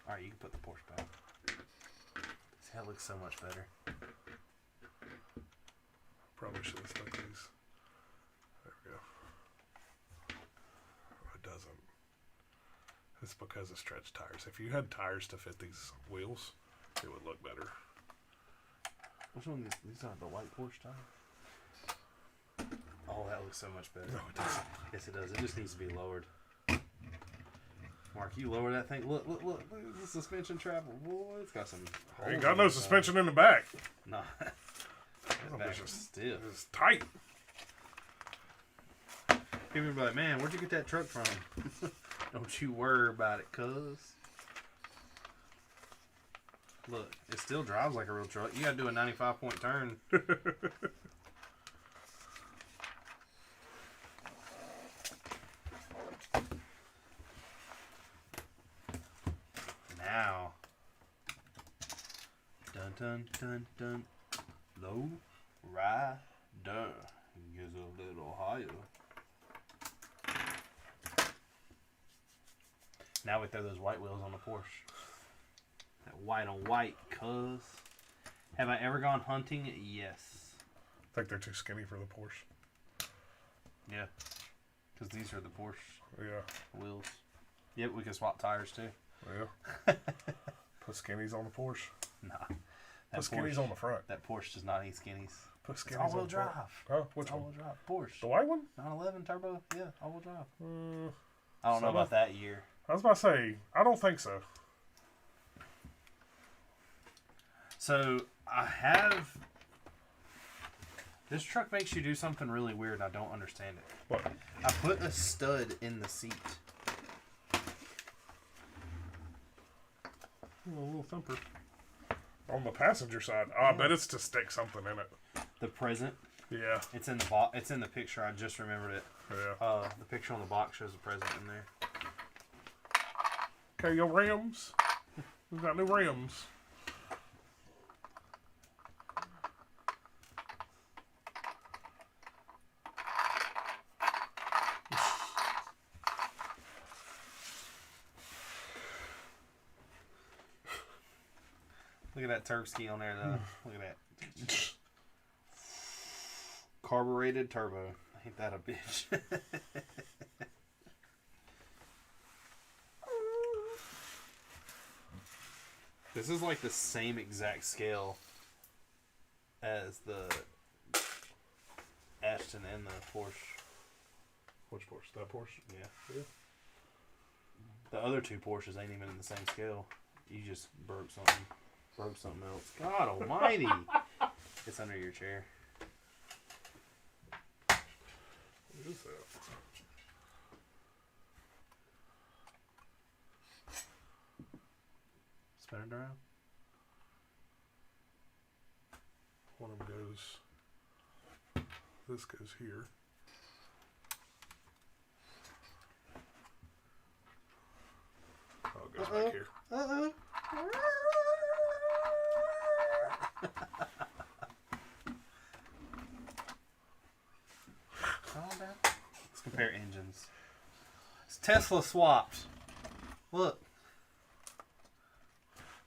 S1: Alright, you can put the Porsche back. That looks so much better.
S2: Probably should have stuck these. There we go. It doesn't. It's because of stretch tires. If you had tires to fit these wheels, it would look better.
S1: Which one? These aren't the white Porsche tires. Oh, that looks so much better.
S2: No, it doesn't.
S1: Yes, it does. It just needs to be lowered. Mark, you lower that thing. Look at the suspension travel. Boy, it's got some.
S2: Ain't got no suspension in the back.
S1: Nah. That back is stiff.
S2: It's tight.
S1: People be like, man, where'd you get that truck from? Don't you worry about it, cuz. Look, it still drives like a real truck. You gotta do a 95-point turn. Now. Dun dun dun dun. Low rider gets a little higher. Now we throw those white wheels on the Porsche. That white on white, cuz. Have I ever gone hunting? Yes.
S2: I think they're too skinny for the Porsche.
S1: Yeah. Because these are the Porsche
S2: Yeah.
S1: wheels. Yep, we can swap tires too.
S2: Yeah. Put skinnies on the Porsche.
S1: Nah.
S2: Put skinnies on the front.
S1: That Porsche does not need skinnies.
S2: Put
S1: It's
S2: skinnies
S1: all-wheel
S2: on the front.
S1: drive.
S2: Oh, which
S1: It's
S2: one?
S1: all-wheel drive. Porsche.
S2: The white one?
S1: 911 turbo. Yeah, all-wheel drive.
S2: Uh,
S1: I don't know about that year.
S2: I was about to say, I don't think so.
S1: So, I have... This truck makes you do something really weird and I don't understand it.
S2: What?
S1: I put a stud in the seat.
S2: A little thumper. On the passenger side. Oh, I bet it's to stick something in it.
S1: The present.
S2: Yeah.
S1: It's in the It's in the picture. I just remembered it.
S2: Yeah.
S1: The picture on the box shows the present in there.
S2: Okay, your rims. We've got new rims.
S1: Look at that Turbski on there, though. Look at that. Carbureted turbo. Ain't that a bitch? This is like the same exact scale as the Ashton and the Porsche.
S2: Which Porsche? That Porsche?
S1: Yeah. The other two Porsches ain't even in the same scale. You just broke something. Broke something else. God almighty. It's under your chair.
S2: What is that?
S1: Spin it around.
S2: One of them goes. This goes here. Oh, it goes back here.
S1: Uh-oh. Let's compare engines. It's Tesla swapped. Look.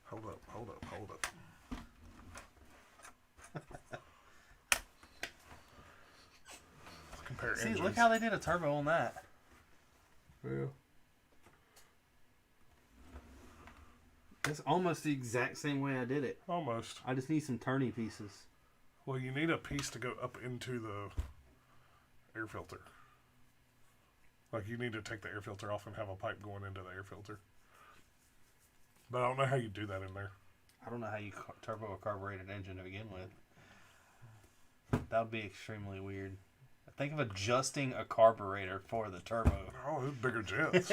S2: Hold up. Let's compare
S1: See,
S2: engines.
S1: look how they did a turbo on that.
S2: Yeah.
S1: It's almost the exact same way I did it.
S2: Almost.
S1: I just need some turny pieces.
S2: Well, you need a piece to go up into the air filter. Like, you need to take the air filter off and have a pipe going into the air filter. But I don't know how you do that in there.
S1: I don't know how you turbo a carbureted engine to begin with. That would be extremely weird. Think of adjusting a carburetor for the turbo.
S2: Oh, those bigger jets.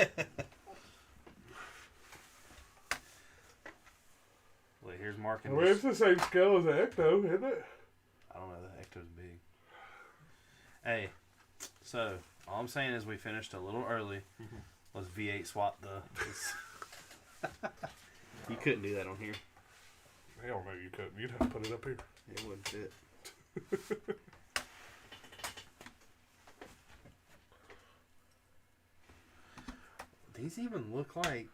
S1: Well, here's Mark and
S2: It's the same scale as the Ecto, isn't it?
S1: I don't know, the Ecto's big. Hey, so all I'm saying is we finished a little early. Let's V8 swap the. You couldn't do that on here.
S2: Hell no, you couldn't. You'd have to put it up here.
S1: It wouldn't fit. These even look like.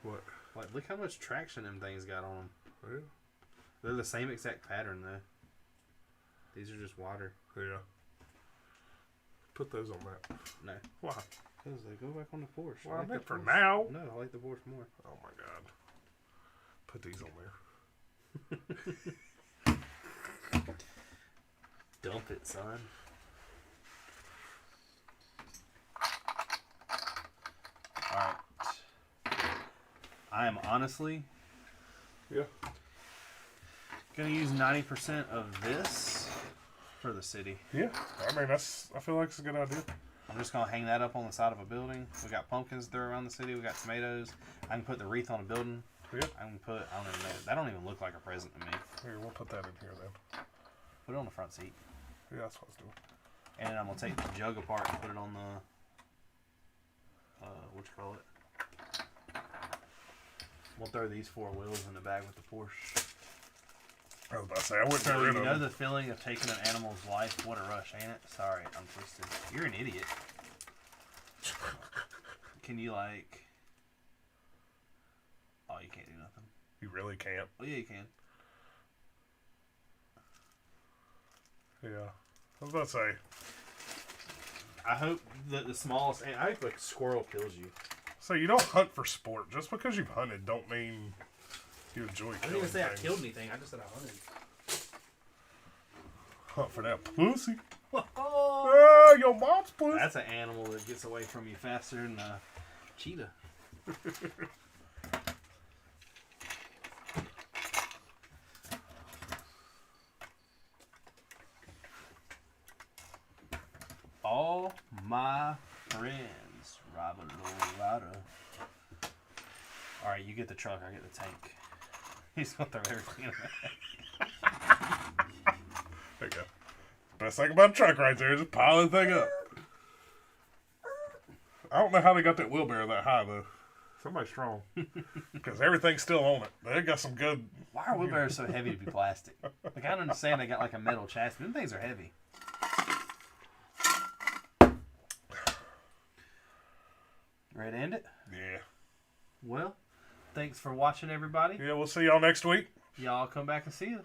S2: What?
S1: Like, look how much traction them things got on them.
S2: Yeah.
S1: They're the same exact pattern, though. These are just water.
S2: Yeah. Put those on that.
S1: No.
S2: Why?
S1: Because they go back on the porch.
S2: Well, I meant for
S1: porch.
S2: now.
S1: No, I like the porch more.
S2: Oh, my God. Put these on there.
S1: Dump it, son. Alright. I am honestly gonna use 90% of this for the city.
S2: Yeah. I mean, I feel like it's a good idea.
S1: I'm just gonna hang that up on the side of a building. We got pumpkins there around the city. We got tomatoes. I can put the wreath on a building.
S2: Yeah.
S1: I can put, I don't even know. That don't even look like a present to me.
S2: Here, we'll put that in here then.
S1: Put it on the front seat.
S2: Yeah, that's what I was doing.
S1: And then I'm gonna take the jug apart and put it on the, what you call it? We'll throw these 4 wheels in the bag with the Porsche.
S2: I was about to say, I wouldn't
S1: So
S2: get rid
S1: you
S2: of
S1: know
S2: them.
S1: the feeling of taking an animal's life? What a rush, ain't it? Sorry, I'm twisted. You're an idiot. Can you like? Oh, you can't do nothing.
S2: You really can't.
S1: Oh yeah, you can.
S2: Yeah. I was about to say.
S1: I hope that the smallest. I hope a squirrel kills you.
S2: So you don't hunt for sport. Just because you've hunted don't mean you enjoy killing
S1: I didn't even say
S2: things.
S1: I killed anything. I just said I hunted.
S2: Hunt for that pussy.
S1: Oh,
S2: Your mom's pussy.
S1: that's an animal that gets away from you faster than a cheetah. All my friends, Robert Lorada. Alright, you get the truck, I get the tank. He's gonna throw everything in there.
S2: There you go. Best thing about a truck right there is just piling the thing up. I don't know how they got that wheelbarrow that high though. Somebody's strong. Because everything's still on it. They got some good.
S1: Why are wheelbarrows so heavy to be plastic? Like, I don't understand they got like a metal chassis. Them things are heavy. Ready to end it?
S2: Yeah.
S1: Well, thanks for watching, everybody.
S2: Yeah, we'll see y'all next week.
S1: Y'all come back and see us.